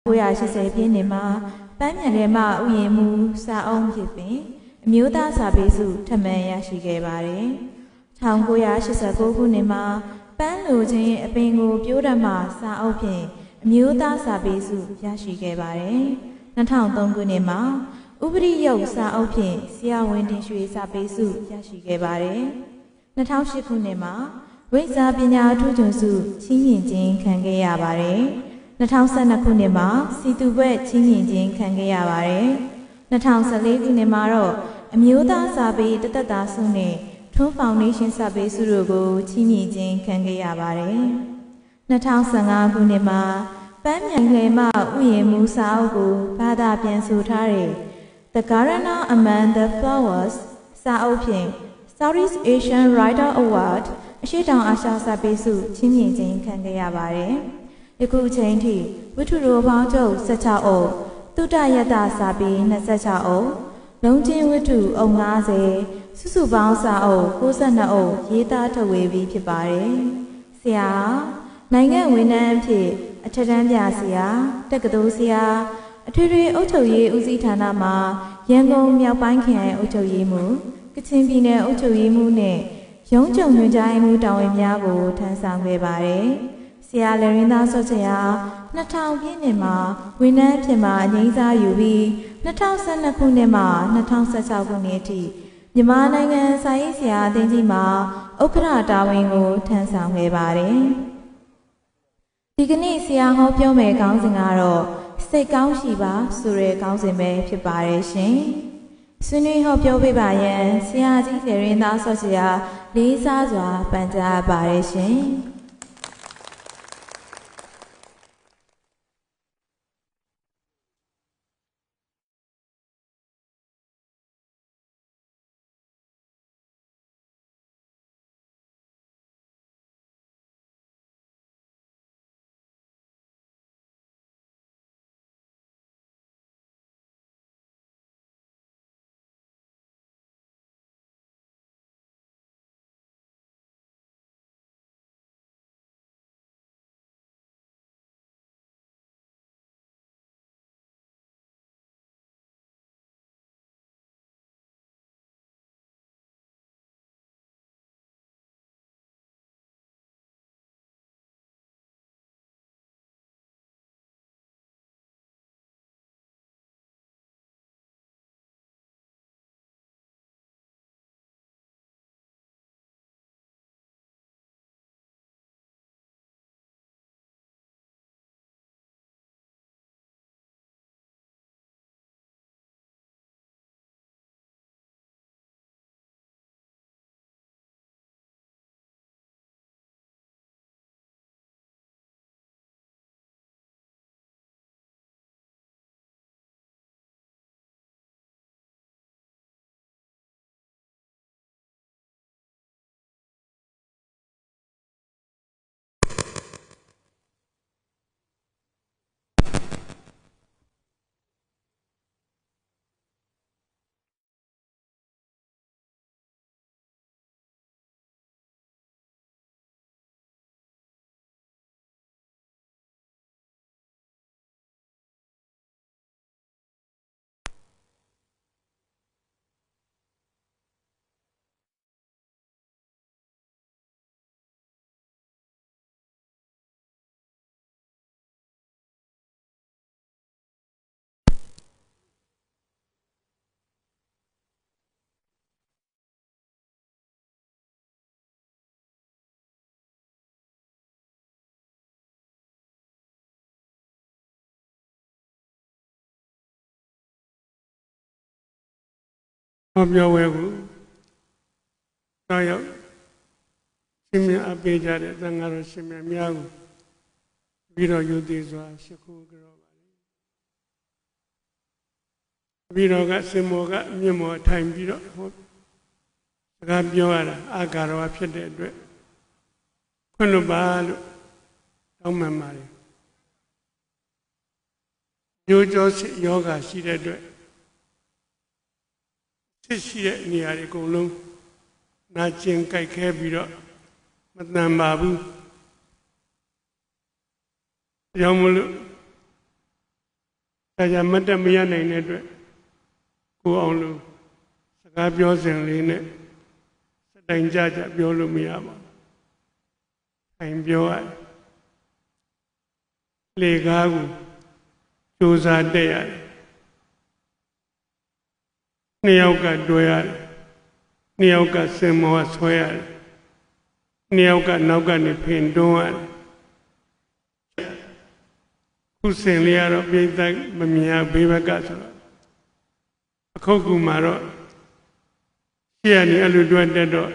1980ပြည့်နှစ်မှာပန်းမြန်ထဲမှဥယျာဉ်မှူးစာအုပ်ဖြစ်ပင်အမျိုးသားစာပေစုထပ်မံရရှိခဲ့ပါတယ်။1989ခုနှစ်မှာပန်းလိုချင်းအပင်ကိုပြိုးတတ်မှစာအုပ်ဖြင့်အမျိုးသားစာပေစုရရှိခဲ့ပါတယ်။2003ခုနှစ်မှာဥပဒေရုပ်စာအုပ်ဖြင့်ဆရာဝန်တင်ရွှေစာပေစုရရှိခဲ့ပါတယ်။2008ခုနှစ်မှာဝိဇ္ဇာပညာအထူးကျွမ်းစုချီးမြှင့်ခြင်းခံခဲ့ရပါတယ်။2012ခုနှစ်မှာစီတူဘွဲ့ချီးမြှင့်ခြင်းခံခဲ့ရပါတယ်။2014ခုနှစ်မှာတော့အမျိုးသားစာပေတသက်တာဆုနဲ့ထွန်းဖောင်ဒေးရှင်းစာပေဆုတို့ကိုချီးမြှင့်ခြင်းခံခဲ့ရပါတယ်။2015ခုနှစ်မှာပန်းမြန်လှယ်မှဥယျာဉ်မှူးစာအုပ်ကိုဘာသာပြန်ဆိုထားတဲ့ The Gardener Among the Flowers စာအုပ်ဖြင့် Southeast Asian Writer Award အရှေ့တောင်အာရှစာပေဆုချီးမြှင့်ခြင်းခံခဲ့ရပါတယ်။ယခုအချိန်ထိဝတ္ထုတော်ပေါင်းချုပ်16အုပ်သုတယတစာပေ26အုပ်လုံးချင်းဝတ္ထုအုပ်90စုစုပေါင်းစာအုပ်62အုပ်ရေးသားထုတ်ဝေပြီးဖြစ်ပါတယ်။ဆရာနိုင်ငံဝန်ထမ်းအဖြစ်အထက်တန်းပြဆရာတက္ကသိုလ်ဆရာအထွေထွေအုပ်ချုပ်ရေးဦးစီးဌာနမှာရန်ကုန်မြောက်ပိုင်းခရိုင်အုပ်ချုပ်ရေးမှူးကချင်ပြည်နယ်အုပ်ချုပ်ရေးမှူးနဲ့ရုံးချုပ်ညွှန်ကြားရေးမှူးတာဝန်များကိုထမ်းဆောင်ခဲ့ပါတယ်။ဆရာလရင်းသားစောချရာ2000ပြည့်နှစ်မှာဝန်ထမ်းအဖြစ်မှအငြိမ်းစားယူပြီး2012ခုနှစ်မှ2016ခုနှစ်အထိမြန်မာနိုင်ငံစာရေးဆရာအသင်းကြီးမှာဥက္ကဋ္ဌတာဝန်ကိုထမ်းဆောင်ခဲ့ပါတယ်။ဒီကနေ့ဆရာဟောပြောမယ့်ခေါင်းစဉ်ကတော့စိတ်ကောင်းရှိပါဆိုတဲ့ခေါင်းစဉ်ပဲဖြစ်ပါတယ်ရှင်။ဆွေးနွေးဟောပြောပေးပါရန်ဆရာကြီးလရင်းသားစောချရာလေးစားစွာပန်ကြားပါတယ်ရှင်။ဟောပြောဝဲကိုတောက်ရောက်ရှင်မြတ်အပေးကြတဲ့သံဃာတော်ရှင်မြတ်များကိုပြီးတော့ယူသေးစွာရှိခိုးကြတော့ပါလေပြီးတော့ကစင်မောကမြင့်မောထိုင်ပြီးတော့ဟောစကားပြောရတာအာဃာရဝဖြစ်တဲ့အတွက်ခွင့်လွှတ်ပါလို့တောင်းပန်ပါတယ်ညိုကြောစစ်ယောဂရှိတဲ့အတွက်စစ်ရှိတဲ့နေရာတွေအကုန်လုံးနာကျင်ကြိုက်ခဲပြီးတော့မတန်ပါဘူးကြောင့်မလို့ ဒါကြောင့်မတ်တမရနိုင်တဲ့အတွက်ကိုအောင်လို့စကားပြောစဉ်လေးနဲ့စတိုင်ကြပြောလို့မရပါဘူး။ထိုင်ပြောရလေကားကိုစူးစမ်းတက်ရတယ်။နှစ်ယောက်ကတွဲရတယ်။နှစ်ယောက်ကစင်မောဆွဲရတယ်။နှစ်ယောက်ကနောက်ကနေဖင်တွန်းရတယ်။ခုစင်လေးကတော့ပြိဿမမြင်ဘေးဘက်ကဆိုတော့အခုကူမှာတော့ရှေ့ကနေအလူတွဲတက်တော့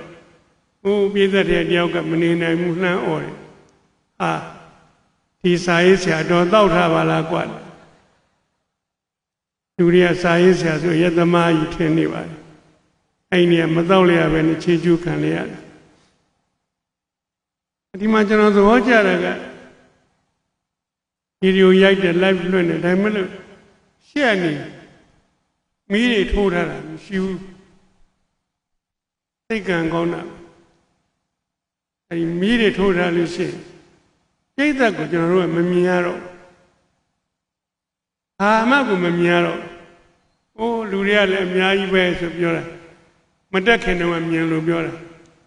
ဟိုပြိဿတဲ့တယောက်ကမနေနိုင်ဘူးနှမ်းអော်တယ်။ဟာဒီစာရေးဆရာတော်တောက်ထားပါလားကွာ။လူတွေကစာရေးဆရာဆိုရသမားကြီးထင်နေပါတယ်။အဲ့ဒီကမတောက်လျက်ပဲနဲ့ခြေကျူးခံရရတယ်။ဒီမှာကျွန်တော်သဘောကျတာကဗီဒီယိုရိုက်တဲ့ live လွှင့်နေဒါမှမဟုတ်ရှေ့ကနေမီးတွေထိုးထားတာမရှိဘူးသိကံကောင်းတာအဲဒီမီးတွေထိုးထားလို့ရှိရင်ပြိဿကိုကျွန်တော်တို့ကမမြင်ရတော့အာမကိုမမြင်ရတော့အိုးလူတွေကလည်းအများကြီးပဲဆိုပြောတာမတက်ခင်တော့မြင်လို့ပြောတာ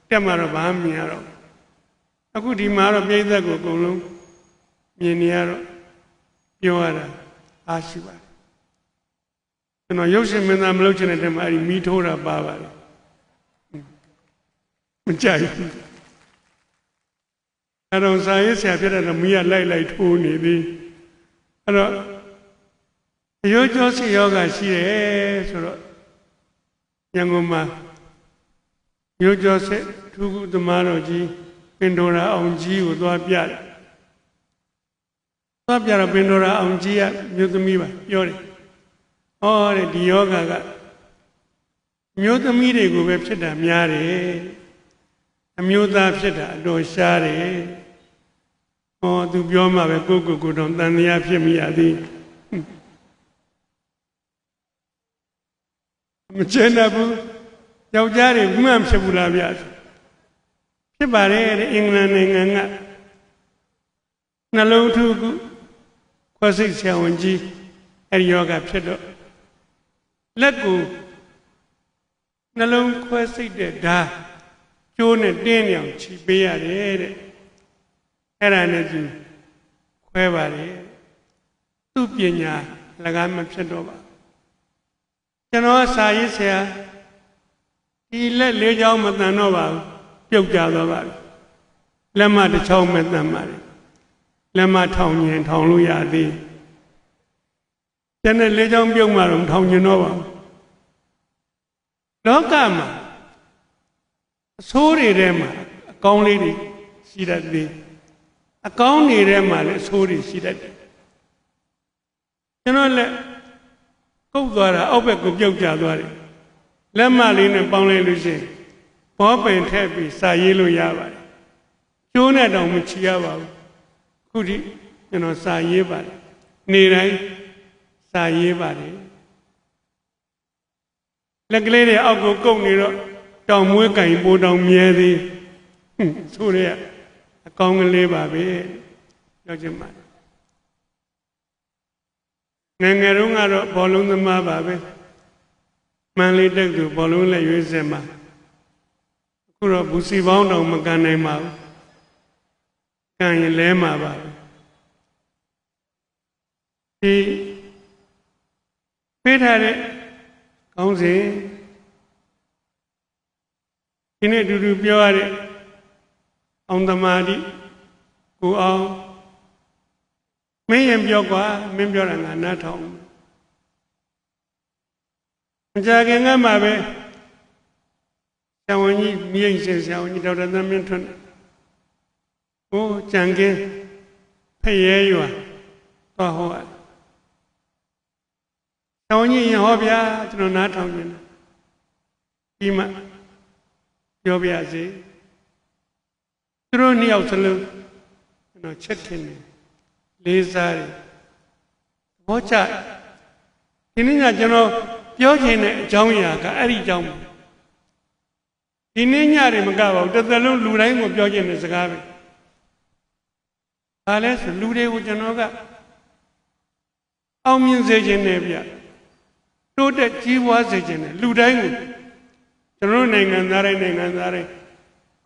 တက်မှတော့ဘာမှမြင်ရတော့အခုဒီမှာတော့ပြိဿကိုအကုန်လုံးမြင်နေရတော့ပြောရတာအားရှိပါတယ်ကျွန်တော်ရုပ်ရှင်မင်းသားမလုပ်ချင်တဲ့တည်းမှာအဲဒီမီးထိုးတာပါပါတယ်မကြိုက်ဘူးအဲ့တော့စာရေးဆရာဖြစ်တဲ့တော့မီးကလိုက်ထိုးနေပြီအဲ့တော့အယောကျော်စီယောဂရှိတယ်ဆိုတော့ရန်ကုန်မှာယောကျော်စစ်ထူးခုသမားတော်ကြီးပင်တော်ရာအောင်ကြီးကိုသွားပြတယ်သွားပြတော့ပင်တော်ရာအောင်ကြီးကမြို့သမီးပါပြောတယ်ဟောတဲ့ဒီယောဂကမျိုးသမီးတွေကိုပဲဖြစ်တာများတယ်အမျိုးသားဖြစ်တာအတော်ရှားတယ်ဟောသူပြောမှပဲကိုယ်တော်တန်တရားဖြစ်မိရသည်မချင်ဘူးယောက်ျားတွေမှန်ဖြစ်ဘူးလားဗျာဖြစ်ပါတယ်တဲ့အင်္ဂလန်နိုင်ငံကနှလုံးထုခုခွဲစိတ်ဆရာဝန်ကြီးအဲဒီယောဂဖြစ်တော့လက်ကိုနှလုံးခွဲစိတ်တဲ့ဓာတ်ကျိုးနဲ့တင်းနေအောင်ခြိပေးရတယ်တဲ့အဲ့ဒါနဲ့သူခွဲပါတယ်သူ့ပညာလကားမဖြစ်တော့ပါကျွန်တော်စာရေးဆရာဒီလက်လေးချောင်းမတန်တော့ပါဘူးပြုတ်ကြသွားပါပြီလက်မတစ်ချောင်းမတန်ပါလေလက်မထောင်ရင်ထောင်လို့ရသည်ကျန်တဲ့လေးချောင်းပြုတ်မှတော့ထောင်ကျင်တော့ပါဘူးလောကမှာအဆိုးတွေထဲမှာအကောင်းလေးတွေရှိတတ်သည်အကောင်းတွေထဲမှာလည်းအဆိုးတွေရှိတတ်တယ်ကျွန်တော်လည်းကုတ်သွားတာအောက်ဘက်ကိုပြုတ်ကျသွားတယ်လက်မလေးနဲ့ပေါင်းလိုက်လို့ရှိရင်ဘောပင်ထည့်ပြီးစာရေးလို့ရပါတယ်ကျိုးနဲ့တောင်မချီရပါဘူးခုထိကျွန်တော်စာရေးပါတယ်နေတိုင်းစာရေးပါတယ်လက်ကလေးတွေအောက်ကိုကုတ်နေတော့တောင်မွေးကင်ပိုးတောင်မြဲသည်ဆိုရဲအကောင်းကလေးပါပဲပြောချင်ပါတယ်ငယ်ငယ်တုန်းကတော့ဘောလုံးသမားပါပဲမန်လေးတက်သူဘောလုံးလက်ရွေးစင်မှာအခုတော့ဘူစီပေါင်းတောင်မကန်နိုင်ပါဘူးကန်ရင်လဲမှာပါဒီပေးထားတဲ့ကောင်းစဉ်ဒီနေ့အတူတူပြောရတဲ့အောင်သမာဓိကိုအောင်မင်းရင်ပြောကွာမင်းပြောတာငါနားထောင်မကြခင်ကမှပဲဆရာဝန်ကြီးမြင့်ရှင်ဆရာဝန်ကြီးဒေါက်တာသမင်းထွန်းဟိုကြံကင်းဖရဲရွာတော့ဟောဆရာဝန်ကြီးရင်ဟောဗျာကျွန်တော်နားထောင်နေတယ်ဒီမှာပြောပြစီသူတို့နှစ်ယောက်စလုံးကျွန်တော်ချက်ထင်တယ်လေးစားတယ်ဘောချဒီနေ့ကကျွန်တော်ပြောချင်တဲ့အကြောင်းအရာကအဲ့ဒီအကြောင်းဒီနေ့ညတွေမကပါဘူးတစ်သက်လုံးလူတိုင်းကိုပြောချင်တဲ့စကားပဲဘာလဲဆိုလူတွေကိုကျွန်တော်က အောင်မြင်စေခြင်းနဲ့ဗျတိုးတက်ကြီးပွားစေခြင်းနဲ့လူတိုင်းကိုကျွန်တော်နိုင်ငံသားတိုင်း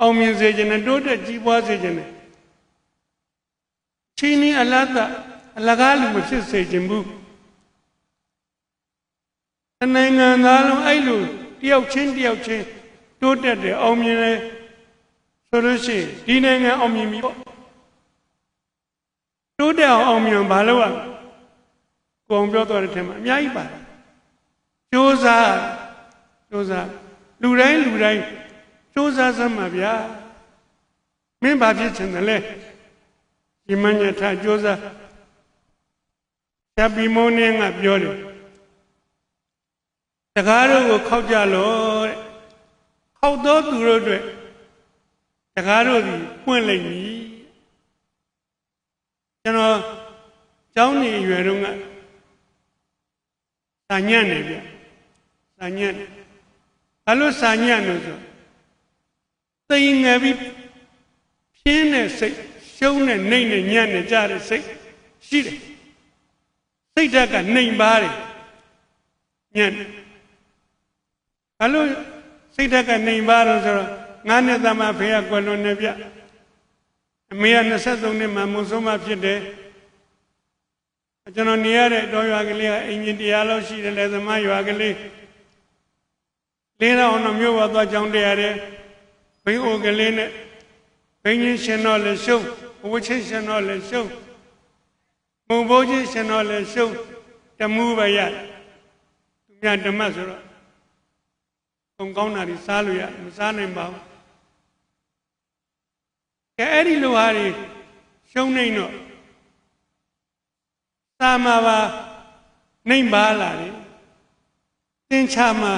အောင်မြင်စေခြင်းနဲ့တိုးတက်ကြီးပွားစေခြင်းနဲ့ချင်းနီအလားတအလကားလူမဖြစ်စေခြင်းဘူးနိုင်ငံသားလုံးအဲ့လိုတယောက်ချင်းတိုးတက်တယ်အောင်မြင်တယ်ဆိုလို့ရှိရင်ဒီနိုင်ငံအောင်မြင်ပြီပေါ့တိုးတက်အောင်မြင်ဘာလို့อ่ะကိုအောင်ပြောတော့တဲ့ထဲမှာအများကြီးပါတယ်ကြိုးစားလူတိုင်းကြိုးစားစမ်းပါဗျာမင်းဘာဖြစ်ချင်တယ်လဲဒီမညထကြိုးစားတပ်ပြီးမုန်းနေငါပြောတယ်တကားတို့ကိုခောက်ကြလို့တဲ့ခောက်တော့သူတို့အတွက်တကားတို့ဒီပွင့်လိုက်ပြီကျွန်တော်ကျောင်းနေရွယ်တော့ကစာညံ့နေဗျစာညံ့ဘာလို့စာညံ့လို့ဆိုသိငယ်ပြီးပြင်းတဲ့စိတ်ရှုံးတဲ့နှိမ့်နဲ့ညံ့နေကြတဲ့စိတ်ရှိတယ်စိတ်ဓာတ်ကနှိမ်ပါတယ်ညံ့ဘာလို့စိတ်ဓာတ်ကနှိမ်ပါတော့ဆိုတော့ငါးနှစ်သားမဖေကကွယ်လွန်နေဗျအမေက23နှစ်မှမုံဆုံးမဖြစ်တယ်ကျွန်တော်နေရတဲ့တော်ရွာကလေးကအင်ဂျင်တရားလောက်ရှိတယ်လေသမားရွာကလေးလေးတော့အောင်မြို့ဝသွားကြောင်းတရားတယ်ဘိန်းအိုကလေးနဲ့ဘိန်းချင်းရှင်တော့လည်းရှုံးဝှချင်းရှင်တော့လည်းရှုံးမုံဘိုးချင်းရှင်တော့လည်းရှုံးတမှုပဲရသူများဓမ္မဆိုတော့ုံကောင်းတာတွေစားလို့ရမစားနိုင်ပါဘူးကဲအဲ့ဒီလိုဟာတွေရှုံးနေတော့သာမပါနှိမ်ပါလာတယ်သင်္ချာမှာ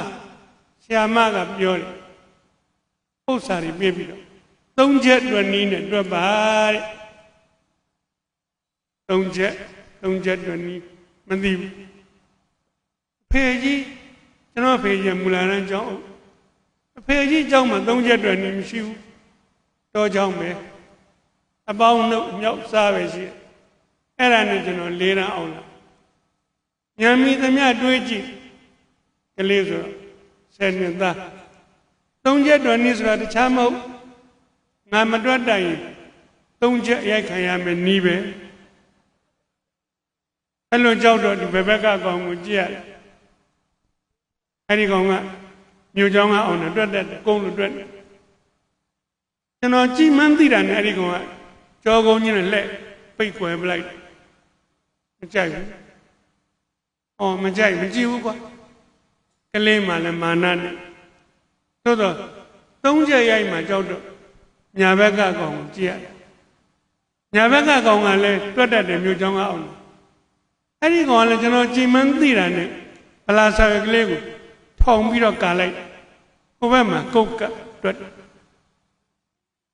ဆရာမကပြောတယ်ဥစ္စာတွေပြပြီးတော့3ချက်တွက်နည်းနဲ့တွက်ပါတဲ့3ချက်တွက်နည်းမသိဘူးဖေကြီးကျွန်တော်ဖေကြီးမူလာရန်ကျောင်းအဖေကြီးကျောင်းမှာ3ချက်တွက်နည်းမရှိဘူးတော့ကျောင်းပဲအပေါင်းတို့မြောက်စားပဲရှိတယ်အဲ့ဒါနဲ့ကျွန်တော်၄တန်းအောင်လာညံမီသမျှတွေးကြည့်ကလေးဆိုတော့10နှစ်သား3ချက်တွက်နည်းဆိုတာတခြားမဟုတ်ငါမတွက်တိုင်3ချက်ရိုက်ခံရမယ်နီးပဲအဲ့လိုကြောက်တော့ဒီဘဘက်ကကောင်ကိုကြည့်ရတယ်အဲ့ဒီကောင်ကမြို့ကျောင်းကအောင်တယ်တွက်တယ်ကုန်းလို့တွက်တယ်ကျွန်တော်ကြည်မှန်းသိတာနဲ့အဲ့ဒီကောင်ကကြောကုန်းကြီးနဲ့လက်ပိတ်ကွယ်ပလိုက်မကြိုက်ဘူးမကြိုက်မကြည့်ဘူးကွာကလေးမှလည်းမာနနဲ့သို့တော့3ချက်ရိုက်မှကြောက်တော့ညာဘက်ကကောင်ကိုကြည့်ရတယ်ညာဘက်ကကောင်ကလည်းတွက်တတ်တယ်မြို့ကျောင်းကအောင်အဲ့ဒီကောင်ကလည်းကျွန်တော်ကြည်မှန်းသိတာနဲ့ဗလာဆာကလေးကိုထောင်ပြီးတော့ကာလိုက်ဟိုဘက်မှာကုတ်ကတွက်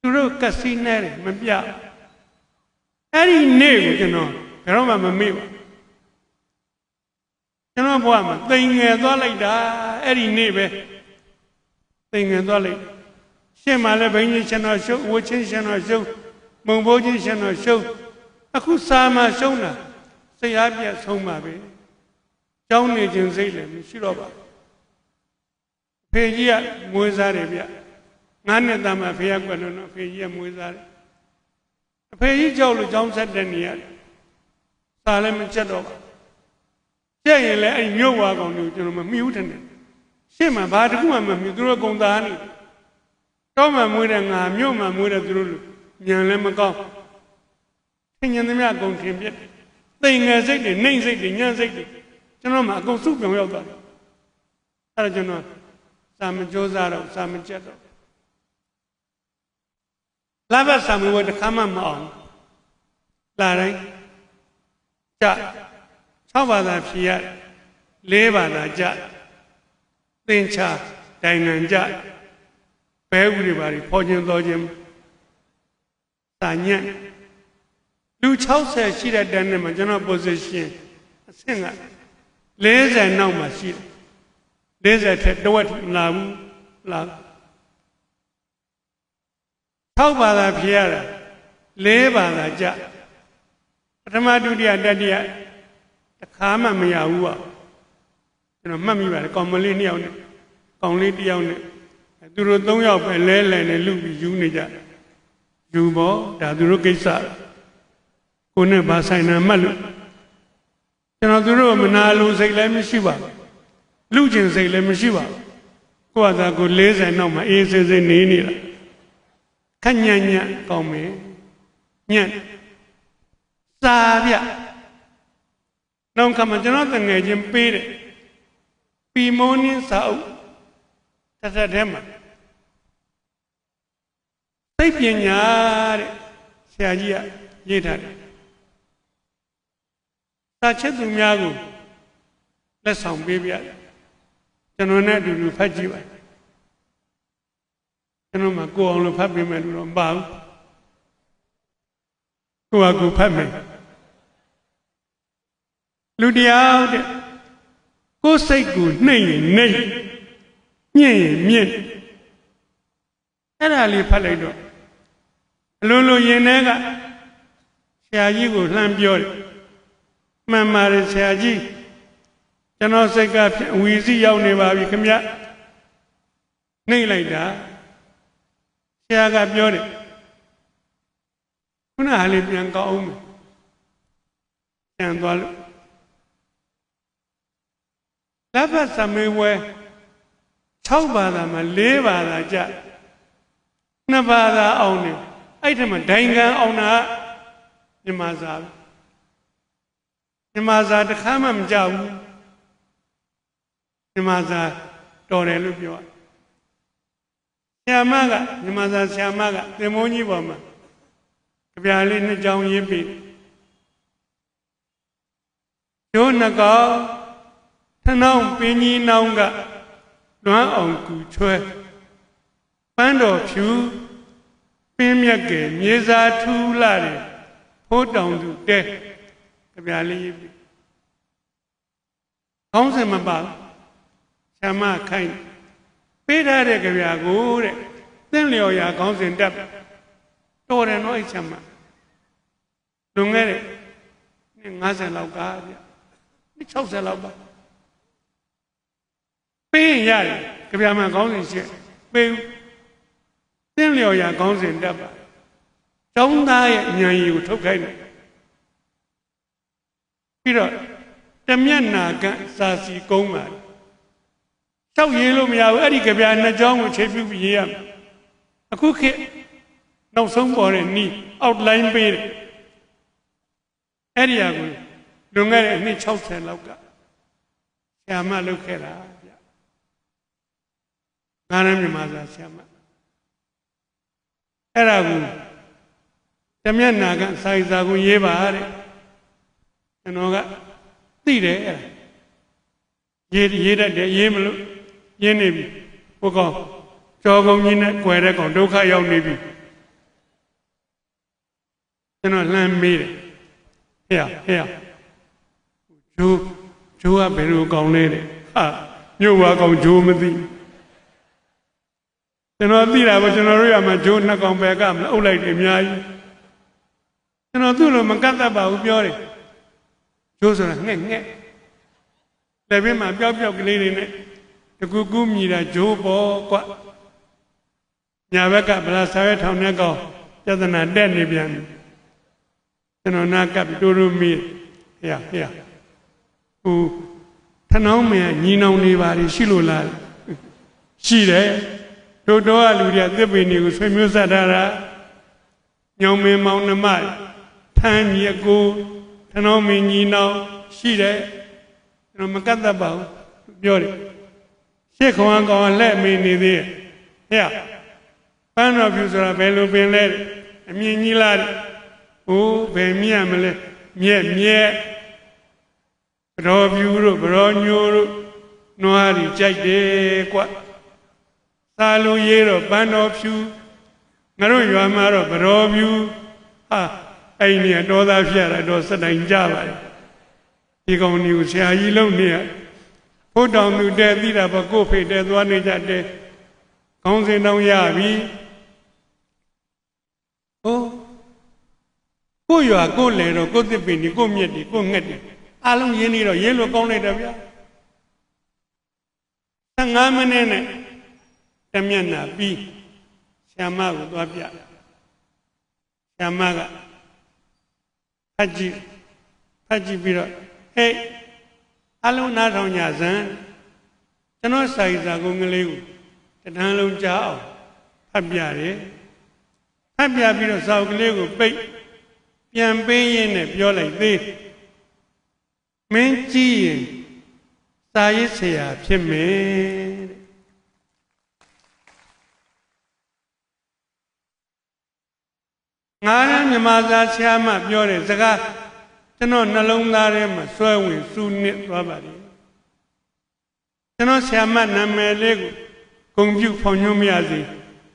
သူတို့ကစီနဲတယ်မပြအဲ့ဒီနေ့ကိုကျွန်တော်ဘယ်တော့မှမမေ့ပါကျွန်တော်ဘဝမှာတိမ်ငယ်သွားလိုက်တာအဲ့ဒီနေ့ပဲတိမ်ငယ်သွားလိုက်ရှင်းမှလည်းဘိန်းကြီးရှင်တော်ရှုပ်ဝှချင်းရှင်တော်ရှုပ်မုံဘိုးကြီးရှင်တော်ရှုပ်အခုစာမှရှုံးတာစိတ်အားပြတ်ဆုံးပါပဲကြောင်းနေခြင်းစိတ်လည်းမရှိတော့ပါဖေကြီးကမွေးစားတယ်ဗျ9နှစ်သားမှဖေကကွယ်လို့ဖေကြီးကမွေးစားတယ်အဖေကြီးကြောက်လို့ကြောင်းဆက်တဲ့နေရတယ်စာလည်းမချက်တော့ပါကျက်ရင်လည်းအဲ့မြို့ဝါကောင်တွေကိုကျွန်တော်မမြှူးတယ်ရှင်းမှာဘာတခုမှမမြှူးသူတို့ကုံသားနေတော့မှမွေးတဲ့ငါမြို့မှာမွေးတဲ့သူတို့ညံလည်းမကောင်းထင်ញံသမျှကုံထင်ပြက်သိငယ်စိတ်တွေနှိမ့်စိတ်တွေညံ့စိတ်တွေကျွန်တော်မှအကုန်စုပြောင်းရောက်သွားတယ်အဲ့ဒါကျွန်တော်စာမကြိုးစားတော့စာမချက်တော့လာဘစာမဝတ်တစ်ခါမှမအောင်လာတိုင်းကြ6ဘာသာဖြေရ4ဘာသာကြသင်္ချာတိုင်ငံကြဘဲဥတွေပါတွေဖော်ခြင်းတော်ခြင်းစာညံ့လူ60ရှိတဲ့တန်းနဲ့မှာကျွန်တော် position အဆင့်က40နောက်မှာရှိတယ်40ထက်တဝက်မလာဘူးလာ6ဘာသာဖြေရတာ4ဘာသာကြပထမဒုတိယတတိယ ခါမှမရဘူးပါကျွန်တော်မှတ်မိပါတယ်ကောင်မလေး2ယောက်နဲ့ကောင်လေး1ယောက်နဲ့သူတို့3ယောက်ပဲလဲလဲနဲ့လူပြီးယူနေကြယူပေါ့ဒါသူတို့ကိစ္စကိုနဲ့ဘာဆိုင်နာမှတ်လို့ကျွန်တော်သူတို့မနာလိုစိတ်လည်းမရှိပါဘူးလူကျင်စိတ်လည်းမရှိပါဘူးကိုယ့်အသာကို40နောက်မှအေးစေးစေးနေနေတာခက်ညံ့ညံ့ကောင်းမယ်ညံ့စာပြနောက်ခါမှကျွန်တော်တငယ်ချင်းပေးတယ်ပီမိုးနင်းစာအုပ်တစ်ထပ်ထဲမှာသိပညာတဲ့ဆရာကြီးကရေးထားတယ်စာချက်သူများကိုလက်ဆောင်ပေးပြတယ်ကျွန်တော်နဲ့အတူတူဖတ်ကြည့်ပါကျွန်တော်မှကိုအောင်လို့ဖတ်ပေးမယ်လို့တော့မပါဘူးကိုကကိုဖတ်မယ်လူတယောက်တဲ့ကိုယ်စိတ်ကိုနှိမ့်ရင်နှိမ့်မြင့်ရင်မြင့်အဲ့ဒါလေးဖတ်လိုက်တော့အလိုလိုရင်ထဲကဆရာကြီးကိုလှမ်းပြောတယ်မှန်ပါတယ်ဆရာကြီးကျွန်တော်စိတ်ကအဝီစီရောက်နေပါပြီခင်ဗျနှိမ့်လိုက်တာဆရာကပြောတယ်ခုနကလေးပြန်ကောက်အောင်ပြန်သွားလို့လက်ဖက်စမေးဝဲ6ဘာသာမှာ4ဘာသာကြ2ဘာသာအောင်တယ်အဲ့ထက်မှဒိုင်ခံအောင်တာမြန်မာစာမြန်မာစာတစ်ခါမှမကြောက်ဘူးမြန်မာစာတော်တယ်လို့ပြောဆရာမကမြန်မာစာဆရာမကသင်္ဘောကြီးပေါ်မှာကြပြလေး2ကြောင်းရေးပြီးဒုနှကောင်ထနောင်းပင်ကြီးနောင်းကလွမ်းအောင်ကူချွဲပန်းတော်ဖြူပင်းမြက်ကဲမြေစာထူးလာတယ်ဖိုးတောင်သူတဲကြပြလေးရေးပြီးခေါင်းစဉ်မပါဆရာမခိုင်းပေးထားတဲ့ကြပြကိုတဲ့သင်လျော်ရာခေါင်းစဉ်တက်တော်တယ်နော်အဲ့ဆရာမလွန်ခဲ့တဲ့50လောက်ကဗျ60လောက်ပါပေးရင်ရတယ်ကြပြမှာခေါင်းစဉ်ရှင်းပေးသင်လျော်ရာခေါင်းစဉ်တက်ပါကျောင်းသားရဲ့ဉာဏ်ရည်ကိုထုတ်ခိုင်းတယ်ပြီးတော့တမျက်နာကစာစီကုန်းပါလျှောက်ရေးလို့မရဘူးအဲ့ဒီကြပြ2ကြောင်းကိုချိန်ပြုပြီးရေးရမယ်အခုခေတ်နောက်ဆုံးပေါ်တဲ့နီး outline ပေးတယ်အဲ့ဒီဟာကိုလွန်ခဲ့တဲ့နှစ်60လောက်ကဆရာမလုပ်ခဲ့တာဗျာငါးရမ်းမြန်မာစာဆရာမအဲ့ဒါကိုတမျက်နာကစာရေးစာကိုရေးပါတဲ့ကျွန်တော်ကသိတယ်အဲ့ဒါရေးတတ်တယ်ရေးမလို့ရင်းနေပြီဟိုကောင်ကြောကုန်းကြီးနဲ့꿰တဲ့ကောင်ဒုက္ခရောက်နေပြီကျွန်တော်လှမ်းမေးတယ်ဟဲ့ဂျိုးကဘယ်လိုကောင်းလဲတဲ့ဟာမြို့ဝါကောင်ဂျိုးမသိကျွန်တော်သိတာပေါ့ကျွန်တော်တို့ရမှာဂျိုး2ကောင်ပဲကမအုပ်လိုက်တယ်အများကြီးကျွန်တော်သူ့လိုမကတ်တတ်ပါဘူးပြောတယ်ဂျိုးဆိုတာငှက်လက်ပြင်းမှာပျောက်ကလေးတွေနဲ့တကူကူးမြည်တာဂျိုးပေါ်ကွညာဘက်ကဗလာဆာရဲထောင်တဲ့ကောင်ပြဿနာတက်နေပြန်ပြီကျွန်တော်နာကပ်တိုးတိုးမေးဟဲ့ဟိုထနောင်းမင်းညီနောင်နေပါလိရှိလို့လားရှိတယ်တို့တော့ကလူတွေကသစ်ပင်တွေကိုဆွေမျိုးဆက်ထားတာညောင်မင်းမောင်နှမထမ်းညီအကိုထနောင်းမင်းညီနောင်ရှိတယ်ကျွန်တော်မကတ်တတ်ပါဘူးပြောတယ်ရှစ်ခွန်ကောင်လက်မေးနေသေးရဲ့ဟဲ့ပန်းတော်ဖြူဆိုတာဘယ်လိုပင်လဲအမြင်ကြီးလားဟိုးဘယ်မြတ်မလဲမြက်ဘရောဖြူတို့ဘရောညိုတို့နွားတွေကြိုက်တယ်ကွသာလုံးရေးတော့ပန်းတော်ဖြူငါတို့ရွာမှာတော့ဘရောဖြူဟာအဲ့ဒီတော်သားဖြတ်တာတော့စတိုင်ကြပါလေဒီကောင်မျိုးဆရာကြီးလုံးနေဖို့တောင်သူတဲသိတာပေါ့ကို့ဖိတ်တဲသွားနေကြတဲခေါင်းစဉ်တောင်ရပြီဟိုကိုရွာကိုလေတော့ကိုသစ်ပင်ဒီကိုမြက်ဒီကိုငှက်ဒီ အားလုံးရင်းနေတော့ရေးလို့ကောင်းလိုက်တယ်ဗျာ15မိနစ်နဲ့တမျက်နှာပြီးဆရာမကိုသွားပြဆရာမကဖတ်ကြည့်ပြီးတော့ဟဲ့အလုံးနားထောင်ကြစမ်းကျွန်တော်စာရေးစာကုန်းကလေးကိုတဏှာလုံးကြားအောင်ဖတ်ပြတယ်ဖတ်ပြပြီးတော့စာအုပ်ကလေးကိုပိတ်ပြန်ပေးရင်းနဲ့ပြောလိုက်သေးမင်းကြည့်ရင်စာရေးဆရာဖြစ်မယ်ငါးမြမစာဆရာမပြောတဲ့စကားကျွန်တော်နှလုံးသားထဲမှာဆွဲဝင်စူးနစ်သွားပါတယ်ကျွန်တော်ဆရာမနာမည်လေးကိုဂုဏ်ပြုဖော်ညွှန်းမရစေ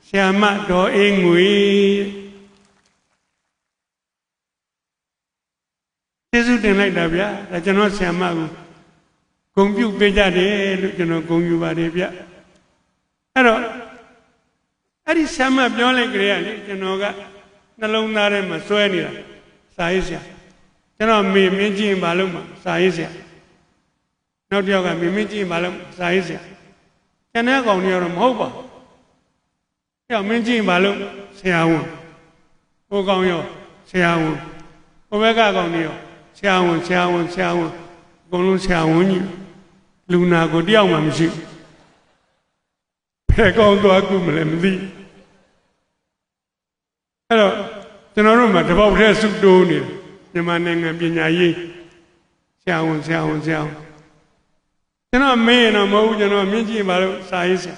ဆရာမဒေါ်အေးငွေကျေးဇူးတင်လိုက်တာဗျာဒါကျွန်တော်ဆရာမကိုဂုဏ်ပြုပေးကြတယ်လို့ကျွန်တော်ဂုဏ်ယူပါတယ်ဗျအဲ့တော့အဲ့ဒီဆရာမပြောလိုက်ကြရလေကျွန်တော်ကနှလုံးသားထဲမှာစွဲနေတာစာရေးဆရာကျွန်တော်မေမင်းကြည့်ရင်ဘာလို့မှစာရေးဆရာနောက်တစ်ယောက်ကမေမင်းကြည့်ရင်ဘာလို့စာရေးဆရာကျန်တဲ့ကောင်တွေကတော့မဟုတ်ပါဘူးအဲ့တော့မင်းကြည့်ရင်ဘာလို့ဆရာဝန်ဟိုကောင်ရောဆရာဝန်ဟိုဘက်ကကောင်တွေရောဆရာဝန်အကုန်လုံးဆရာဝန်ကြီးလူနာကိုတယောက်မှမရှိဘူးဖဲကောင်းသွားကူမလဲမသိအဲ့တော့ကျွန်တော်တို့မှာတပေါက်တည်းစုတိုးနေတယ်မြန်မာနိုင်ငံပညာရေးဆရာဝန်ကျွန်တော်မေးရင်တော့မဟုတ်ဘူးကျွန်တော်မြင်ကြည့်ပါလို့စာရေးဆရာ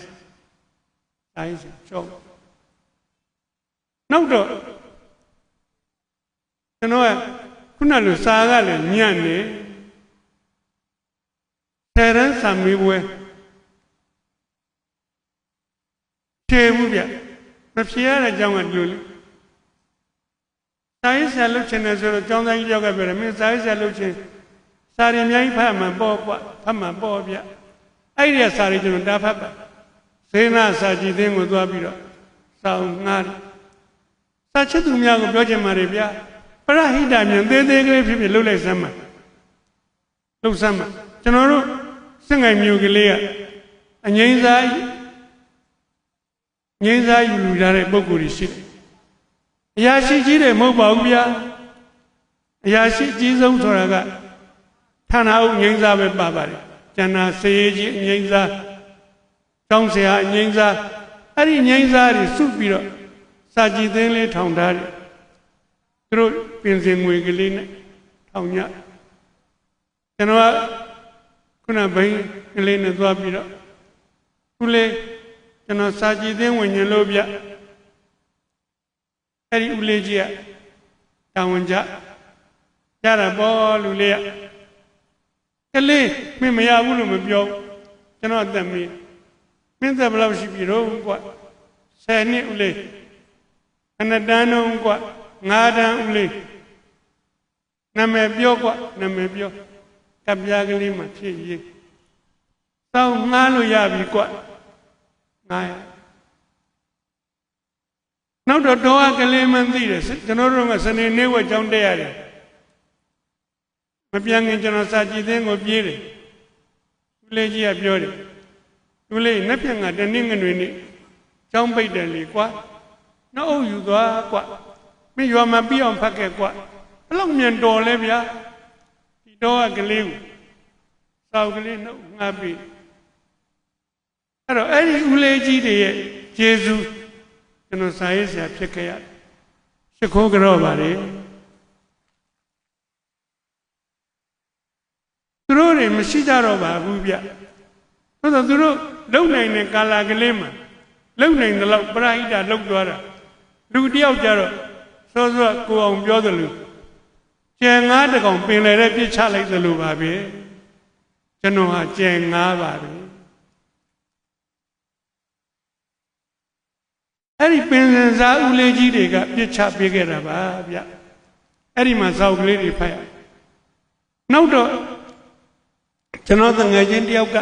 ရှော့နောက်တော့ကျွန်တော်ကခုနလိုစာကလည်းညံ့နေဆယ်ရန်စာမေးပွဲဖြေဘူးဗျမဖြေရတဲ့အကြောင်းကဒီလိုစာရေးဆရာလုပ်ချင်တယ်ဆိုတော့ကျောင်းသားကြီးတယောက်ကပြောတယ်မင်းစာရေးဆရာလုပ်ချင်စာရင်အများကြီးဖတ်မှပေါ့ကွဖတ်မှပေါ့ဗျအဲ့ဒီစာတွေကျွန်တော်တားဖတ်ပါစေနာစာကြည်သိန်းကိုသွားပြီးတော့စာအောင်ငှားစာချစ်သူများကိုပြောချင်ပါတယ်ဗျပရဟိတမြန်သေးသေးကလေးဖြစ်ဖြစ်လှုပ်လိုက်စမ်းပါကျွန်တော်တို့စင်ငိုင်မျိုးကလေးကအငိမ့်စားယူလူရတဲ့ပုံကိုယ်ရှိတယ်အရာရှိကြီးတယ်မဟုတ်ပါဘူးဗျာအရာရှိအကြီးဆုံးဆိုတာကဌာနအုပ်ငိမ့်စားပဲပါပါတယ်ကျန်တာစေကြီးငိမ့်စားတောင်းဆရာငိမ့်စားအဲ့ဒီငိမ့်စားတွေစုပြီးတော့စာကြည်သိန်းလေးထောင်ထားတယ်သူတို့ပင်စင်ငွေကလေးနဲ့ထောင်ညကျွန်တော်ကခုနဘိန်းကလေးနဲ့သွားပြီးတော့ခုလေးကျွန်တော်စာကြည်သိန်းဝင်ညင်လို့ဗျအဲ့ဒီဦးလေးကြီးကတာဝန်ကြရတာပေါ့လူလေးကလေးမင်းမရဘူးလို့မပြောကျွန်တော်အသက်မင်းသက်ဘယ်လောက်ရှိပြီတော့ကွ10နှစ်ဦးလေးအနတန်းတော့ကွ9တန်းဦးလေးနာမည်ပြောကွနာမည်ပြောကပြားကလေးမှဖြစ်ရေးတောင်းငှားလို့ရပြီကွ900နောက်တော့ကလေးမှန်းသိတယ်ကျွန်တော်တို့ကစနေနေ့ဝက်ကြောင်းတက်ရတယ်မပြန်ခင်ကျွန်တော်စာကြည်သိန်းကိုပြေးတယ်ဦးလေးကြီးကပြောတယ်ဦးလေးနှစ်ပြန်ကတနည်းငွေနေ့ကြောင်းပိတ်တယ်လေကွာနောက်အုပ်ယူသွားကွာမင်းရွာမှာပြီးအောင်ဖတ်ခဲ့ကွာဘလောက်မြန်တော်လဲဗျာဒီတော့ကလေးကိုစာအုပ်ကလေးနှုတ်ငှားပြီးအဲ့တော့အဲ့ဒီဦးလေးကြီးတွေရဲ့ကျေးဇူးကျွန်တော်စာရေးဆရာဖြစ်ခဲ့ရတယ်ရှိခိုးကြောပါလေသူတို့တွေမရှိကြတော့ပါဘူးဗျဆိုတော့သူတို့လုံနိုင်တဲ့ကာလာကလေးမှာလုံနိုင်တဲ့လောက်ပရဟိတလှုပ်သွားတာလူတယောက်ကြတော့စောစောကိုအောင်ပြောသလိုကျန်ငါးတကောင်ပင်လေတဲ့ပြစ်ချလိုက်သလိုပါပဲကျွန်တော်ဟာကျန်ငါးပါပဲအဲ့ဒီပင်စင်စားဦးလေးကြီးတွေကပြစ်ချပေးခဲ့တာပါဗျအဲ့ဒီမှာစောက်ကလေးတွေဖတ်ရနောက်တော့ကျွန်တော်တငယ်ချင်းတယောက်က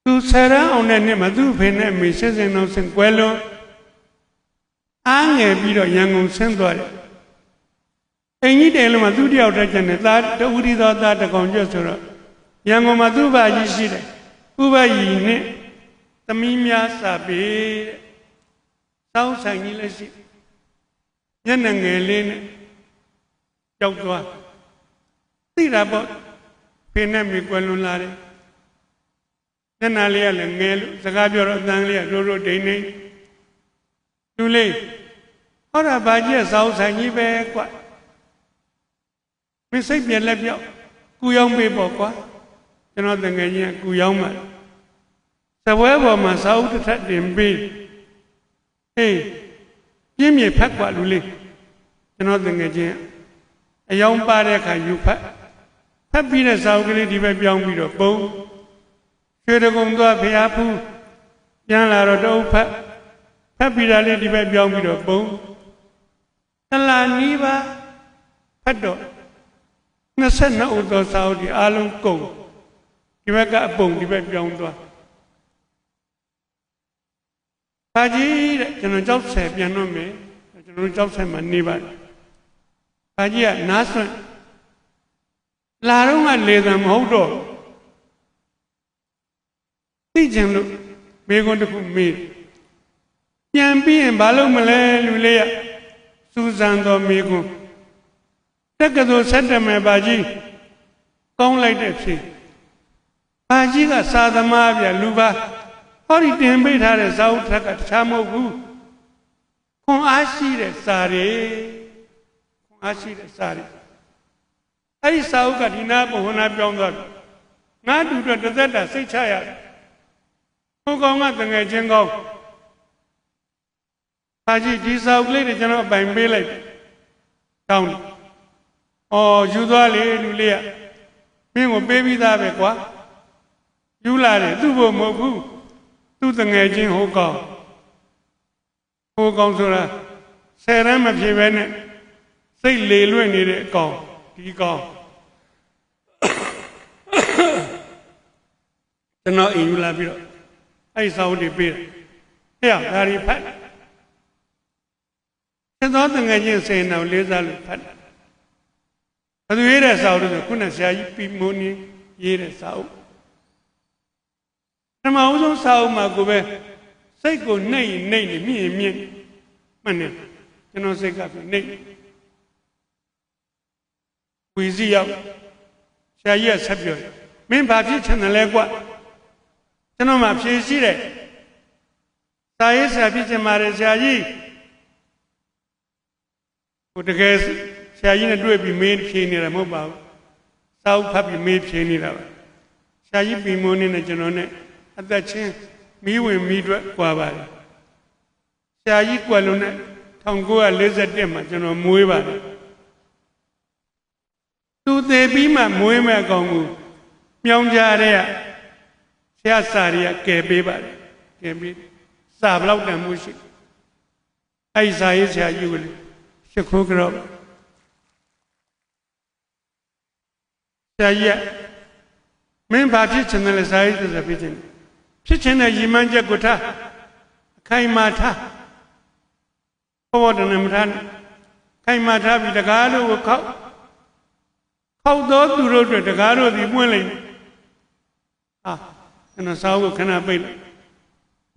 သူဆယ်ရန်အောင်တဲ့နေ့မှာသူ့ဖေနဲ့မေဆင်းစင်အောင်ဆင်ကွဲလွန်အားငယ်ပြီးတော့ရန်ကုန်ဆင်းသွားတယ် အိမ်ကြီးတယ်လို့မှသူတယောက်တည်းကျန်တယ်သားတဦးဒီသောသားတကောင်ကျွတ်ဆိုတော့ရန်ကုန်မှာသူ့ဘာကြီးရှိတယ်ဥပယီနဲ့သမီးများစာပေတဲ့စောင်းဆိုင်ကြီးလည်းရှိညနေငယ်လေးနဲ့ကြောက်သွားသိတာပေါ့ဖေနဲ့မိကွယ်လွန်လာတယ်ညနာလေးကလည်းငယ်လို့စကားပြောတော့အတန်းလေးကရိုးရိုးဒိန်နေလူလေးဟောတာဘာကြီးစောင်းဆိုင်ကြီးပဲကွမင်းစိတ်ပြက်လက်ပြောက်ကူရောင်းပေးပေါ့ကွာကျွန်တော်တငယ်ချင်းကကူရောင်းမှာစပွဲပေါ်မှာစာအုပ်တစ်ထပ်တင်ပေးဟေးပြင်းမြေဖတ်กว่าလူလေးကျွန်တော်တငယ်ချင်းအယောင်ပါတဲ့အခါယူဖတ်ပြီးတဲ့စာအုပ်ကလေးဒီဘက်ပြောင်းပြီးတော့ပုံရွှေတကုံသွားဖျားဖူးပြန်လာတော့တအုပ်ဖတ်ပြီးတာလေးဒီဘက်ပြောင်းပြီးတော့ပုံတလာနီးပါဖတ်တော့22ဦးသောစာအုပ်ဒီအားလုံးကုန်ဒီဘက်ကအပုံဒီဘက်ပြောင်းသွားဘာကြီးတဲ့ကျွန်တော်ကြောက်ဆယ်ပြန်တော့မယ်ကျွန်တော်ကြောက်ဆယ်မှာနေပါတယ်ဘာကြီးကနားဆွန့်လာတော့ကလေသံမဟုတ်တော့သိချင်လို့မိကုန်းတစ်ခုမေးပြန်ပြီးရင်ဘာလို့မလဲလူလေးရစူးစမ်းတော်မိကုန်းတက္ကသိုလ်ဆက်တယ်မယ်ဘာကြီးကောင်းလိုက်တဲ့ဖြေဘာကြီးကစာသမားပြလူပါဟောဒီတင်ပေးထားတဲ့ဇာတ်ထက်ကတခြားမဟုတ်ဘူးခွန်အားရှိတဲ့စာတွေခွန်အားရှိတဲ့စာတွေအဲ့ဒီစာအုပ်ကဒီနာဘဝနာပြောင်းသွားပြီငါတူတော့တစ်သက်တာစိတ်ချရတယ်ဟိုကောင်ကတငယ်ချင်းကောင်းဘာကြီးဒီစာအုပ်ကလေးတွေကျွန်တော်အပိုင်ပေးလိုက်တောင်းတယ်ယူသွားလေလူလေးကမင်းကိုပေးပြီးသားပဲကွာယူလာတယ်သူ့ဘုံမဟုတ်ဘူးသူ့တငယ်ချင်းဟိုကောင်ဆိုတာ10 ရမ်းမဖြေပဲနဲ့စိတ်လေလွင့်နေတဲ့အကောင်ဒီကောင်ကျွန်တော်အိမ်ယူလာပြီးတော့အဲ့စာအုပ်တွေပေးတယ်ဟဲ့ဒါတွေဖတ်သသောတငယ်ချင်းစေနာကိုလေးစားလို့ဖတ်ဘယ်သူရေးတဲ့စာအုပ်လဲခုနဆရာကြီးပြီးမိုးနေရေးတဲ့စာအုပ်ပထမဦးဆုံးစာအုပ်မှာကိုပဲစိတ်ကိုနှိမ့်မြင့်မှန်တယ်ကျွန်တော်စိတ်ကပြနှိမ့်ဝီစီရောက်ဆရာကြီးကဆက်ပြောမင်းဘာဖြစ်ချင်တယ်လဲကွကျွန်တော်မှဖြေရှိတယ်စာရေးဆရာဖြစ်ချင်ပါတယ်ဆရာကြီးဟိုတကယ်ဆရာကြီးနဲ့တွေ့ပြီးမေးဖြေနေတာမဟုတ်ပါဘူးစာအုပ်ဖတ်ပြီးမေးဖြေနေတာပါဆရာကြီးပြီးမိုးနေနဲ့ကျွန်တော်နဲ့အသက်ချင်းမီးဝင်မီးတွက်ကွာပါတယ်ဆရာကြီးကွယ်လွန်တဲ့1941မှာကျွန်တော်မွေးပါတယ်သူသေပြီးမှမွေးမဲ့အကောင်ကိုမြောင်းကြတဲ့ဆရာစာရီကကယ်ပေးပါတယ်ကယ်ပေးစာဘလောက်တန်မှုရှိအဲ့စာရေးဆရာကြီးကိုရှစ်ခိုးကြောဆရာကြီးကမင်းဘာဖြစ်ချင်တယ်လဲစာရေးသစ္စာဖြစ်ချင်တဲ့ရည်မှန်းချက်ကိုထားအခိုင်အမာထားဘောဒနာမထားခိုင်မာထားပြီးတကားတို့ကိုခောက်သောသူတို့တွေတကားတို့ဒီပွင့်လိုက်ကျွန်တော်စာအုပ်ကိုခဏပိတ်လိုက်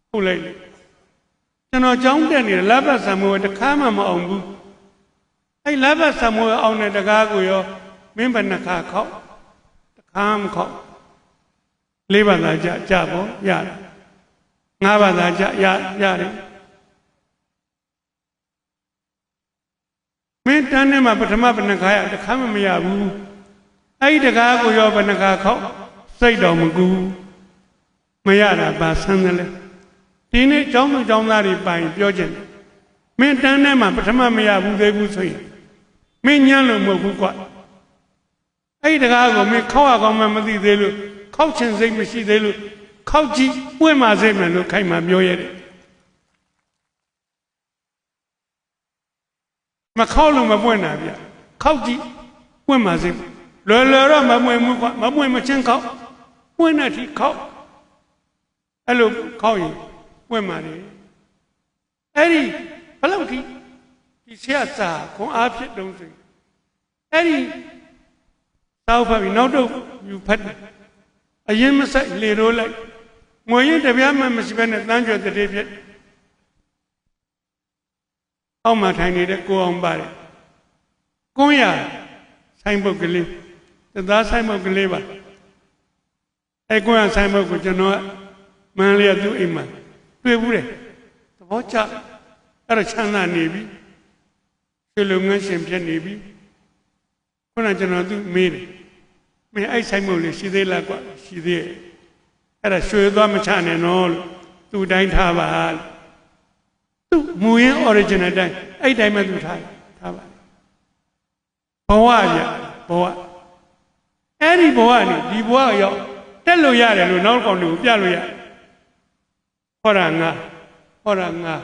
ဟုတ်လိုက်ကျွန်တော်ကြောင်းတက်နေလဘတ်ဆံမိုးတခါမှမအောင်ဘူးအဲ့လဘတ်ဆံမိုးအောင်တဲ့တကားကိုရောမင်းဘယ်နှခါခောက်တခါမခောက်4 ဘာသာကြပေါ့ရတယ်5 ဘာသာကြရတယ်မင်းတန်းထဲမှာပထမဘယ်နှခါရတခါမှမရဘူးအဲ့ဒီတကားကိုရောဘယ်နှခါခောက်စိတ်တော်မကူမရတာဘာဆန်းတယ်လဲဒီနေ့ကျောင်းသူကျောင်းသားတွေပိုင်ပြောချင်တယ်မင်းတန်းထဲမှာပထမမရဘူးသေးဘူးဆိုရင်မင်းညံ့လို့မဟုတ်ဘူးကွအဲ့ဒီတကားကိုမင်းခောက်ရကောင်းမှမသိသေးလို့ခောက်ချင်စိတ်မရှိသေးလို့ခောက်ကြည့်ပွင့်ပါစေမယ်လို့ခိုင်မှပြောရတယ်မခောက်လို့မပွင့်တာဗျခောက်ကြည့်ပွင့်ပါစေလွယ်တော့မပွင့်ဘူးကွမပွင့်မချင်းခောက်ပွင့်တဲ့အထိခောက်အဲ့လိုခောက်ရင်ပွင့်ပါလေအဲ့ဒီဘယ်လောက်ထိဒီဆရာစာခွန်အားဖြစ်တုံးဆို Eddie South of Noto, you pet a Yemasai Lero like Moyen de Viama must have been a danger the David. How much I need to go on by it. Goya, Simon Gilly, the last Simon Gilliva. I go and Simon with Genoa, Malia do Ima. The watch up at a China Navy, Philongan Champion Navy. When I cannot do me, may I Simon, she they like what she did. At a show them a China and all, to dine have a hall. To Muyan original dine, I diamond to have. Boa, Boa. Any Boani, the boy, tell Loya, no con do, Yaluya. Oranga, Oranga.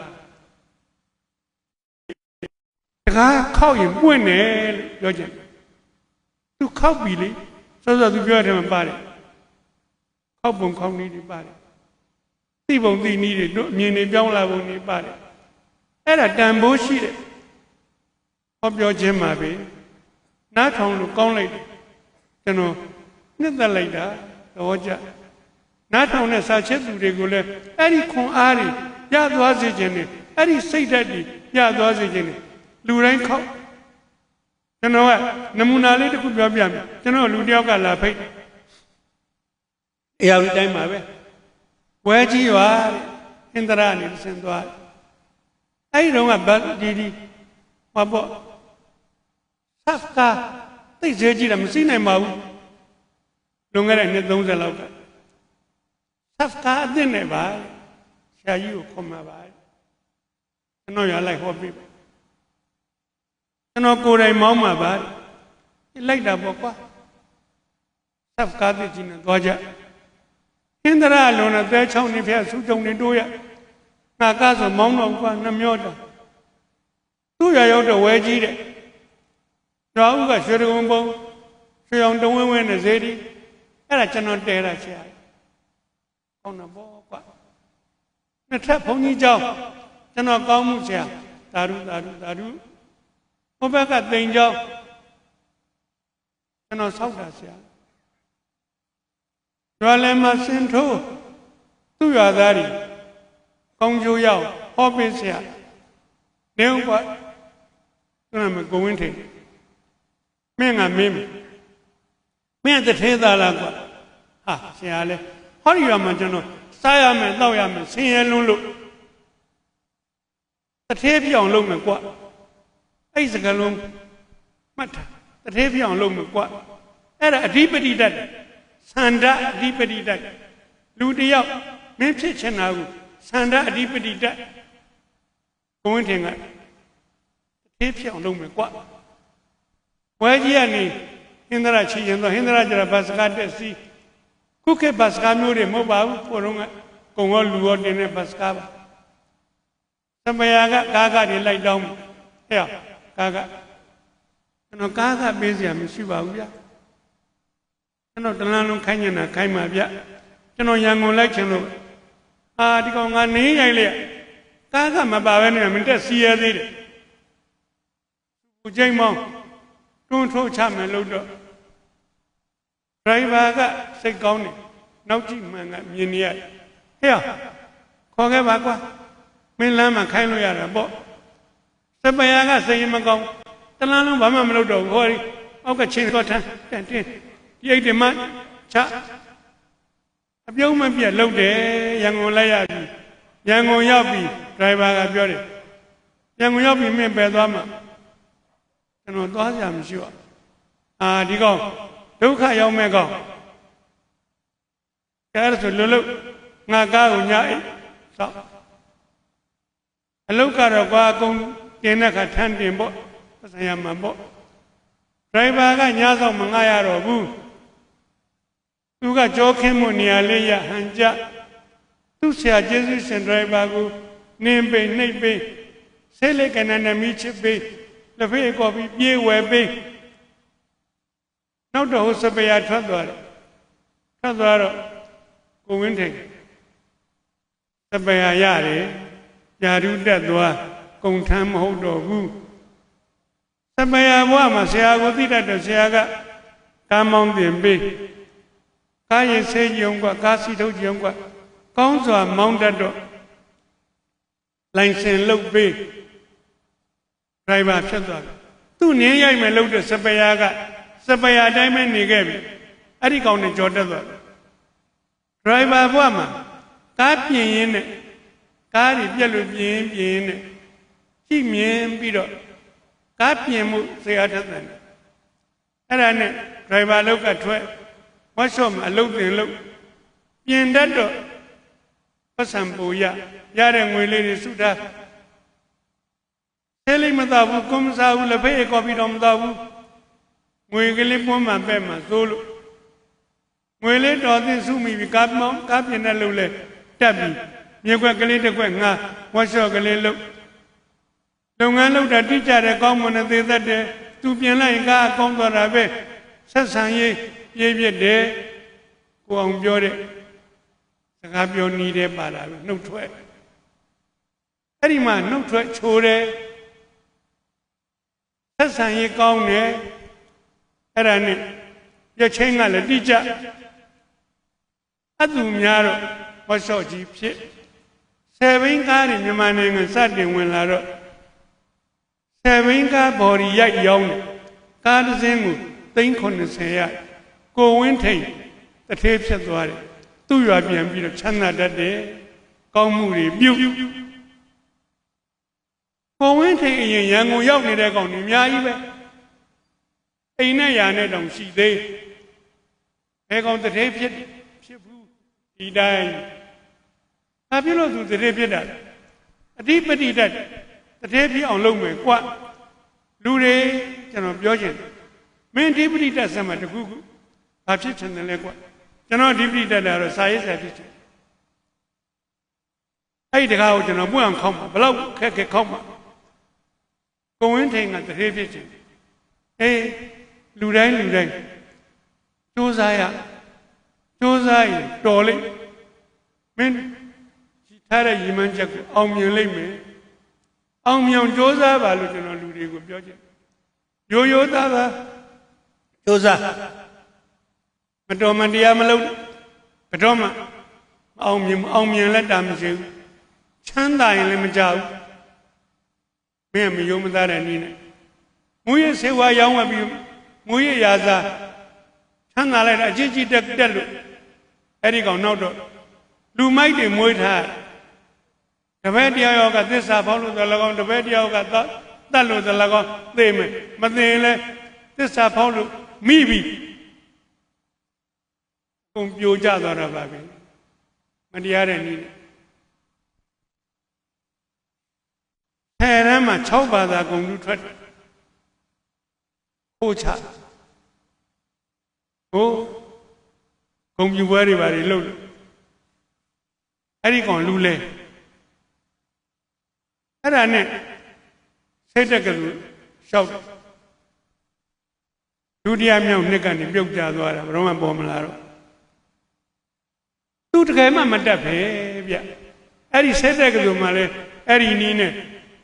Call him when Lojan. To call Billy, so that you got him a body. Cobble come needed body. People they needed, meaning young level need body. At a damn bullshit. Of your gem, not on the college, you know, never later, the watcher. Not on a such a regular, any con Ari, Yad was a jenny, any say daddy, Yad was a jenny. Lurain cop. You know what? Namuna little could be a biam, you know, Ludioga la pay. Every time I wear. Where you are in the run in Sandwar. I don't have bad Didi. Mabo. Safka, they say, I'm seeing a mouth. Longer than those allowed. Safka, then never shall you come by. I know you like what people. I know go to Mama bad. You like that book. Safka, the Gina Dodger. In the Alona, there's only fair suit only do ya. Nakazo, Mount of Namyoda. Do ya out the wedgie? Rauga Shurumbo, she on the women as Eddie, and I cannot dare a chair. On a ball. The trap pony job, cannot go mucha, Daru. Obaka danger, cannot solve that. Ralema Sento, to your daddy, Kongju Yao, Hobbies here. Now what? I'm going to. Men and men. Men the Tedalagua. Ah, Siale. How do you imagine? Siam and Loyam, Sian Lulu. The Tavion Lum, what? Isaac alone. Matter. The Tavion Lum, what? Era a deepity that. Sanda deepity that. Ludia, Memphis and now. Sanda deepity that. Going to Tavion Lum, what? Why Gianni, Hindrachi and the Hindraja Bascata see Cookie Bascamuri mobile for Congo Luod in a Bascava. Somebody Gaga lie down. Here, Gaga. And Gaga busy, I'm Shiva. And not the Lano Canyon, Kaimavia. You know, young election. Ah, the Conga Nia. Gaga Mabavan, I mean, to see a lady. Jamon. Don't throw Cham and Ludo. Driver say Goni, no Jim and Minia. Here, Kogavaqua, Milama Kainoya, Bo. Sabayaga say Mago, the Lano Bama Ludo, worry, Oka Chinota, Ye demand, Cha. A young man be a low day, young Olaya, young Oyabi, driver beauty. Young Oyabi made Bedama. No, I'm sure. Ah, Digo, Luca Yomego. There's a Lulu, Naga, Unya. So, a look at a wagon, Yenaka Tandimbo, as I am a boat. Driver Yazo Mangaya Robu. You got joking Munia Leia Hanja. Two share Jesus and Driver, name bay, name bay, Selek and Anamichi bay. The way of ye were big. Now the host of a Tadwaro, go in take. The Bayayari, Yadu Dadwa, Gong Tam Hodo Wu. ပယ်ဘဝမှာဆရာကိုသိတတ်တယ်ဆရာကကားမောင်းတင်ပေးကားရင်ဆေးကြုံကကားစီထုတ်ကြုံကကောင်းစွာမောင်းတတ်တော့လိုင်စင်လုပ်ပေးဒရိုင်ဘာဖြစ်သွားတယ်သူ့နင်းရိုက်မယ်လို့တဲ့စပယ်ကစပယ်အတိုင်းပဲနေခဲ့ပြီအဲ့ဒီကောင်နဲ့ကြော်တက်သွားတယ်ဒရိုင်ဘာဘဝမှာကားပြင်ရင်းနဲ့ကားတွေပြက်လို့ပြင်နဲ့ကြည့်မြင်ပြီးတော့ကားပြင်မှုဆရာထက်တယ်အဲ့ဒါနဲ့ဒရိုင်ဘာလောက်ကထွက်ဝတ်ရှော့မှာအလုပ်တင်လို့ပြင်တတ်တော့ပတ်စံပူရတဲ့ငွေလေးတွေစုထားသေးလေးမတော့ဘူးကွန်မစားဘူးလက်ဖေးကော်ပီတော့မတော့ဘူးငွေကလေးပွန်းမှပဲ့မှသိုးလို့ငွေလေးတော်သိစုမိပြီကားပြင်တဲ့လို့လဲတက်ပြီမြေခွက်ကလေးတစ်ခွက်ငါဝတ်ရှော့ကလေးလုပ်လုပ်ငန်းလုပ်တာတိကျတယ်ကောင်းမွန်တဲ့သေးသက်တယ်သူပြင်လိုက်ရင်ကားအကောင်းသွားတာပဲဆက်ဆံရေးပြည့်ပြည့်တယ်ကိုအောင်ပြောတဲ့စကားပြောနီးတယ်ပါလာပြီနှုတ်ထွက်အဲ့ဒီမှာနှုတ်ထွက်ချိုးတယ်ဆက်ဆံရေးကောင်းတယ်အဲ့ဒါနဲ့ပြချင်းကလည်းတိကျအတူများတော့ဝတ်ရှော့ကြီးဖြစ်ဆယ်ဘင်းကားတွေမြန်မာနိုင်ငံစတင်ဝင်လာတော့ဆယ်ဘင်းကားဘော်ဒီရိုက်ရောင်းတယ်ကားတစ်စင်းကို390ရကိုဝင်းထိန်တထေးဖြစ်သွားတယ်သူ့ရွာပြန်ပြီးတော့ချမ်းသာတတ်တယ်ကောင်းမှုတွေပြုကိုဝင်းထိန်အရင်ရန်ကုန်ရောက်နေတဲ့ကောင်တွေအများကြီးပဲအိမ်နဲ့ယာနဲ့တောင်ရှိသေးဘယ်ကောင်တထေးဖြစ်ဘူးဒီတိုင်းဘာဖြစ်လို့သူတထေးဖြစ်တာအဓိပတိတတ်တထေးဖြစ်အောင်လုပ်မယ်ကွလူတွေကျွန်တော်ပြောချင်တယ်မင်းဒီပတိတတ်စမ်းမှာတခုခုဘာဖြစ်ချင်တယ်လဲကွကျွန်တော်ဒီပတိတတ်တာတော့စာရေးစာဖြစ်ချင်အဲ့ဒီတကားကိုကျွန်တော်ပွင့်အောင်ခေါက်မှာဘလောက်ခက်ခေါက်မှာကိုဝင်းထိန်ကတထေးဖြစ်ချင်အေးလူတိုင်းစူးစားရင်တော်လိမ့်မင်းထားတဲ့ရည်မှန်းချက်ကိုအောင်မြင်လိမ့်မယ်အောင်မြင်စူးစားပါလို့ကျွန်တော်လူတွေကိုပြောချင်ရိုးသားစူးစားမတော်မတရားမလုပ်ဘယ်တော့မှအောင်မြင်လက်တာမရှိဘူးချမ်းသာရင်လည်းမကြောက်မင်းမယုံမသားတဲ့နည်းနဲ့မူရစေဝါရောင်းဝပြီးမူရရာစားချမ်းသာလိုက်တာအကြီးကြီးတက်လို့အဲ့ဒီကောင်နောက်တော့လူမိုက်တွေမွေးထားတပည့်တယောက်ကသစ္စာဖောက်လို့လည်းကောင်းတပည့်တယောက်ကတတ်လို့လည်းကောင်းသိမယ်မသိရင်လည်းသစ္စာဖောက်လို့မိပြီပုံပြိုကျသွားတာပါပဲမတရားတဲ့နည်းထဲရမ်းမှာ6ဘာသာဂုဏ်လူထွက်ခိုးချဟိုဂုံပြူပွဲတွေပါလေလှုပ်လို့အဲ့ဒီကောင်လူလဲအဲ့ဒါနဲ့စိတ်တက်ကလူရှောက်ဒုတိယမြောက်နှစ်ကနေပြုတ်ကျသွားတာဘယ်တော့မှပေါ်မလာတော့သူတကယ်မှမတက်ပဲဗျအဲ့ဒီစိတ်တက်ကလူမှလည်းအဲ့ဒီနီးနဲ့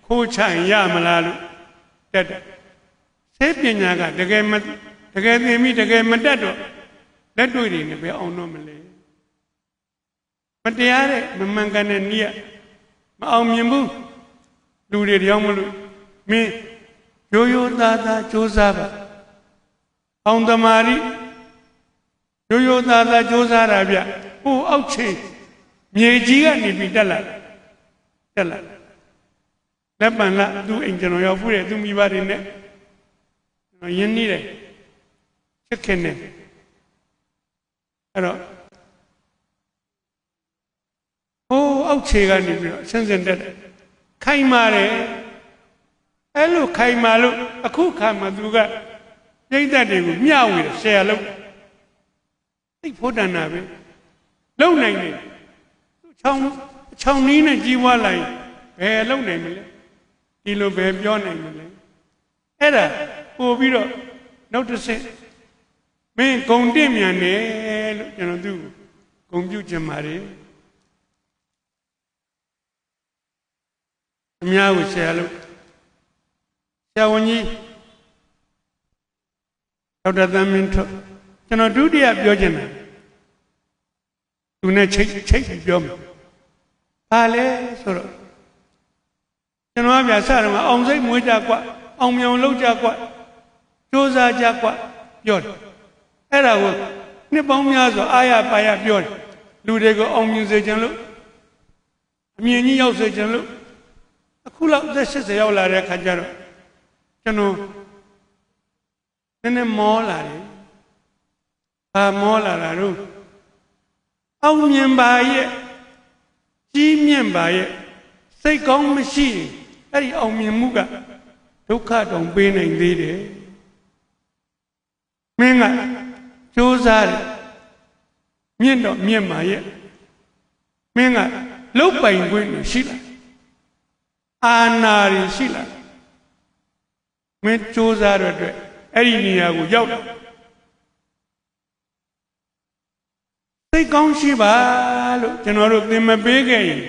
ခိုးချရင်ရမလားလို့တက်တယ်စိတ်ပညာကတကယ်သင်ပြီးတကယ်မတက်တော့လက်တွေ့တွေနဲ့ပဲအောင်တော့မလဲမတရားတဲ့မမှန်ကန်တဲ့နည်းမအောင်မြင်ဘူးလူတွေတယောက်မလို့မင်းရိုးသားစူးစားပါအောင်သမာဓိရိုးသားစူးစားတာဗျဟိုအောက်ခြေမြေကြီးကနေပြီးတက်လာလက်ပံလာသူ့အိမ်ကျွန်တော်ရောက်ဖူးတယ်သူမိဘတွေနဲ့ကျွန်တော်ရင်းနှီးတယ်ချစ်ခင်တယ်အဲ့တော့ဟိုအောက်ခြေကနေပြီးတော့ဆင်းတက်တယ်ခိုင်မာတယ်အဲ့လိုခိုင်မာလို့အခုခါမှသူကပြိဿတ်တွေကိုမျှဝေတယ်ဆရာလို့သိဖို့တန်တာပဲလုံနိုင်တယ်သူချောင်းနီးနဲ့ကြီးပွားလိုက်ဘယ်လုံနိုင်မလဲဒီလိုပဲပြောနိုင်မလဲအဲ့ဒါပို့ပြီးတော့နောက်တစ်ဆင့်မင်းဂုံတင့်မြန်တယ်လို့ကျွန်တော်သူ့ဂုံပြုချင်ပါတယ်အများကိုဆရာလို့ဆရာဝန်ကြီး Dr. Thaminကျွန်တော်ဒုတိယပြောချင်တယ်သူနဲ့ချိတ်ပြောမယ်ဘာလဲဆိုတော့ကျွန်တော်ကပြစတယ်မှာအောင်စိတ်မွေးကြကွာအောင်မြောင်လုပ်ကြကွာစူးစမ်းကြကွာပြောတယ်အဲ့ဒါကိုနှစ်ပေါင်းများစွာအာရပါရပြောတယ်လူတွေကိုအောင်မြင်စေခြင်းလို့အမြင်ကြီးရောက်စေခြင်းလို့အခုလောက်သက်80ရောက်လာတဲ့အခါကျတော့ကျွန်တော်နည်းနည်းမောလာတယ်ဘာမောလာတာတော့အောင်မြင်ပါရဲ့ကြီးမြင့်ပါရဲ့စိတ်ကောင်းမရှိရင်အဲ့ဒီအောင်မြင်မှုကဒုက္ခတောင်ပေးနိုင်သေးတယ်မင်းကကြိုးစားတယ်မြင့်တော့မြင့်ပါရဲ့မင်းကလုတ်ပိုင်ခွင့်ရှိလားအာနာရရှိလားမင်းကြိုးစားတဲ့အတွက်အဲ့ဒီနေရာကိုရောက်တယ်စိတ်ကောင်းရှိပါလို့ကျွန်တော်တို့သင်မပေးခဲ့ရင်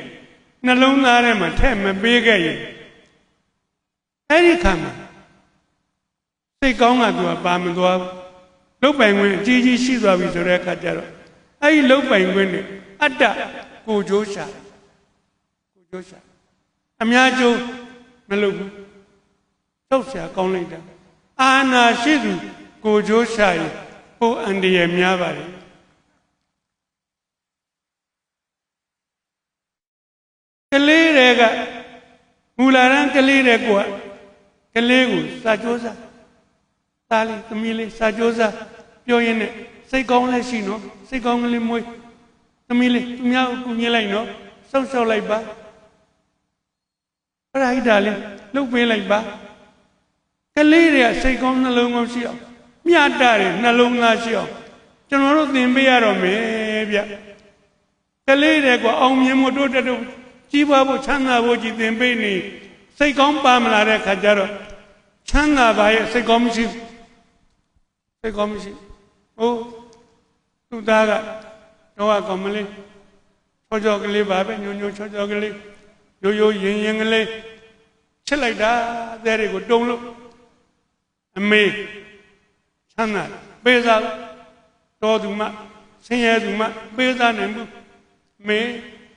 နှလုံးသားထဲမှာထည့်မပေးခဲ့ရင်အဲ့ဒီခါမှာစိတ်ကောင်းကသူကပါမသွားဘူးလုတ်ပိုင်ခွင့်အကြီးကြီးရှိသွားပြီဆိုတဲ့အခါကျတော့အဲ့ဒီလုတ်ပိုင်ခွင့်နဲ့အတ္တကိုကြိုးရှာအများကျိုးမလုပ်ဘူးထုတ်ရှာကောင်းလိုက်တာအာနာရှိသူကိုကြိုးရှာရင်ဟိုအန္တရာယ်များပါတယ်ကလေးတွေကမူလာရန်ကလေးတွေကကလေးကိုစာကြိုးစားသားလေးသမီးလေးစာကြိုးစားပြောရင်းနဲ့စိတ်ကောင်းလည်းရှိနော်စိတ်ကောင်းကလေးမွေးသမီးလေးသူများကိုကူညီလိုက်နော်စောက်ရှောက်လိုက်ပါပရိဒါလေးလှုပ်ပေးလိုက်ပါကလေးတွေကစိတ်ကောင်းနှလုံးကောင်းရှိအောင်မြတ်တာတွေနှလုံးသားရှိအောင်ကျွန်တော်တို့သင်ပေးရတော့မယ်ဗျကလေးတွေကအောင်မြင်မှုတို့တက်ကြီးပွားဖို့ချမ်းသာဖို့ကြီးသင်ပေးနေစိတ်ကောင်းပါမလာတဲ့ခါကျတော့ချမ်းသာပါရဲ့စိတ်ကောင်းမရှိစိတ်ကောင်းမရှိဟိုသူသားကတော့ကောင်မလေးချောကလေးပါပဲညိုချောကလေးရိုးရင်ကလေးချစ်လိုက်တာတဲ့တွေကိုတုံလို့အမေချမ်းသာပေးစားတော်သူမဆင်းရဲသူမပေးစားနိုင်ဘူးမေ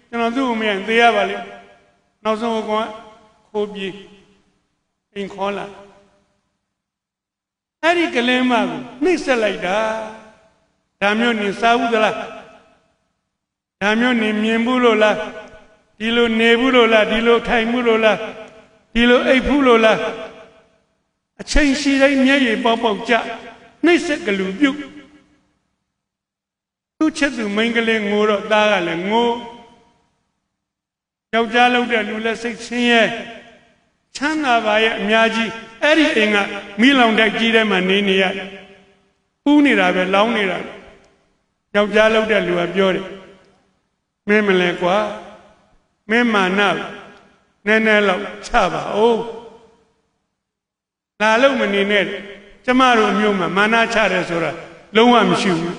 ကျွန်တော်သူ့ကိုမရသေးရပါလေနောက်ဆုံးကခိုးပြေးအိမ်ခေါ်လာအဲ့ဒီကလေးမကိုနှိမ့်ဆက်လိုက်တာဒါမျိုးနေစားဘူးသလားဒါမျိုးနေမြင်ဘူးလို့လားဒီလိုနေဘူးလို့လားဒီလိုထိုင်ဘူးလို့လားဒီလိုအိပ်ဘူးလို့လားအချိန်ရှိတိုင်းမျက်ရည်ပေါက်ကြနှိမ့်ဆက်ကလူပြုတ်သူ့ချက်သူမိန်းကလေးငိုတော့သားကလည်းငိုယောက်ျားလောက်တဲ့လူလည်းစိတ်ဆင်းရဲချမ်းသာပါရဲ့အများကြီးအဲ့ဒီအိမ်ကမိလောင်တိုက်ကြီးထဲမှာနေရပူးနေတာပဲလောင်းနေတာယောက်ျားလောက်တဲ့လူကပြောတယ်မင်းမလဲကွာမင်းမာနနည်းနည်းလောက်ချပါဦးလာလို့မနေနဲ့ကျမတို့အမျိုးမှာမာနချတယ်ဆိုတာလုံးဝမရှိဘူး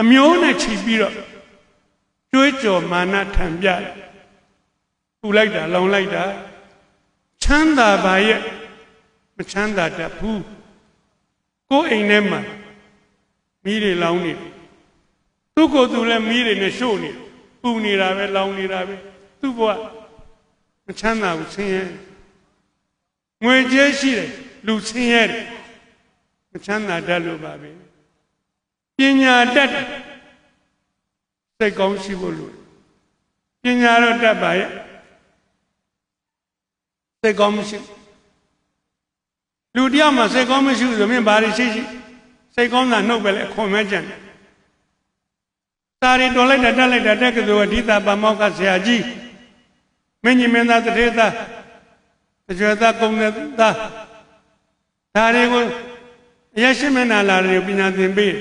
အမျိုးနဲ့ချီပြီးတော့တွေးကြော်မာနထံပြတယ်ပူလိုက်တာလောင်လိုက်တာချမ်းသာပါရဲ့မချမ်းသာတတ်ဘူးကိုယ်အိမ်ထဲမှာမီးတွေလောင်နေသူ့ကိုယ်သူလည်းမီးတွေနဲ့ရှို့နေပူနေတာပဲလောင်နေတာပဲသူ့ဘဝမချမ်းသာဘူးဆင်းရဲငွေကြေးရှိတယ်လူဆင်းရဲတယ်မချမ်းသာတတ်လို့ပါပဲပညာတတ်စိတ်ကောင်းရှိဖို့လိုပညာတော့တတ်ပါရဲ့စိတ်ကောင်းမရှိလူတယောက်မှာစိတ်ကောင်းမရှိဘူးဆိုရင်ဘာတွေရှိစိတ်ကောင်းတာနှုတ်ပဲလေအခွန်မဲ့ကြံတယ်စာရီတော်လိုက်တာတက်လိုက်တာတက်ကစိုးဒီတာပါမောက္ခဆရာကြီးမင်းကြီးမင်းသားတထေသားအကျွဲသားကုံတဲ့သားဒါတွေကိုအရရှိမနာလာတွေပညာသင်ပေး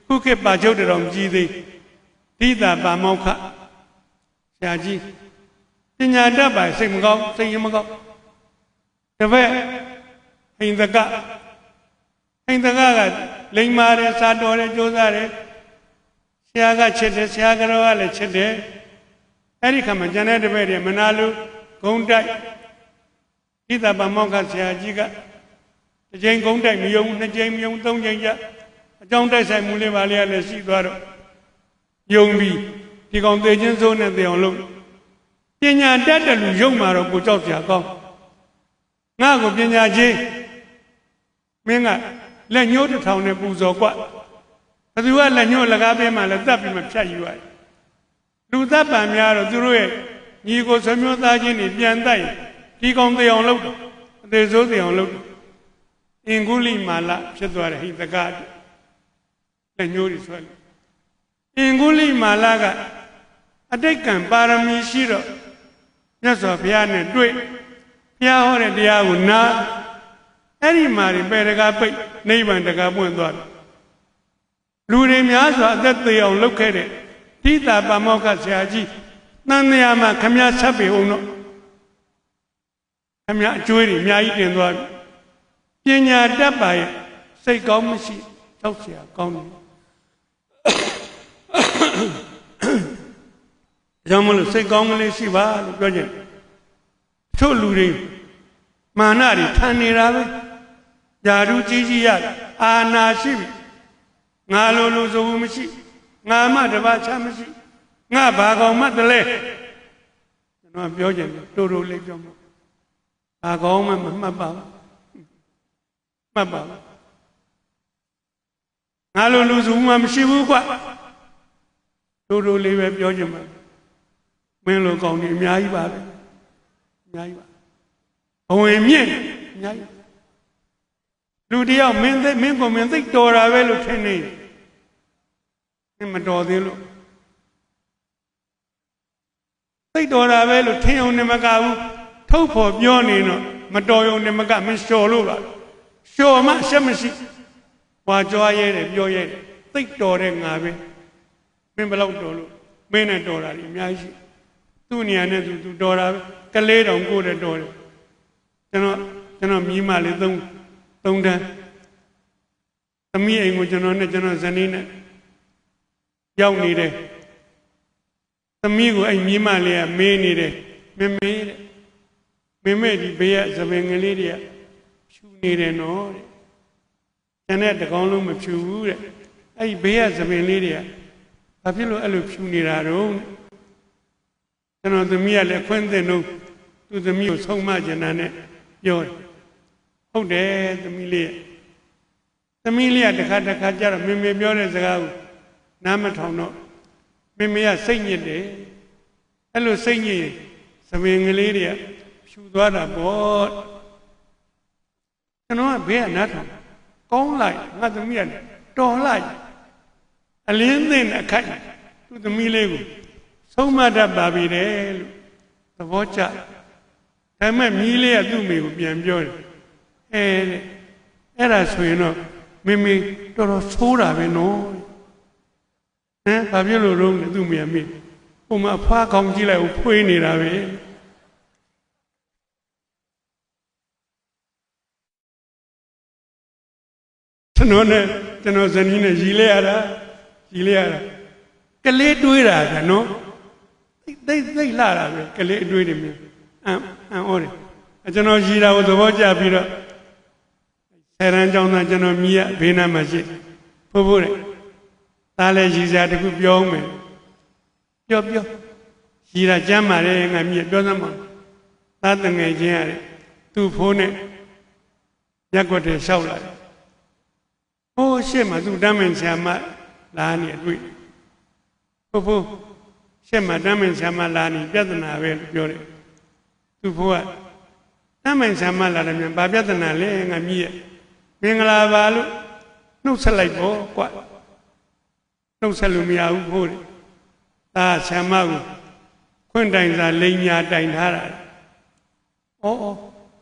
ခုခေတ်ပါချုပ်တော်ကြီးသေးဒီတာပါမောက္ခဆရာကြီးပညာတတ်ပါစိတ်မကောင်းစိတ်ရမကောင်းတပည့်ဟိန္ဒကလိမ္မာတယ်စာတော်တယ်ကြိုးစားတယ်ဆရာကချစ်တယ်ဆရာကတော့ကလည်းချစ်တယ်အဲ့ဒီခါမှာကျန်တဲ့တပည့်တွေမနာလို့ဂုံတိုက်ဣသပမောက္ခဆရာကြီးကတ ကြိမ်ကုန်းတိုက်မယုံနှစ်ကြိမ်မယုံသုံးကြိမ်ကြအကြောင်းတိုက်ဆိုင်မှုလေးပါလေးလည်းရှိသွားတော့ယုံပြီးဒီကောင်သေခြင်းစိုးနဲ့သေအောင်လုပ်ပညာတတ်တယ်လူယုံမှာတော့ကိုကြောက်ကြကောင်းငါ့ကိုပညာချင်းမင်းကလက်ညှိုးတစ်ထောင်နဲ့ပူဇော်กว่าဘသူကလက်ညှိုးလကားပေးမှလည်းတတ်ပြီးမှဖြတ်ယူရတယ်လူသက်ပံများတော့သူတို့ရဲ့ညီကိုဆွေမျိုးသားချင်းတွေပြန်တိုက်ဒီကောင်သေအောင်လုပ်တယ်အသေးစိုးသေအောင်လုပ်တယ်အင်္ဂုလိမာလဖြစ်သွားတယ်ဟိတကလက်ညှိုးတွေဆွဲလို့အင်္ဂုလိမာလကအတိတ်ကံပါရမီရှိတော့မြတ်စွာဘုရားနဲ့တွေ့ဘုရားဟောတဲ့တရားကိုနားအဲ့ဒီမှာပဲတကားပိတ်နိဗ္ဗာန်တကားပွင့်သွားတယ်လူတွေများစွာအသက်သေအောင်လုပ်ခဲ့တဲ့တိတာပါမောက္ခဆရာကြီးသံဃာမှာခမည်းဆက်ပေအောင်တော့ခမည်းအကျွေးတွေအများကြီးတင်သွားပြီပညာတတ်ပါရဲ့စိတ်ကောင်းမရှိကြောက်เสียကောင်းတယ်ကြောင့်မလို့စိတ်ကောင်းကလေးရှိပါလို့ပြောကြတယ်ချို့လူတွေမာနတွေထန်နေတာပဲญาတိကြီးကြီးရအာနာရှိပြီငါလိုလိုဆိုဘူးမရှိငါမှတပါးချမရှိငါဘာကောင်မှတလဲကျွန်တော်ပြောကြတယ်တိုးတိုးလေးပြောမှာဘာကောင်မှမမှတ်ပါဘူးမှတ်ပါဘူးငါလိုလူစုမှမရှိဘူးကွတိုးတိုးလေးပဲပြောကြမှာမင်းလိုကောင်ကြီးအများကြီးပါပဲအများကြီးပါဘဝင်မြင့်အများကြီးလူတယောက်မင်းကိုမင်းသိတော်တာပဲလို့ထင်နေမတော်သေးလို့သိတော်တာပဲလို့ထင်အောင်နေမကဘူးထုတ်ဖို့ပြောနေတော့မတော်ရုံနဲ့မကမလျှော်လို့ပါလျှော်မှအရှက်မရှိဝါကြွားရဲတယ်ပြောရဲတယ်သိတော်တဲ့ငါပဲမင်းဘယ်လောက်တော်လို့မင်းနဲ့တော်တာဒီအများကြီးသူ့နေရာနဲ့သူတော်တာပဲကလေးတောင်ကိုယ်နဲ့တော်တယ်ကျွန်တော်မြီးမလေးသုံးတန်းသမီးအိမ်ကိုကျွန်တော်ဇနီးနဲ့ရောက်နေတယ်သမီးကိုအဲ့မြီးမလေးကမေးနေတယ်မေတဲ့မေဒီဘေးကသပင်ကလေးတွေကဖြူနေတယ်နော်တဲ့ကျန်တဲ့တကောင်းလုံးမဖြူဘူးတဲ့အဲ့ဒီဘေးကသပင်လေးတွေကဘာဖြစ်လို့အဲ့လိုဖြူနေတာတော့ကျွန်တော်သမီးကလည်းခွင့်တဲ့နှုတ်သူသမီးကိုဆုံးမကျင်တာနဲ့ပြောတယ်ဟုတ်တယ်သမီးလေးကတခါကြတော့မေပြောတဲ့စကားကိုနားမထောင်တော့မေကစိတ်ညစ်တယ်အဲ့လိုစိတ်ညစ်ရင်သပင်ကလေးတွေကဖြူသွားတာပေါ့ကျွန်တော်ကဘေးကနားထောင်ကောင်းလိုက်ငါသမီးကတော်လိုက်အလင်းသိတဲ့အခိုက်သူ့သမီးလေးကိုဆုံးမတတ်ပါပြီတဲ့လို့သဘောကျဒါပေမဲ့မြီးလေးကသူ့မိကိုပြန်ပြောတယ်အဲ့ဒါဆိုရင်တော့မေတော်တော်ဆိုးတာပဲနော်ဘာဖြစ်လို့လုံးလဲသူ့မိမေဟိုမှာအဖွားကောင်းကြည့်လိုက်ဖွေးနေတာပဲကျွန်တော်ဇနီးနဲ့ရီလဲရတာကလေးတွေးတာကနော်သိလာတာပဲကလေးအတွေးတွေမျိုးအံ့ဩတယ်ကျွန်တော်ရီတာကိုသဘောကျပြီးတော့ဆယ်ရန်ကျောင်းသားကျွန်တော်မြည်ရဘေးနားမှာရှိဖို့တဲ့သားလည်းရီစားတခုပြောအောင်မယ်ပြောရီတာကျမ်းမာတယ်ငါမြည်ပြောစမ်းပါသားတငယ်ချင်းရတယ်သူ့ဖိုးနဲ့ရက်ွက်တယ်လျှောက်လာတယ်ဟိုးရှေ့မှာသူ့တမ်းမင်ဆရာမလာနေအတွေ့ဖို့ရှေ့မှာတမ်းမင်ဆရာမလာနေပြဿနာပဲလို့ပြောတယ်သူ့ဖိုးကတမ်းမင်ဆရာမလာတယ်မြန်ဘာပြဿနာလဲငါမြည်ရမင်္ဂလာပါလို့နှုတ်ဆက်လိုက်ပေါ့ကွာနှုတ်ဆက်လို့မရဘူးဖို့တယ်ဒါဆရာမကိုခွင့်တိုင်စာလိန်ညာတိုင်ထားတာ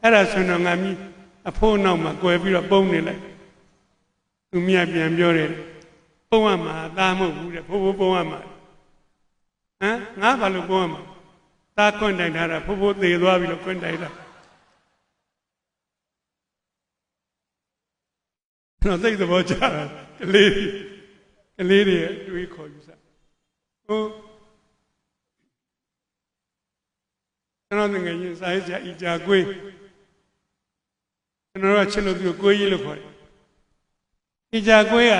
အဲ့ဒါဆိုတော့ငါမြည်အဖိုးနောက်မှာကွယ်ပြီးတော့ပုံနေလိုက်သူမြတ်ပြန်ပြောတယ်ပုံရမှာသားမဟုတ်ဘူးတဲ့ဖိုးပုံရမှာငါဘာလို့ပုံရမှာသားခွင့်တိုင်ထားတာဖိုးသေသွားပြီလို့ခွင့်တိုင်တာတော့သိတဲ့ဘောကြတာကလေးတွေတွေးခေါ်ယူစားကျွန်တော်ငယ်ချင်းစာရေးဆရာဤကြာကွေး ကျွန်တော်တို့ချစ်လို့သူကိုကြီးလို့ခေါ်တယ်ဒီကြကွေးက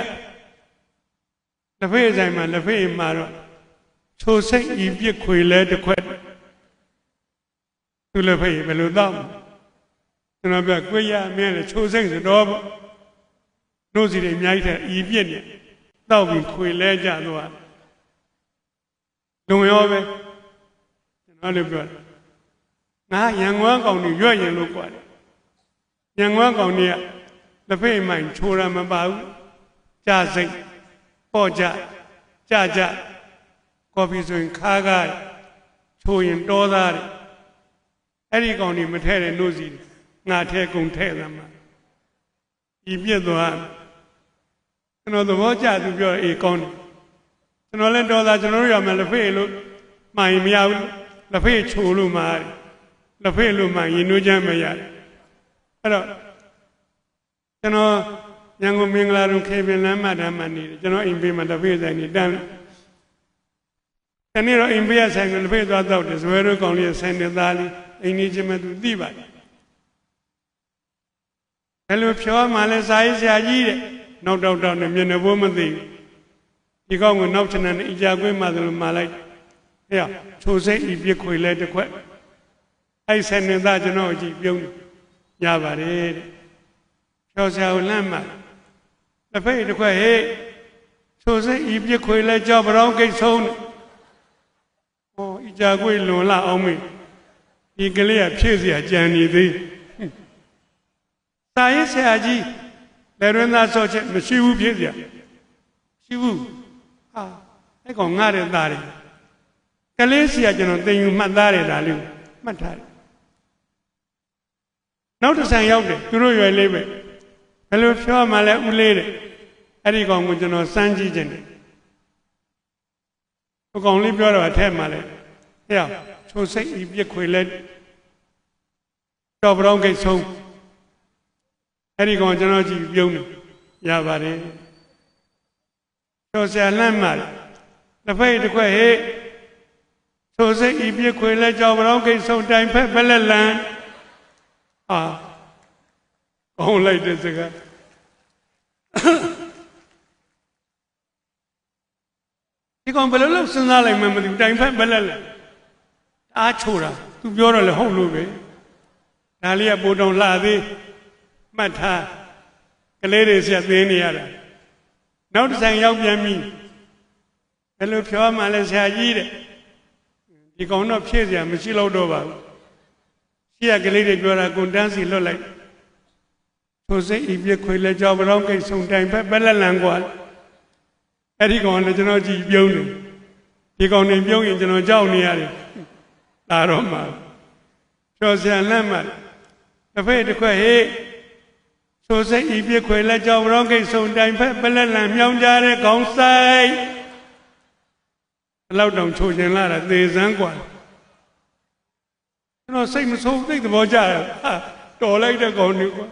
လက်ဖေးဆိုင်မှာလက်ဖေးမှာတော့ချိုစိတ်ဤပြစ်ခွေလဲတစ်ခွက်သူလက်ဖေးဘယ်လိုတော့ကျွန်တော်ပြောကွေးရမင်းလည်းချိုစိတ်ဆိုတော့နှုတ်စီတွေအများကြီးထဲဤပြစ်နေတောက်ပြီးခွေလဲကြသွားလုံရောပဲကျွန်တော်လည်းပြောငါရံကွမ်းကောင်တွေရွက်ရင်လို့ကွာရံကွမ်းကောင်တွေကလက်ဖေးမှန်ချိုးရမပါဘူးကြစိတ်ပေါ့ကြကော်ဖီဆိုရင်ခါကားချိုးရင်တောသားတယ်အဲ့ဒီကောင်တွေမထဲတဲ့နှုတ်စီငါထဲကုန်ထဲသမှာဤပြစ်သွားကျွန်တော်သဘောကျသူပြောအေးကောင်းတယ်ကျွန်တော်လည်းတော်သားကျွန်တော်တို့ရမယ်လက်ဖေးလို့မှန်ရင်မရဘူးလက်ဖေးချိုးလို့မှာလက်ဖေးလို့မှန်ရင်နှွေးချမ်းမရတယ်အဲ့တော့ကျွန်တော်ရန်ကုန်မင်္ဂလာတုံခေပင်လမ်းမတမ်းမှနေတယ်ကျွန်တော်အိမ်ဘေးမှာလက်ဖေးဆိုင်နေတန်းတနေ့တော့အိမ်ဘေးဆိုင်ကလက်ဖေးသွားတော့တယ်ဇွဲတို့ကောင်လေးဆိုင်နေသားလေးအိမ်ကြီးချင်းမှသူသိပါတယ်ဘယ်လိုဖြောမှလဲစာရေးဆရာကြီးတဲ့နောက်တော့နဲ့မျက်နှာဘိုးမသိဘူးဒီကောင်ကနောက်ချနဲ့အကြကွေးမှသလိုမှာလိုက်ဟဲ့ချိုစိတ်ဤပြစ်ခွေလဲတစ်ခွက်အဲ့ဆိုင်နေသားကျွန်တော်အကြည့်ပြုံးရပါတယ်တဲ့ဖြောဆရာကိုလမ်းမှာလက်ဖေးတစ်ခွက်ဟဲ့ချိုစိတ်ဤပြစ်ခွေလဲကြောက်ပြောင်းကိတ်ဆုံးဟောအကြကွေးလွန်လာအောင်မေးဒီကလေးကဖြည့်เสียကြံနေသေးစာရေးဆရာကြီးလက်ရင်းသားဆော့ချက်မရှိဘူးဖြည့်เสียရှိဘူးဟာအဲ့ကောင်ငါတဲ့သားတယ်ကလေးဆရာကျွန်တော်တင်ယူမှတ်သားတယ်ဒါလေးမှတ်ထားတယ်နောက်တစ်ဆန်ရောက်တယ်သူတို့ရွယ်လေးပဲဘယ်လိုပြောမှလဲဦးလေးတဲ့အဲ့ဒီကောင်ကိုကျွန်တော်စမ်းကြည့်ခြင်းတယ်ဟိုကောင်လေးပြောတော့အထက်မှာလဲဟဲ့ချိုစိတ်ဤပြစ်ခွေလဲတော့ပြောင်းကိတ်ဆုံးအဲ့ဒီကောင်ကျွန်တော်ကြည့်ပြုံးတယ်ရပါတယ်ကျော်ဆရာလမ်းမှာတစ်ဖက်တစ်ခွက်ဟဲ့ချိုစိတ်ဤပြစ်ခွေလဲကြောက်ပြောင်းကိတ်ဆုံးတိုင်ဖက်ဘက်လက်လန်ဟာကောင်းလိုက်တဲ့စကားဒီကောင်ဘယ်လိုလုပ်စဉ်းစားလိုက်မှမသိဘူးတိုင်ဖက်ဘက်လက်လန်အားချိုတာသူပြောတော့လေဟုတ်လို့ပဲဒါလေးကပိုးတောင်လှသေးမှတ်ထားကလေးတွေဆက်သေးနေရတာနောက်တစ်ဆိုင်ရောက်ပြန်ပြီဘယ်လိုပြောမှလဲဆရာကြီးတဲ့ဒီကောင်တော့ဖြည့်စရာမရှိတော့တော့ပါဘူးရှိရကလေးတွေပြောတာကွန်တန်းစီလွတ်လိုက်ထိုစိတ်ဤပြခွေလဲကြောက်ပြောင်းကိတ်ဆုံတိုင်ဖက်ဘက်လက်လန်กว่าအဲ့ဒီကောင်လည်းကျွန်တော်ကြည့်ပြုံးတယ်ဒီကောင်နေပြုံးရင်ကျွန်တော်ကြောက်နေရတယ်ဒါတော့မှကျော်ဆရာလမ်းမှာတစ်ဖက်တစ်ခွက်ဟေးထိုစိတ်ဤပြခွေလဲကြောက်ပြောင်းကိတ်ဆုံတိုင်ဖက်ဘက်လက်လန်မြောင်းကြတဲ့ခေါင်းဆိုင်အလောက်တောင်ချိုချင်လာတာသေစမ်းกว่าကျွန်တော်စိတ်မဆိုးသိတဲ့ဘောကြရဟာတော်လိုက်တဲ့ကောင်တွေကွာ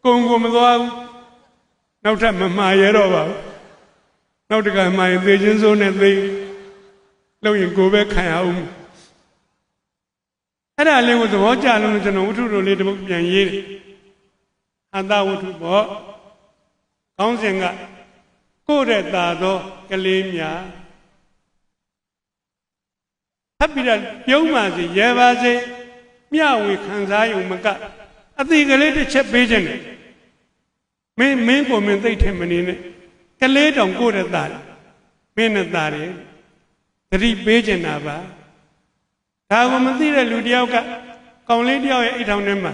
ကုံမသွားဘူးနောက်ထပ်မမှားရတော့ပါဘူးနောက်တကမှားရင်သေချင်းစိုးနဲ့သေလို့ရင်ကိုယ်ပဲခံရအောင်အဲ့ဒါလေးကိုသဘောကျလို့ကျွန်တော်ဝတ္ထုတော်လေးတစ်ပုဒ်ပြန်ရေးတယ်အတ္တဝတ္ထုပေါ့ကောင်းစဉ်ကကိုယ့်တဲ့သာသောကလေးများဟပ်ပြီးတော့ပြုံးပါစေရဲပါစေမျှဝေခံစားရုံမကအတိကလေးတစ်ချက်ပေးခြင်းနဲ့မင်းကိုမင်းသိထင်မနေနဲ့ကလေးတောင်ကိုယ့်တဲ့သားမင်းနဲ့သားတယ်သတိပေးခြင်းတာပါဒါကိုမသိတဲ့လူတယောက်ကကောင်လေးတယောက်ရဲ့အိတ်ထောင်ထဲမှာ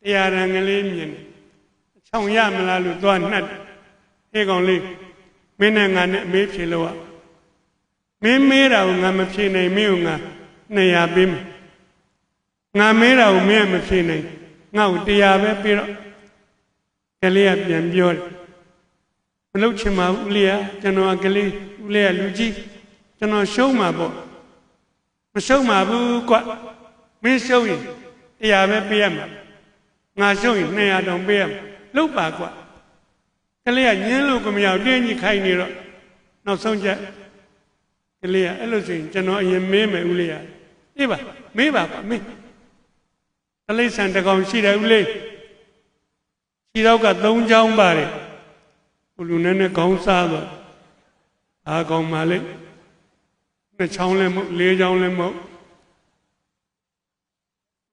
တရားရံကလေးမြင်တယ်အချောင်ရမလားလို့သွားနှက်ဟေးကောင်လေးမင်းနဲ့ငါနဲ့အမေးဖြေလို့မင်းမေးတာကိုငါမဖြေနိုင်မင်းကိုငါ200ပေးမယ်ငါမေးတာကိုမင်းကမဖြေနိုင်ငါ့ကို100ပဲပေးတော့ကလေးကပြန်ပြောတယ်မလုပ်ချင်ပါဘူးဦးလေးကကျွန်တော်ကလေးဦးလေးကလူကြီးကျွန်တော်ရှုံးမှာပေါ့မရှုံးပါဘူးကွမင်းရှုံးရင်100ပဲပေးရမှာငါရှုံးရင်200တောင်ပေးရမှာလုပ်ပါကွကလေးကညင်းလို့ကမရတင်းကြီးခိုင်းနေတော့နောက်ဆုံးချက်ကလေးကအဲ့လိုဆိုရင်ကျွန်တော်အရင်မေးမယ်ဦးလေးကအေးပါမေးပါကွမေးတလိษံတကောင်ရှိတယ်ဦးလေး ခြေတော့က3ချောင်းပါတယ်ဘုလူနဲ့ခေါင်းစားတော့အာကောင်ပါလေ2ချောင်းလည်းမဟုတ်4ချောင်းလည်းမဟုတ်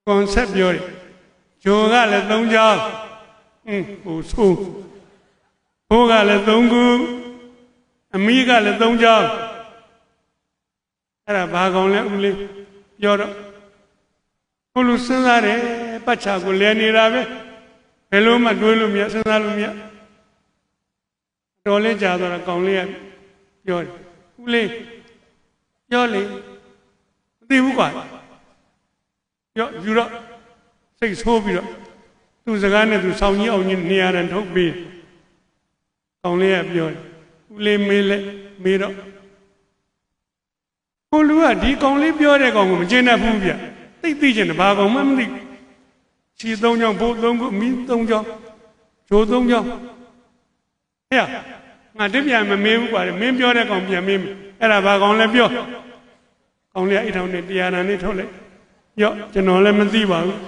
ကွန်ဆက်ပြောတယ်ဂျိုကလည်း3ချောင်းဟိုဆိုးဘိုးကလည်း3ခုအမိကလည်း3ချောင်းအဲ့ဒါဘာကောင်လဲဦးလေးပြောတော့ဘုလူစဉ်းစားတယ်ပတ်ချာကိုလဲနေတာပဲဘယ်လိုမှတွေးလို့မရစဉ်းစားလို့မရတော်လေးကြာတော့ကောင်လေးကပြောတယ်ဦးလေးပြောလေမသိဘူးကွာပြောယူတော့စိတ်ဆိုးပြီးတော့သူ့စကားနဲ့သူဆောင်းကြီးအောင်ကြီးနေရာတန်ထုတ်ပြီးကောင်လေးကပြောတယ်ဦးလေးမေးလဲမေးတော့ဘုလူကဒီကောင်လေးပြောတဲ့ကောင်ကိုမကျေနပ်ဘူးဗျသိချင်တယ်ဘာကောင်မှမသိခြေ3ချောင်းဘိုး3ခုမိ3ချောင်းဂျို3ချောင်းဟဲ့ငါတပြမမေးဘူးကွာမင်းပြောတဲ့ကောင်ပြန်မေးမယ်အဲ့ဒါဘာကောင်လဲပြောကောင်လေးအိတ်ထောင်နဲ့တရားနာနဲ့ထုတ်လိုက်ရော့ကျွန်တော်လည်းမသိပါဘူး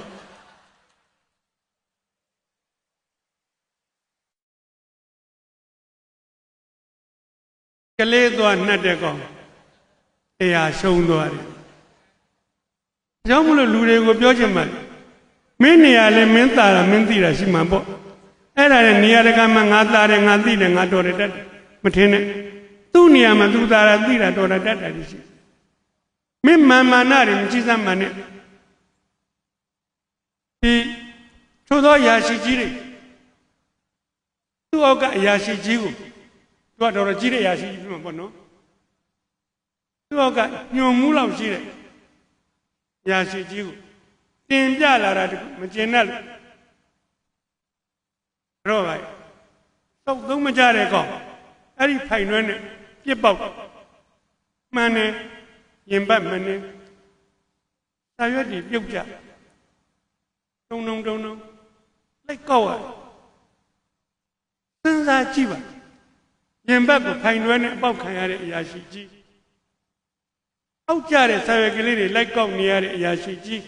ကလေးသွားနှက်တဲ့ကောင်တရားရှုံးသွားတယ်အကြောင်းမလို့လူတွေကိုပြောချင်မှမင်းနေရာလဲမင်းသားတာမင်းသိတာရှိမှာပေါ့အဲ့ဒါနဲ့နေရာတကာမှာငါသားတယ်ငါသိတယ်ငါတော်တယ်တတ်တယ်မထင်နဲ့သူ့နေရာမှာသူသားတာသိတာတော်တာတတ်တာရှိမင်းမာနတွေမကြည့်စမ်းမှနဲ့ဒီထို့သောအရာရှိကြီးတွေသူ့အောက်ကအရာရှိကြီးကိုသူကတော်ကြီးတဲ့အရာရှိကြီးဖြစ်မှာပေါ့နော်သူ့အောက်ကညွန်မှုလောက်ရှိတယ်ရာရှိကြီးကိုတင်ပြလာတာမကျင်နဲ့တော့ပါစောက်သုံးမကြတဲ့ကောင်အဲ့ဒီဖိုင်နှွဲနဲ့ပြစ်ပေါက်မှန်တယ်ရင်ပတ်မှန်တယ်သာရွက်တွေပြုတ်ကြတုံလိုက်ကောက်ရစဉ်းစားကြည့်ပါရင်ပတ်ကိုဖိုင်နှွဲနဲ့အပေါက်ခံရတဲ့အရာရှိကြီးအောက်ကြတဲ့ဆာရွက်ကလေးတွေလိုက်ကောက်နေရတဲ့အရာရှိကြီး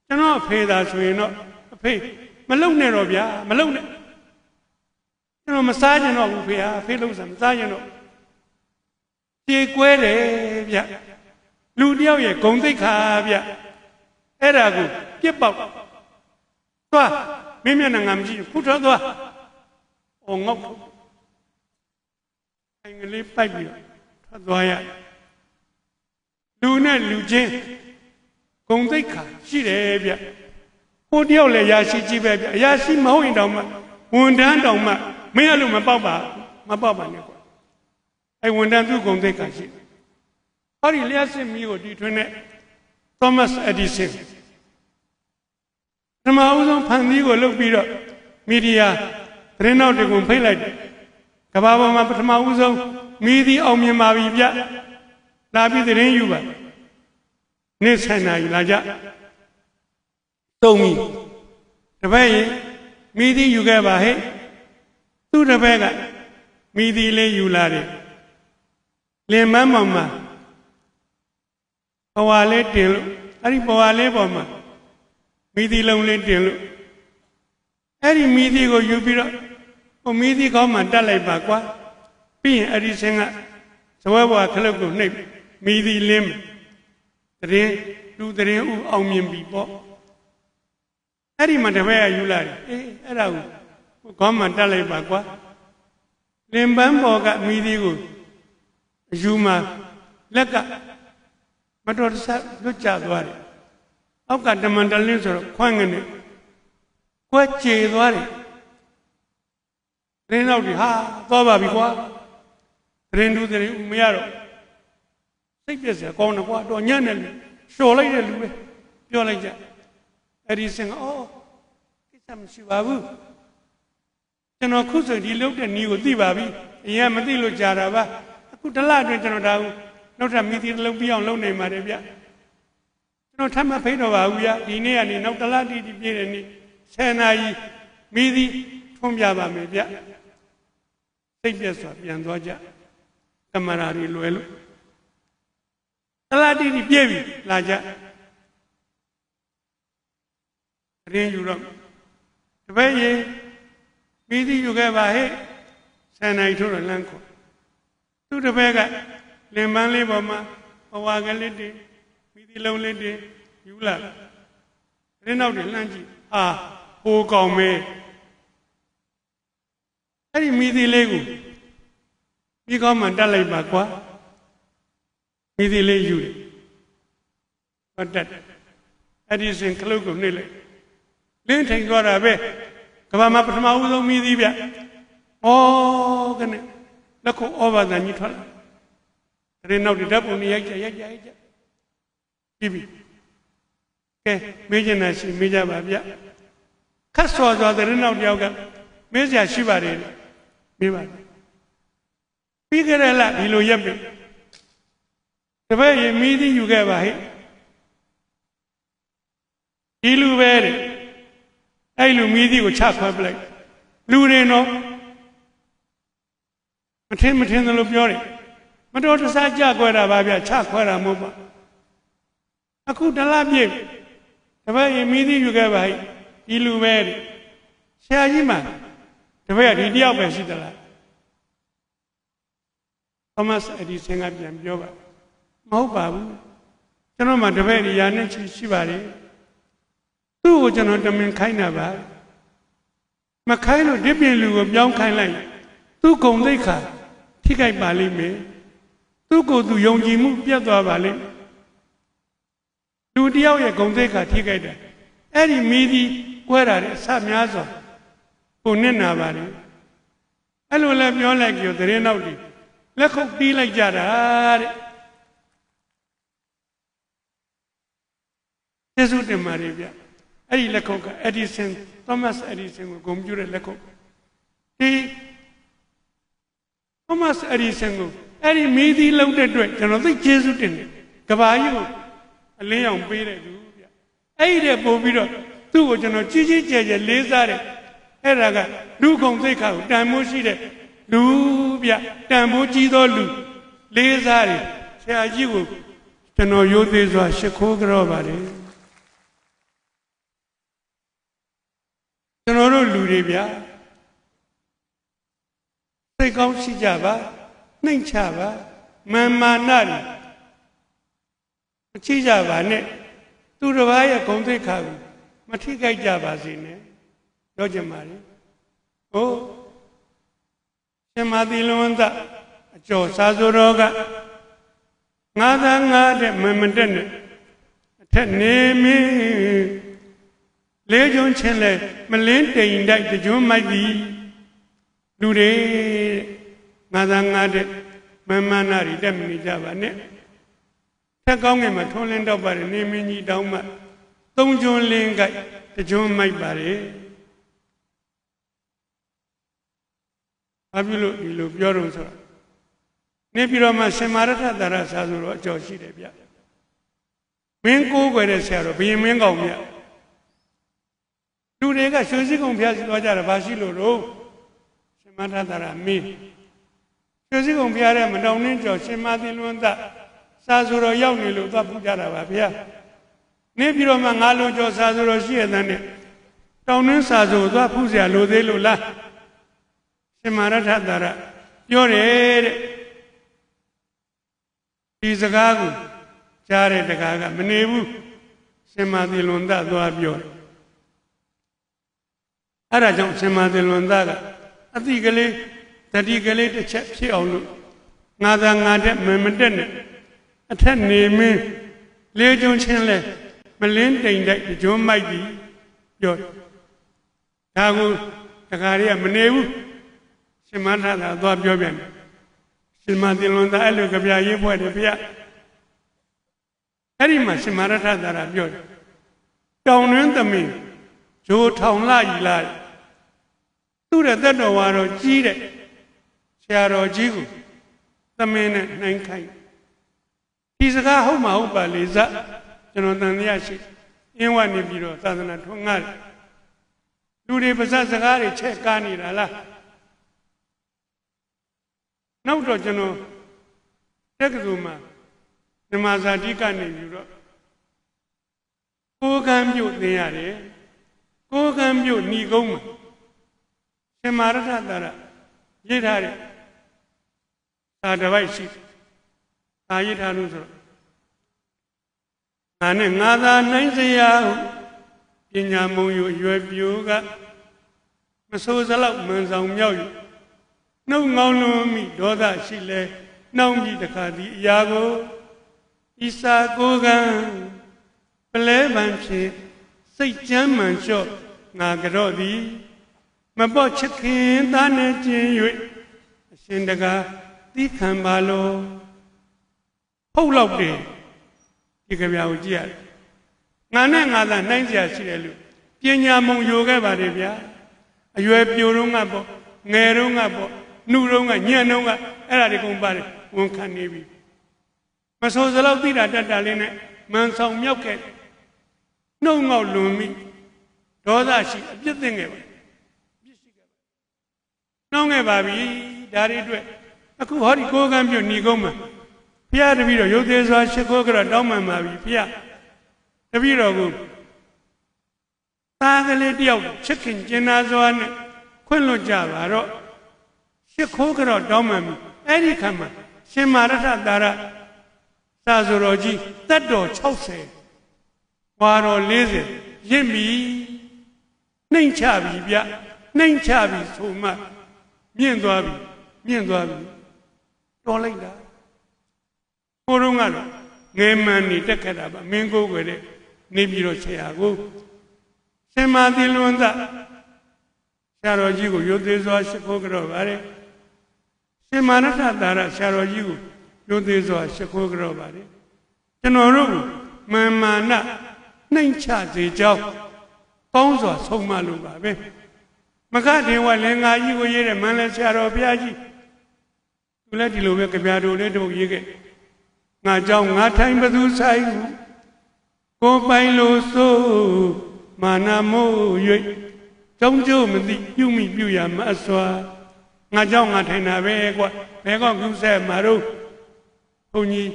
ကျွန်တော်အဖေသာဆိုရင်တော့အဖေမလုံနဲ့တော့ဗျာမလုံနဲ့ကျွန်တော်မစားကြတော့ဘူးဖေဟာဖေလုံးစားမစားကြတော့ပြေကွဲတယ်ဗျလူတယောက်ရဲ့ဂုံသိက္ခာဗျအဲ့ဒါကိုပြစ်ပေါက်သွားမင်းမျက်နှာငါမကြည့်ခုထွက်သွားအော်ငေါ့အင်္ဂလိပ်ပိုက်ပြီးထွက်သွားရလူနဲ့လူချင်းဂုံသိက္ခာရှိတယ်ဗျဟိုတယောက်လည်းရာရှိကြီးပဲဗျအရာရှိမဟုတ်ရင်တောင်မှဝန်ထမ်းတောင်မှမင်းအဲ့လိုမပေါက်ပါနဲ့ကွာအဲ့ဝန်ထမ်းသူဂုံသိက္ခာရှိဟောဒီလျှက်စစ်မီးကိုတီထွင်းတဲ့ Thomas Edison ပထမဦးဆုံးဖန်တီးကိုလုပ်ပြီးတော့မီဒီယာသတင်းနောက်တွေကိုဖိတ်လိုက်တယ်ကမ္ဘာပေါ်မှာပထမဦးဆုံးမီဒီအောင်မြင်ပါပြီဗျလာပြီးသတင်းယူပါနေ့ဆိုင်နာယူလာကြသုံးပြီတပည့်ရင်မီဒီယူခဲ့ပါဟဲ့သူ့တပည့်ကမီဒီလေးယူလာတယ်လင်မန်းပေါ်မှာဘဝလေးတင်လို့အဲ့ဒီဘဝလေးပေါ်မှာမီဒီလုံးလေးတင်လို့အဲ့ဒီမီဒီကိုယူပြီးတော့ဟိုမီဒီကောင်းမှတက်လိုက်ပါကွာပြီးရင်အဲ့ဒီဆင်းကဇဝဲဘဝခလုတ်ကိုနှိပ်မီဒီလင်းသတင်းလူသတင်းဥအောင်မြင်ပြီပေါ့အဲ့ဒီမှာတပည့်ကယူလာတယ်အေးအဲ့ဒါကိုကောင်းမှတက်လိုက်ပါကွာလင်ပန်းပေါ်ကမီဒီကိုအယူမှာလက်ကမတော်တဆလွတ်ကျသွားတယ်အောက်ကတမန်တလင်းဆိုတော့ခွန်းငနဲ့ကွက်ချေသွားတယ်သတင်းတော့ဒီဟာသွားပါပြီကွာသတင်းတူသတင်းမရတော့စိတ်ပြည့်စရာကောင်းတယ်ကွာတော့ညံ့တယ်လူလျှော်လိုက်တဲ့လူပဲပြောလိုက်ကြအဲ့ဒီစင်အော်ကိစ္စမရှိပါဘူးကျွန်တော်ခုဆိုဒီလုပ်တဲ့နီးကိုသိပါပြီအရင်မသိလို့ကြာတာပါအခုတစ်လအတွင်းကျွန်တော်ဒါနောက်ထပ်မီဒီတစ်လုံးပြအောင်လုပ်နိုင်ပါတယ်ဗျကျွန်တော်ထပ်မဖိတ်တော့ပါဘူးဗျဒီနေ့ကနေနောက်တစ်လတိတိပြည့်တဲ့နေ့10နာရီမီဒီထွန်းပြပါမယ်ဗျစိတ်ပြည့်စွာပြန်သွားကြကမရာတွေလွယ်လို့တစ်လတိတိပြည့်ပြီလာကြရင်းယူတော့တပည့်ရေ မိသီးယူခဲ့ပါဟဲ့ဆန်နိုင်ထိုးတော့လမ်းခေါ်သူတစ်ဖက်ကလင်ပန်းလေးပေါ်မှာအဝါကလေးတွေမိသီးလုံးလေးတွေယူလာရင်းနောက်တွေလှမ်းကြည့်ဟာဟိုကောင်မဲအဲ့ဒီမိသီးလေးကိုဒီကောင်မှတက်လိုက်ပါကွာမိသီးလေးယူတယ်ဟုတ်တယ်အဲ့ဒီစဉ်ခလုတ်ကိုနှိမ့်လိုက်လင်းထိန်သွားတာပဲကဘာမှာပထမဦးဆုံးမိသီးဗျဩကနေလက်ခုဩဘာသာကြီးထွက်လာတဲ့နောက်ဒီဓာတ်ပုံနဲ့ရိုက်ကြပြီးပြီကဲမေးချင်တာရှိမေးကြပါဗျခတ်စော်စွာတဲ့နောက်တယောက်ကမေးစရာရှိပါတယ်မေးပါပြီးကြရလားဒီလိုရက်ပြီတပည့်ရင်မိသီးယူခဲ့ပါဟဲ့ဒီလူပဲတဲ့အဲ့လူမိသီးကိုချခွဲပလိုက်လူတွေနော်မထင်သလိုပြောတယ်မတော်တဆကြခွဲတာပါဗျချခွဲတာမဟုတ်ပါအခုတလားပြည့်တပည့်ရင်မိသီးယူခဲ့ပါဟဲ့ဒီလူပဲတဲ့ဆရာကြီးမှတပည့်ဒီတယောက်ပဲရှိသလားသောမတ်အဒီဆင်ကပြန်ပြောပါမဟုတ်ပါဘူးကျွန်တော်မှတပည့်ရာနဲ့ရှိပါတယ်သူ့ကိုကျွန်တော်တမင်ခိုင်းတာပါမခိုင်းလို့ဒီပြင်လူကိုပြောင်းခိုင်းလိုက်သူ့ဂုဏ်သိက္ခာထိခိုက်ပါလိမ့်မယ်သူ့ကိုယ်သူယုံကြည်မှုပြတ်သွားပါလိမ့်လူတယောက်ရဲ့ဂုဏ်သိက္ခာထိခိုက်တယ်အဲ့ဒီမိသီးကွဲတာတဲ့အစများစွာပုံနဲ့နာပါလေအဲ့လိုလဲပြောလိုက်ကြတဲ့နောက်ဒီလက်ခုပ်တီးလိုက်ကြတာတဲ့ကျေးဇူးတင်ပါတယ်ဗျအဲ့ဒီလက်ခုပ်ကအဒီဆင်သောမတ်အဒီဆင်ကိုဂုဏ်ပြုတဲ့လက်ခုပ်ဒီသောမတ်အဒီဆင်ကိုအဲ့ဒီမိသီးလုံးတဲ့အတွက်ကျွန်တော်သိကျေးဇူးတင်တယ်ကဘာကြီးကိုအလင်းအောင်ပေးတဲ့လူဗျအဲ့ဒီတဲ့ပို့ပြီးတော့သူ့ကိုကျွန်တော်ကြီးကျယ်လေးစားတယ်အဲ့ဒါကလူဂုဏ်သိက္ခာကိုတန်ဖိုးရှိတဲ့လူဗျတန်ဖိုးကြီးသောလူလေးစားတယ်ဆရာကြီးကိုကျွန်တော်ရိုသေစွာရှ िख ိုးကြောပါတယ်ကျွန်တော်တို့လူတွေဗျစိတ်ကောင်းရှိကြပါနှိမ့်ချပါမာနတွေမချိကြပါနဲ့သူတစ်ပါးရဲ့ဂုဏ်သိက္ခာကိုမထိခိုက်ကြပါစေနဲ့ပြောချင်ပါလေဟုတ်ရှင်မာသီလွန်သအကျော်စာဆိုတော်ကငါသာငါတဲ့မတက်နဲ့အထက်နေမင်းလေးကျွန်းချင်းလဲမလင်းတိမ်တိုက်တကျွန်းမိုက်သည်လူတွေငါသာငါတဲ့မနာရီတက်မနေကြပါနဲ့ထက်ကောင်းငယ်မှာထွန်းလင်းတော့ပါတယ်နေမင်းကြီးတောင်းမှသုံးကျွန်းလင်းကြိုက်တကျွန်းမိုက်ပါတယ်ဘာဖြစ်လို့ဒီလိုပြောတော့ဆိုတော့နေပြီးတော့မှရှင်မာရထသာရစာဆိုတော့အကျော်ရှိတယ်ဗျမင်းကိုးကွယ်တဲ့ဆရာတော်ဘုရင်မင်းကောင်မြတ်လူတွေကရွှေစည်းကုံဖျားစီသွားကြတာဘာရှိလို့တော့ရှင်မာရထသာရမင်းရွှေစည်းကုံဖျားတဲ့မတောင်နှင်းကျော်ရှင်မာသီလွန်သစာဆိုတော့ရောက်နေလို့သွားပူကြတာပါဗျာနေပြီးတော့မှငါလုံးကျော်စာဆိုတော့ရှိရတဲ့နဲ့တောင်နှင်းစာဆိုသွားဖူးเสียလို့သေးလို့လားရှင်မာရထသာရပြောတယ်တဲ့ဒီစကားကိုကြားတဲ့တကားကမနေဘူးရှင်မာသီလွန်သသွားပြောတယ်အဲ့ဒါကြောင့်ရှင်မာသီလွန်သကအတိကလေးတတိကလေးတစ်ချက်ဖြစ်အောင်လို့ငါသာငါတဲ့မတက်နဲ့အထက်နေမင်းလေးကျွန်းချင်းလဲမလင်းတိမ်တိုက်ကျွန်းမိုက်ပြီးပြောဒါကိုတကားလေးကမနေဘူးရှင်မထသာသွားပြောပြန်ရှင်မသီလွန်သအဲ့လိုကြပြရေးဖွဲ့တယ်ဗျအဲ့ဒီမှာရှင်မရထသာရပြောတယ်တောင်တွင်းသမင်ဂျိုထောင်လာကြီးလာသူ့တဲ့သက်တော်ဝါတော်ကြီးတဲ့ဆရာတော်ကြီးကိုသမင်နဲ့နှိုင်းခိုင်းဒီစကားဟုတ်မှာဟုတ်ပါလေစကျွန်တော်တန်တရားရှိအင်းဝနေပြီးတော့သာသနာထွန်းငါတယ်လူတွေပါဇက်စကားတွေချက်ကားနေတာလားနောက်တော့ကျွန်တော်တက္ကသိုလ်မှာဓမ္မစာတိကနေပြီးတော့ကိုးကံပြုတ်သင်ရတယ်ကိုးကံပြုတ်ဏီကုန်းမှာ ရှင်မာရထတာရရေးထားတဲ့သာတစ်ပိုက်ရှိသာရေးထားလို့ဆိုတော့ငါနဲ့ငါသာနိုင်စရာပညာမုံယူရွယ်ပြိုကမဆိုးစလောက်မှန်ဆောင်မြောက်ယူနှုတ်ငောင်းလွန်မိဒေါသရှိလဲနှောင်းပြီးတခါဒီအရာကိုဤစာကိုကံပလဲပန်ဖြစ်စိတ်ကြမ်းမှန်လျှော့ငါကြော့သည်မပေါ့ချစ်ခင်သားနဲ့ကျင်၍အရှင်တကားသီးခံပါလို့ဟုတ်လောက်တယ်ဒီကြပြာကိုကြည့်ရတယ်ငါနဲ့ငါသာနိုင်စရာရှိတယ်လို့ပညာမုံယူခဲ့ပါတယ်ဗျာအရွယ်ပြိုတော့ငါပေါ့ငယ်တော့ငါပေါ့နှုတ်တော့ငါညံ့တော့ငါအဲ့ဒါတွေကုန်ပါတယ်ဝန်ခံနေပြီမဆိုးစလောက်သိတာတတ်တာလေးနဲ့မန်ဆောင်မြောက်ခဲ့နှုတ်ငေါက်လွန်မိဒေါသရှိအပြစ်သိငယ်ပါပြစ်ရှိခဲ့ပါနှောင်းခဲ့ပါပြီဒါတွေအတွက်အခုဟောဒီကိုယ်ကံပြုတ်ညီကုန်းမှာဖျားတပည့်တော်ရုပ်သေးစွာရှ िख ိုးကြတော့တောင်းမှန်ပါပြီဖျားတပည့်တော်ကိုသားကလေးတယောက်ချစ်ခင်ကျင်နာစွာနဲ့ခွင့်လွတ်ကြပါတော့ရှ िख ိုးကြတော့တောင်းမှန်ပြီအဲ့ဒီခါမှာရှင်မာရထတာရသာဆိုတော်ကြီးသက်တော်60ဝါတော်40ရင့်ပြီနှိမ့်ချပြီဗျနှိမ့်ချပြီဆိုမှမြင့်သွားပြီတော်လိုက်တာကိုတော့ကတော့ငယ်မှန်နေတက်ခက်တာပါမင်းကိုယ်ွယ်တဲ့နေပြီးတော့ဆရာကိုရှင်မာသီလွန်သဆရာတော်ကြီးကိုရုပ်သေးစွာရှ िख ိုးကြတော့ပါတယ်ရှင်မာရထတာရဆရာတော်ကြီးကိုရုပ်သေးစွာရှ िख ိုးကြတော့ပါတယ်ကျွန်တော်တို့မာနနှိမ့်ချစေကြောင်းကောင်းစွာဆုံးမလို့ပါပဲမခတင်ဝလင်္ကာကြီးကိုရေးတဲ့မန္တလေးဆရာတော်ဘုရားကြီးသူလည်းဒီလိုပဲကြပြာတော်လေးတို့ရေးခဲ့ငါကြောင့်ငါထိုင်ဘသူဆိုင်ကိုပိုင်လို့ဆိုမာနမို့၍ကြောင်းကျိုးမသိပြုမိပြုရမအစွာငါကြောင့်ငါထိုင်တာပဲကွာဘယ်ကောက်ကူးဆက်မှာတော့ဘုန်းကြီး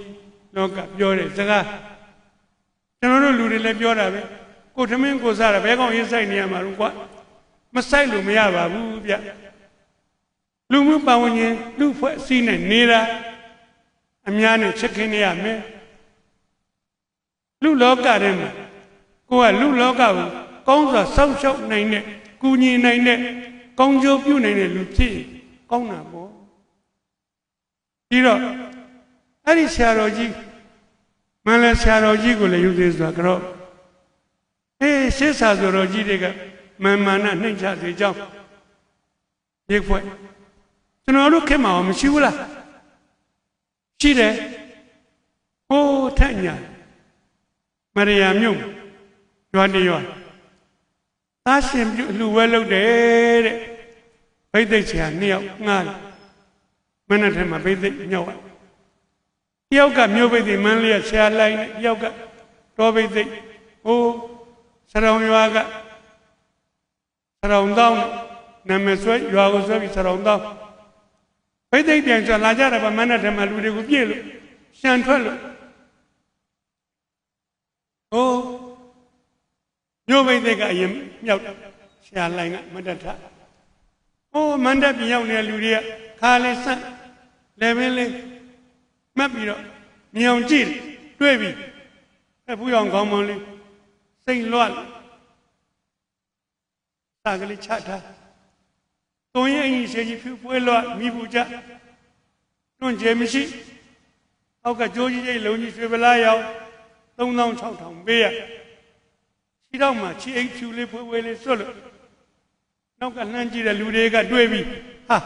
လောကပြောတဲ့စကားကျွန်တော်တို့လူတွေလည်းပြောတာပဲကိုထမင်းကိုစားတာဘယ်ကောက်ရေးဆိုင်နေရမှာတော့ကွာမဆိုင်လို့မရပါဘူးဗျလူမှုပတ်ဝန်းကျင်လူဖွဲ့အစည်းနဲ့နေတာအများနဲ့ချစ်ခင်နေရမယ်လူလောကထဲမှာကိုကလူလောကကိုကောင်းစွာစောင့်ရှောက်နိုင်တဲ့ကူညီနိုင်တဲ့ကောင်းကျိုးပြုနိုင်တဲ့လူဖြစ်ကောင်းတာပေါ့ပြီးတော့အဲ့ဒီဆရာတော်ကြီးမန္တလေးဆရာတော်ကြီးကိုလည်းယူသေးဆိုတာကတော့ရှေးဆရာတော်ကြီးတွေကမာနနှိမ့်ချစေကြောင်းရိပ်ဖွဲ့ကျွန်တော်တို့ခင်မှာမရှိဘူးလားရှိတယ်ဟိုးထက်ညာမရယာမြို့ရွာတရွာသားရှင်ပြုလူဝဲလုပ်တယ်တဲ့ဘိသိက်ဆရာ2ယောက်ငှားမနက်ထဲမှာဘိသိက်မြောက်တယောက်ကမြို့ဘိသိက်မန်းလေးဆရာလိုက်တယောက်ကတော်ဘိသိက်ဟိုးစရောင်ရွာကစရောင်တောင်းနာမည်ဆွဲရွာကိုဆွဲပြီးစရောင်တောင်းဘိသိက်ပြန်ဆိုလာကြတာပါမနက်ထဲမှာလူတွေကိုပြည့်လို့ရှံထွက်လို့ဟိုးမြို့ဘိသိက်ကအရင်မြောက်ဆရာလိုင်းကမတ္တထဟိုးမန္တပြန်ရောက်နေတဲ့လူတွေကခါလေးဆန့်လည်းမင်းလေးမှတ်ပြီးတော့မြင်အောင်ကြည့်တွေ့ပြီအဖူးရောင်ခေါင်းမောင်းလေးစိတ်လွတ်စာကလေးချထားသွန်ရဲ့အရင်ရှိကြီးဖြူပွဲလွတ်မိဘူးကြတွန့်ကျဲမရှိအောက်ကကြိုးကြီးကြီးလုံးကြီးရွှေပလားရောက်36,000ပေးရခြေတော့မှခြေအိတ်ဖြူလေးဖွဲဖွဲလေးစွတ်လို့နောက်ကလှမ်းကြည့်တဲ့လူတွေကတွေ့ပြီဟာ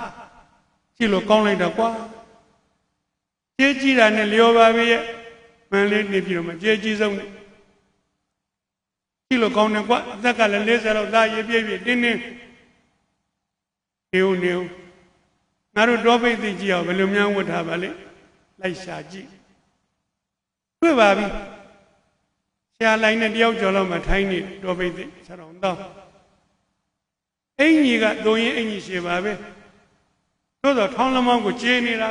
ကြည့်လို့ကောင်းလိုက်တော့ကွာကြေးကြည့်တာနဲ့လျော်ပါပြီရဲ့မန်လေးနေပြီးတော့မှကြေးကြီးဆုံးနဲ့ကြည့်လို့ကောင်းတယ်ကွာအသက်ကလည်း40လောက်သားရေးပြည့်ပြည့်တင်းတင်းနေဦးငါတို့တောပိတ်သိကြည့်အောင်ဘယ်လိုများဝတ်ထားပါလဲလိုက်ရှာကြည့်တွေ့ပါပြီဆရာလိုင်းနဲ့တယောက်ကျော်လောက်မှထိုင်းနေတောပိတ်သိဆရာတော်တောင်းအင်ကြီးကသုံးရင်အင်ကြီးရှည်ပါပဲသို့တော့ထောင်းလမောင်းကိုကျေးနေတာ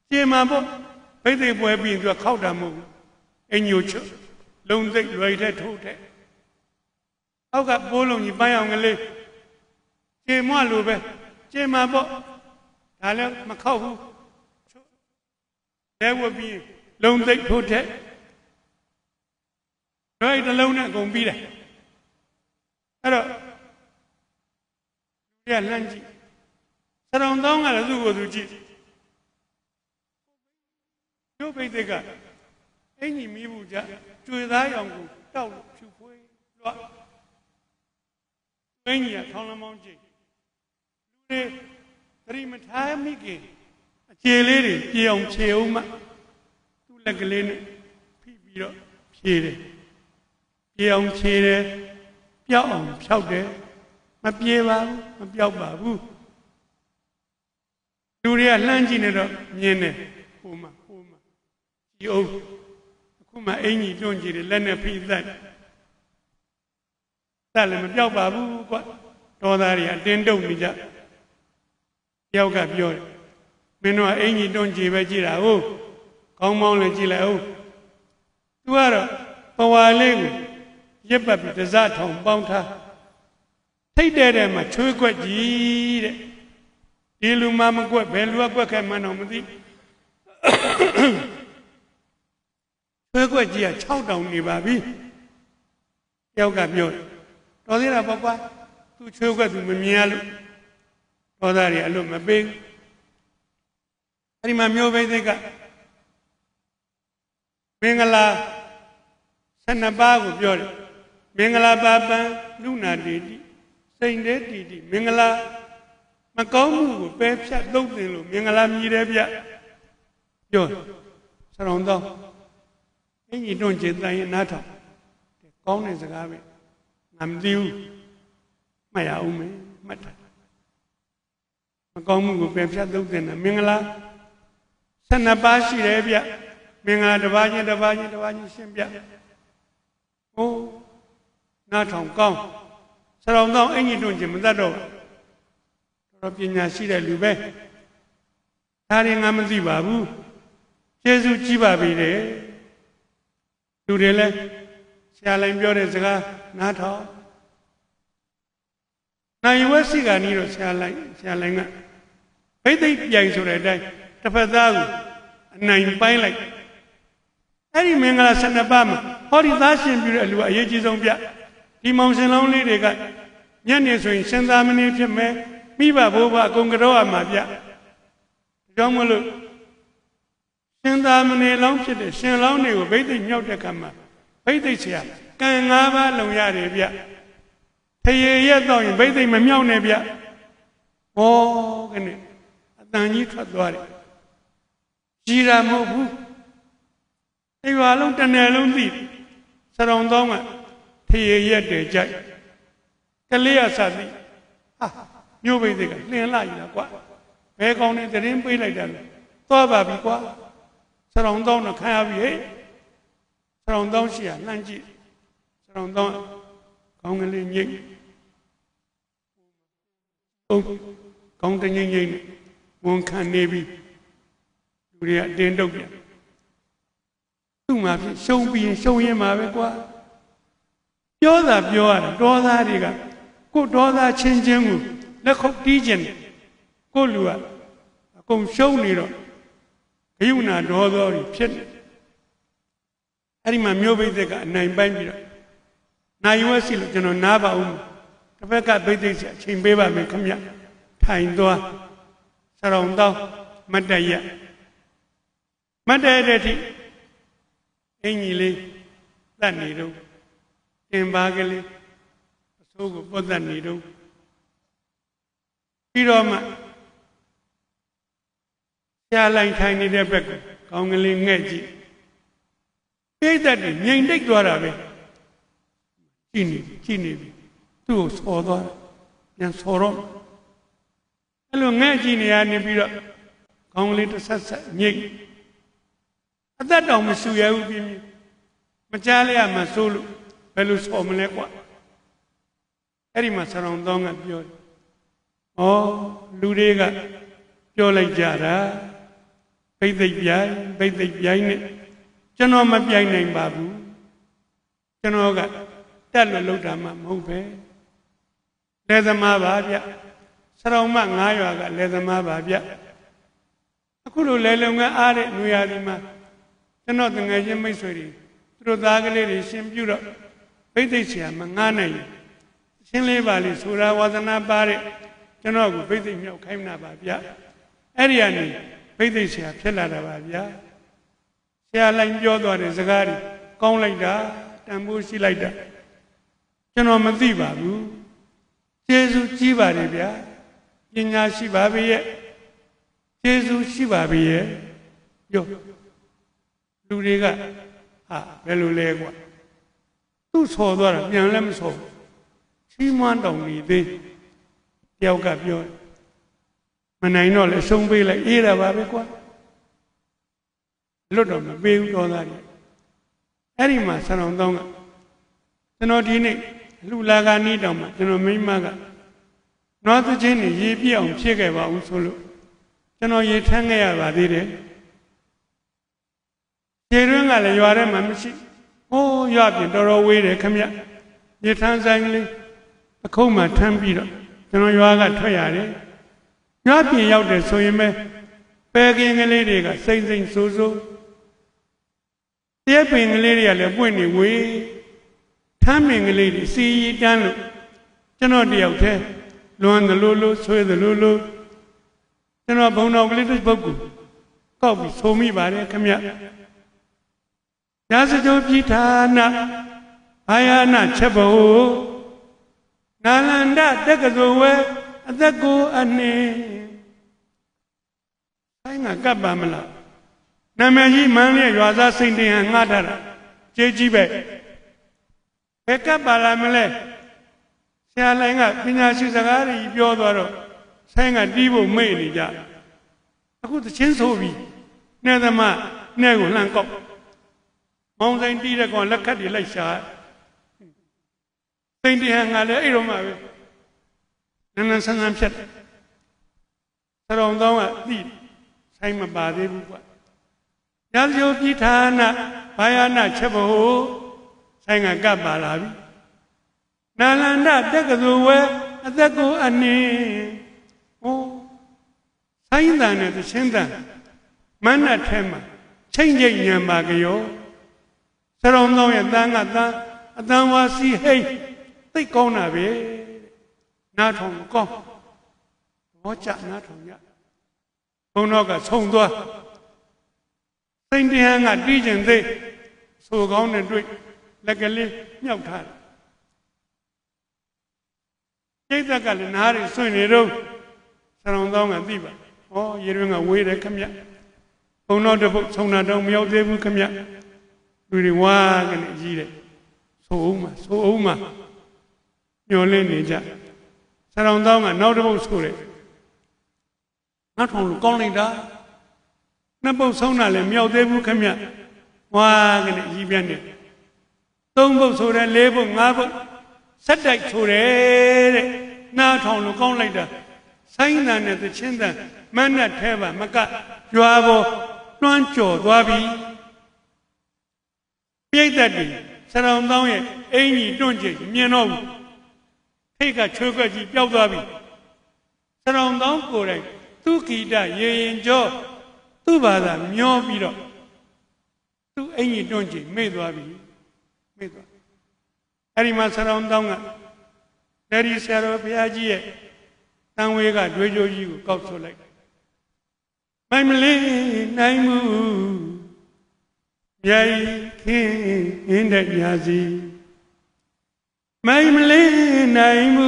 ကျေးမှာပေါ့ဘိသိက်ပွဲပြီးသူကခောက်တာမဟုတ်ဘူးအင်ကြီးကိုချွတ်လုံးသိက်လွယ်တဲ့ထိုးတဲ့အောက်ကပိုးလုံးကြီးပန်းအောင်ကလေး ကျေမွလိုပဲကျေမှာပေါ့ဒါလည်းမခောက်ဘူးလဲဝပြီးလုံသိပ်ထိုးထက်အဲ့ဒီလုံးနဲ့အကုန်ပြီးတယ်အဲ့တော့ဒီကလှမ်းကြည့်စရုံသောင်းကလည်းသူ့ကိုယ်သူကြည့်ကျိုးပိတ်ကအင်ကြီးမီးဘူးကြကျွေသားရောင်ကိုတောက်လို့ဖြူဖွေးလွှတ်အင်ကြီးကထောင်းလမ်းမောင်းကြည့်လူတွေသတိမထားမိခင်အခြေလေးတွေပြေအောင်ခြေအောင်မှသူ့လက်ကလေးနဲ့ဖိပြီးတော့ဖြေတယ်ပြေအောင်ခြေတယ်ပျောက်အောင်ဖြောက်တယ်မပြေပါဘူးမပျောက်ပါဘူးလူတွေကလှမ်းကြည့်နေတော့မြင်တယ်ဟိုမှာဒီအုပ်အခုမှအင်ကြီးတွန့်ကြည့်တယ်လက်နဲ့ဖိသတ်လည်းမပျောက်ပါဘူးကွတော်သားတွေအတင်းတုပ်နေကြတယောက်ကပြောတယ်မင်းတို့ကအင်ကြီးတွန့်ကြည့်ပဲကြည့်တာဟုတ်ခေါင်းမောင်းလည်းကြည့်လိုက်ဟုတ်သူကတော့ပဝါလေးကိုရစ်ပတ်ပြီးတစထောင်ပေါင်းထားထိတ်တဲ့မှာချွေးခွက်ကြီးတဲ့ဒီလူမှမကွက်ဘယ်လူကကွက်ခဲ့မှန်းတော့မသိချွေးခွက်ကြီးက6တောင်နေပါပြီတယောက်ကပြောတယ်တော်သေးတာပေါ့ကွာသူချွေးခွက်သူမမြင်ရလို့တော်သားတွေအလို့မပေးအဲ့ဒီမှာမျိုးပိသိက်ကမင်္ဂလာ12ပါးကိုပြောတယ်မင်္ဂလာပါပံလူနာတေတိစိန်တေတီတိမင်္ဂလာမကောင်းမှုကိုပယ်ဖြတ်သုံးသင်လို့မင်္ဂလာမြည်တယ်ဗျပြောစရုံတော့အင်ကြီးတွန့်ကျင်တန်ရင်နားထောင်ကောင်းတဲ့စကားပဲငါမသိဘူးမှတ်ရအောင်မယ်မှတ်တာမကောင်းမှုကိုပယ်ဖြတ်သုံးသင်တယ်မင်္ဂလာ12ပါးရှိတယ်ဗျမင်္ဂလာတစ်ပါးချင်းရှင်းပြဟိုနားထောင်ကောင်းစရုံတော့အင်ကြီးတွန့်ကျင်မတတ်တော့တော်ပညာရှိတဲ့လူပဲဒါတွေငါမသိပါဘူးကျေးဇူးကြီးပါပြီတဲ့လူတွေလည်းဆရာလိုင်းပြောတဲ့စကားနားထောင်နိုင်ဝက်စီကနီးတော့ဆရာလိုင်းကဘိသိက်ပြိုင်ဆိုတဲ့အတိုင်းတစ်ဖက်သားကိုအနိုင်ပိုင်းလိုက်အဲ့ဒီမင်္ဂလာ12ပါးမှာဟောဒီသားရှင်ပြုတဲ့အလူအရေးကြီးဆုံးပြဒီမောင်စင်လောင်းလေးတွေကညနေဆိုရင်ရှင်သာမဏေဖြစ်မယ်မိဘဘိုးဘအကုန်ကြောရမှာဗျဒါကြောင့်မလို့ရှင်သာမဏေလောင်းဖြစ်တဲ့ရှင်လောင်းတွေကိုဘိသိက်မြောက်တဲ့ကံမှာဘိသိက်ဆရာကံ5ပါးလုံရတယ်ဗျထရေရက်တော့ရင်ဘိသိက်မမြောက်နဲ့ဗျဟောကနေအတန်ကြီးထွက်သွားတယ်ကြီးတာမဟုတ်ဘူးဒီဘာလုံးတနယ်လုံးသိစရုံသောင်းကထရေရက်တယ်ကြိုက်ကလေးရစသည်ဟာမျိုးဘိသိက်ကနှင်းလိုက်လားကွာဘယ်ကောင်းနေသတင်းပေးလိုက်တာလဲသွားပါပြီကွာစရုံသောင်းတော့ခံရပြီဟဲ့စရုံသောင်းရှိရလှမ်းကြည့်စရုံသောင်းကောင်းကလေးညိတ်ကောင်းတငိမ့်ငိမ့်နဲ့ဝန်ခံနေပြီလူတွေကအတင်းတုပ်ပြန်သူ့မှာဖြစ်ရှုံးပြီးရှုံးရင်မှာပဲကွာပြောတာပြောရတယ်ဒေါသတွေကကိုဒေါသချင်းချင်းကိုလက်ခုပ်တီးခြင်းကိုလူကအကုန်ရှုံးနေတော့ဂယုဏဒေါသောတွေဖြစ်နေအဲ့ဒီမှာမျိုးဘိသိက်ကအနိုင်ပိုင်းပြီးတော့နိုင်ဝဲစီလို့ကျွန်တော်နားပါဦးတစ်ဖက်ကဘိသိက်ဆက်အချိန်ပေးပါမယ်ခင်ဗျထိုင်သွားစရုံတော့မတ်တရမတ်တရတဲ့အထိအင်ကြီးလေးတတ်နေတော့တင်ပါကလေးအဆိုးကိုပုတ်တတ်နေတော့ပြီးတော့မှရှားလိုက်ထိုင်နေတဲ့ဘက်ကကောင်းကလေးငှက်ကြည့်ပြိတ္တတွေငြိမ်တိတ်သွားတာပဲကြည့်နေပြီသူ့ကိုဆော်သွားပြန်ဆော်တော့အဲ့လိုငှက်ကြည့်နေရနေပြီးတော့ကောင်းကလေးတစ်ဆက်ဆက်ငြိမ်အသက်တောင်မဆူရဘူးပြင်းပြင်းမကြားလိုက်ရမှဆိုးလို့ဘယ်လိုဆော်မလဲကွာအဲ့ဒီမှာစရုံသောင်းကပြောတယ်ဩလူတွေကပြောလိုက်ကြတာဘိသိက်ပြိုင်နဲ့ကျွန်တော်မပြိုင်နိုင်ပါဘူးကျွန်တော်ကတက်လို့လောက်တာမှမဟုတ်ပဲလက်သမားပါဗျ ဆရာမ9ရွာကလယ်သမားပါဗျအခုလိုလယ်လုံငန်းအားတဲ့နွေရာသီမှာကျွန်တော်တငယ်ချင်းမိတ်ဆွေတွေသူတို့သားကလေးတွေရှင်ပြုတော့ဘိသိက်ဆရာမငားနိုင်ရှင်းလေးပါလိဆိုတာဝါသနာပါတဲ့ကျွန်တော်ကဘိသိက်မြောက်ခိုင်းတာပါဗျအဲ့ဒီကနေဘိသိက်ဆရာဖြစ်လာတာပါဗျဆရာလိုက်ပြောသွားတဲ့စကားတွေကောင်းလိုက်တာတန်ဖိုးရှိလိုက်တာကျွန်တော်မသိပါဘူးကျေးဇူးကြီးပါတယ်ဗျာပညာရှိပါပြီရဲ့ကျေးဇူးရှိပါပြီရဲ့ယောလူတွေကဘယ်လိုလဲကွာသူ့ဆော်သွားတာပြန်လည်းမဆော်ချီးမွမ်းတောင်းနေသေးတယောက်ကပြောမနိုင်တော့လဲဆုံးပေးလိုက်အေးတာပါပဲကွာလွတ်တော့မပေးဘူးတော်သားကြီးအဲ့ဒီမှာဆရာတော်ကကျွန်တော်ဒီနေ့လူလာကနီးတောင်မှကျွန်တော်မိမကနွားသချင်းနေရေပြည့်အောင်ဖြစ်ခဲ့ပါဦးဆိုလို့ကျွန်တော်ရေထမ်းခဲ့ရပါသေးတယ်ရေတွင်းကလည်းရွာထဲမှာမရှိဟိုးရွာပြင်တော်တော်ဝေးတယ်ခမရေထမ်းဆိုင်ကလေးအခုံးမှထမ်းပြီးတော့ကျွန်တော်ရွာကထွက်ရတယ်ရွာပြင်ရောက်တယ်ဆိုရင်ပဲကင်းကလေးတွေကစိမ့်စိမ့်ဆိုးဆိုးတရက်ပင်ကလေးတွေကလည်းပွင့်နေဝေးထမ်းပင်ကလေးတွေစီရီတန်းလို့ကျွန်တော်တယောက်တည်းလွန်သလိုလိုဆွဲသလိုလိုကျွန်တော်ဘုံတော်ကလေးတစ်ပုဒ်ကိုကောက်ပြီးဆိုမိပါတယ်ခမရာဇကြိုပြိဌာနဘာယာနာချက်ဖို့နာလန္ဒတက္ကသိုလ်ဝဲအသက်ကိုအနေဆိုင်ကကပ်ပါမလားနာမည်ကြီးမန်းလေးရွာသားစိန်တင်ဟန်ငှားထားတာကြေးကြီးပဲဘယ်ကပ်ပါလာမလဲဆရာလိုင်းကပညာရှိစကားတွေပြောသွားတော့ဆိုင်ကတီးဖို့မေ့နေကြအခုသချင်းဆိုပြီးနဲ့သမားနဲ့ကိုလှမ်းကောက်မောင်ဆိုင်တီးတဲ့ကောင်လက်ခတ်တွေလိုက်ရှာစိန်တင်ဟန်ကလည်းအဲ့တော့မှပဲနန်းနန်းဆန်းဆန်းဖြတ်ဆရာတော်ကသိဆိုင်မပါသေးဘူးကွာရာဇဂိုပြိဌာနဘာယာနာချက်ဖို့ဆိုင်ကကပ်ပါလာပြီနာလန္ဒတက္ကသိုလ်ဝဲအသက်ကိုအနေဟိုဆိုင်တန်နဲ့သချင်းတန်မန္တထဲမှာချိန်ချိန်ညံပါကြောဆရာတော်ရဲ့တန်းကတန်းအတန်ဝါစီဟိတ်သိကောင်းတာပဲနားထောင်ကောင်းဘောချနားထောင်ရဘုန်းတော်ကဆုံသွားစိန်တရားကတီးကျင်သေးဆိုကောင်းနဲ့တွေ့လက်ကလေးမြောက်ထားတယ်ကျိတ်သက်ကလည်းနားရီဆွင့်နေတော့ဆရာတော်ကသိပါဩရေတွင်းကဝေးတယ်ခမဘုန်းတော်တပုတ်ဆုံတာတော့မရောက်သေးဘူးခမလူတွေဝါကနေကြီးတယ်ဆိုအောင်မှာညှော်လင်းနေကြဆရာတော်ကနောက်တစ်ပုတ်ဆိုတယ်ငါထောင်လို့ကောင်းလိုက်တာနှစ်ပုတ်ဆုံးတာလည်းမရောက်သေးဘူးခမဝါကနေကြီးပြန်းနေသုံးပုတ်ဆိုတယ်လေးပုတ်ငါးပုတ်ဆက်တိုက်ဆိုတယ်တဲ့နားထောင်လို့ကောင်းလိုက်တာဆိုင်းတန်နဲ့သချင်းတန်မန်းနဲ့ထဲပါမကရွာပေါ်တွန်းကြော်သွားပြီပြိတ္တတွေဆရာတော်ရဲ့အင်ကြီးတွန့်ကျင်မြင်တော့ဘူးထိတ်ကချွေးခွက်ကြီးပျောက်သွားပြီဆရာတော်ကိုယ်တိုင်သူဂီတရေရင်ကျော်သူ့ဘာသာမျောပြီးတော့သူ့အင်ကြီးတွန့်ကျင်မေ့သွားပြီအဲ့ဒီမှာဆရာတော်ကအဲဒီဆရာတော်ဘုရားကြီးရဲ့တန်ဝေးကတွေးကြိုးကြီးကိုကောက်ထုတ်လိုက်မိုင်မလေးနိုင်မှုမြိုင်ခင်းတဲ့ညာစီမိုင်မလေးနိုင်မှု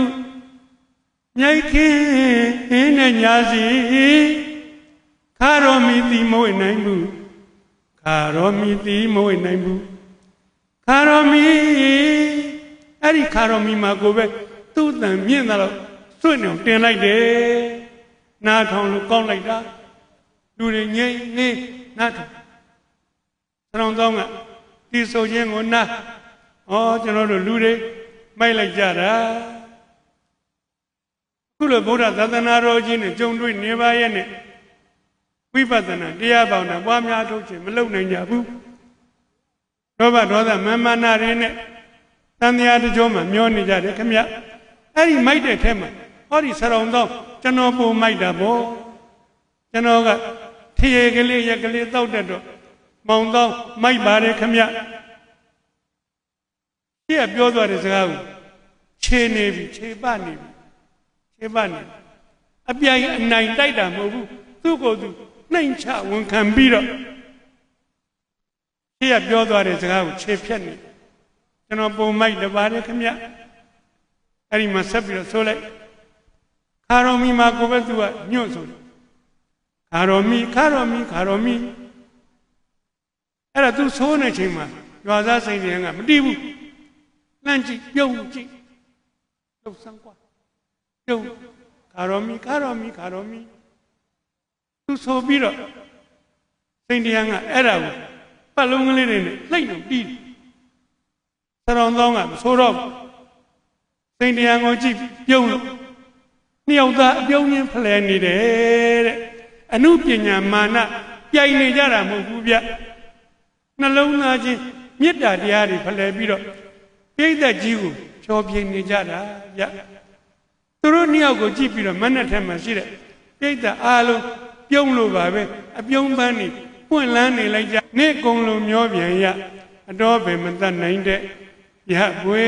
မြိုင်ခင်းတဲ့ညာစီခါတော်မီတိမဝိနိုင်မှုခါတော်မီတိမဝိနိုင်မှုခါတော်မီအဲ့ဒီခါတော်မီမှာကိုပဲသူ့တန်မြင့်တာတော့စွန့်နေအောင်တင်လိုက်တယ်နားထောင်လို့ကောင်းလိုက်တာလူတွေငြိမ်နေနားထောင်ဆရာတော်ကဒီဆိုခြင်းကိုနားကျွန်တော်တို့လူတွေမိုက်လိုက်ကြတာခုလိုဗုဒ္ဓသာသနာတော်ကြီးနဲ့ကြုံတွေ့နေပါရဲ့နဲ့ဝိပဿနာတရားပေါင်းတာပွားများထုတ်ခြင်းမလုပ်နိုင်ကြဘူးလောဘဒေါသမာနတွေနဲ့တန်တရားတကြောမှမျောနေကြတယ်ခင်ဗျအဲ့ဒီမိုက်တဲ့ထဲမှာဟောဒီဆရာတော် ကျွန်တော်ပုံမိုက်တာပေါ့ကျွန်တော်ကထရေကလေးရက်ကလေးတောက်တတ်တော့မောင်တော့မိုက်ပါတယ်ခမရရှေ့ကပြောသွားတဲ့စကားကိုခြေနေပြီခြေပနေပြီခြေပနေအပြိုင်အနိုင်တိုက်တာမဟုတ်ဘူးသူ့ကိုယ်သူနှိမ်ချဝန်ခံပြီးတော့ရှေ့ကပြောသွားတဲ့စကားကိုခြေဖြတ်နေကျွန်တော်ပုံမိုက်တပါတယ်ခမရအဲ့ဒီမှာဆက်ပြီးတော့ဆိုလိုက်ခါတော်မီမှာကိုပဲသူကညွန့်ဆိုခါတော်မီခါတော်မီခါတော်မီအဲ့ဒါသူဆိုးနေချိန်မှာရွာသားစိန်ပြန်ကမတီးဘူးလှမ်းကြည့်ပြုံးကြည့်လှုပ်ဆန်းกว่าပြုံးခါတော်မီခါတော်မီခါတော်မီသူဆိုပြီးတော့စိန်ပြန်ကအဲ့ဒါကိုပတ်လုံးကလေးတွေနဲ့လှိမ့်လို့တီးစရောင်းသောင်းကမဆိုးတော့စိန်ပြန်ကိုကြည့်ပြုံးလို့နှစ်ယောက်သားအပြုံးချင်းဖလှယ်နေတယ်တဲ့အနုပညာမာနပြိုင်နေကြတာမဟုတ်ဘူးဗျနှလုံးသားချင်းမေတ္တာတရားတွေဖလှယ်ပြီးတော့ပြိဿကြီးကိုချောပြိနေကြတာဗျသူတို့နှစ်ယောက်ကိုကြည့်ပြီးတော့မနဲ့ထက်မှရှိတဲ့ပြိဿအားလုံးပြုံးလို့ပါပဲအပြုံးပန်းနေပွင့်လန်းနေလိုက်ကြနေ့ကုံလုံးမျောပြန်ရအတော်ပဲမတတ်နိုင်တဲ့ရပွေ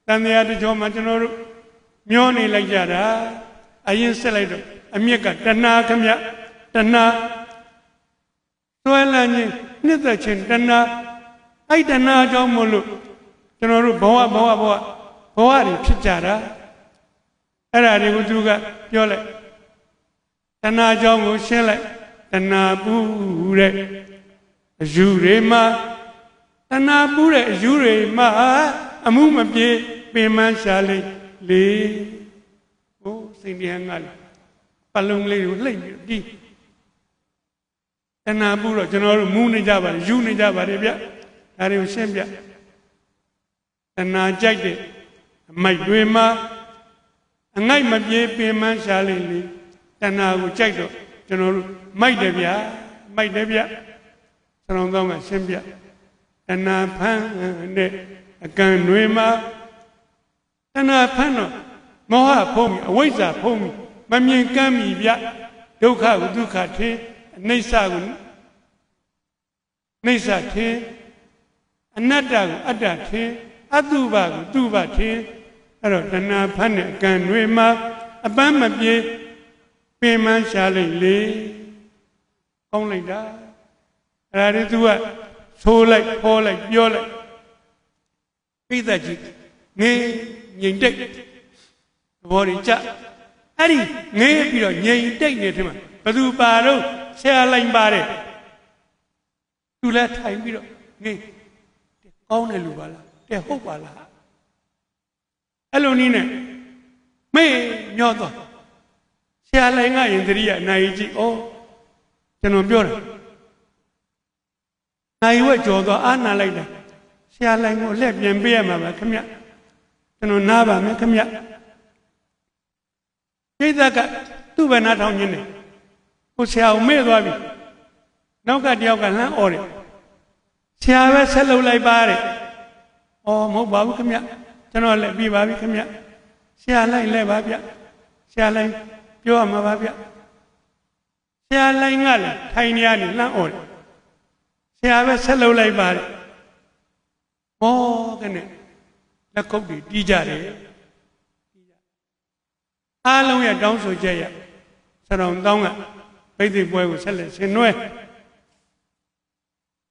တန်တရားတကြောမှာကျွန်တော်တို့မျောနေလိုက်ကြတာအရင်ဆက်လိုက်တော့အမြက်ကတဏှာခမတဏှာသွဲလန်းခြင်းနှစ်သက်ခြင်းတဏှာအဲ့တဏှာကြောင့်မို့လို့ကျွန်တော်တို့ဘဝတွေဖြစ်ကြတာအဲ့ဒါတွေကိုသူကပြောလိုက်တဏှာကြောင့်ကိုရှင်းလိုက်တဏှာပူတဲ့အယူတွေမှာတဏှာပူတဲ့အယူတွေမှာအမှုမပြေပင်မရှာလိမ့်လေဟိုစိန်ပြန်ကလေပလုံးလေးကိုလှိမ့်ပြီးတီးတဏှာပူတော့ကျွန်တော်တို့မူးနေကြပါတယ်ယူနေကြပါတယ်ဗျဒါတွေကိုရှင်းပြတဏှာကြိုက်တဲ့အမိုက်တွေမှာအငိုက်မပြေပင်မရှာလိမ့်လေတဏှာကိုကြိုက်တော့ကျွန်တော်တို့မိုက်တယ်ဗျမိုက်တယ်ဗျဆရာတော်ကရှင်းပြတဏှာဖန်တဲ့အကံတွေမှာတဏှာဖန်တော့မောဟဖုံးပြီးအဝိဇ္ဇာဖုံးပြီးမမြင်ကမ်းမိဗျဒုက္ခကိုဒုက္ခထင်အနိစ္စကိုနိစ္စထင်အနတ္တကိုအတ္တထင်အတုပကိုတုပထင်အဲ့တော့တဏှာဖန်တဲ့အကံတွေမှာအပန်းမပြေပင်မရှားလိုက်လေကောင်းလိုက်တာအဲ့ဒါတွေသူကဆိုးလိုက်ဖောလိုက်ပြောလိုက်ပိဿကြီးငေးငြိမ်တိတ်သဘောတွေကြအဲ့ဒီငေးပြီးတော့ငြိမ်တိတ်နေတယ်မှာဘသူပါတော့ဆရာလိုက်ပါတယ်သူလည်းထိုင်ပြီးတော့ငေးကောင်းတယ်လူပါလားတဲ့ဟုတ်ပါလားအဲ့လိုနည်းနဲ့မေ့ညောတော့ဆရာလိုက်ငါရင်တရိယာနိုင်ကြီးဩကျွန်တော်ပြောတယ်နိုင်ဝက်ကြော်တော့အာနာလိုက်တာဆရာလိုက်ကိုလက်ပြန်ပေးရမှာပါခင်ဗျကျွန်တော်နားပါမယ်ခင်ဗျပြိဿကသူ့ဘယ်နာထောင်ခြင်းနဲ့ကိုဆရာကိုမေ့သွားပြီနောက်ကတယောက်ကလှမ်းអော်တယ်ဆရာပဲဆက်လုပ်လိုက်ပါတဲ့ဩမဟုတ်ပါဘူးခင်ဗျကျွန်တော်လည်းပြီးပါပြီခင်ဗျဆရာလိုက်လဲပါဗျဆရာလိုက်ပြောရမှာပါဗျဆရာလိုက်ငါလည်းထိုင်နေရနေလှမ်းអော်တယ်ဆရာပဲဆက်လုပ်လိုက်ပါတဲ့ဟောကနေလက်ကုပ်တွေတီးကြတယ်အားလုံးရဲ့တောင်းဆိုချက်ရဆရာတော်တောင်းကပိဋိပွဲကိုဆက်လက်ဆင်နွှဲ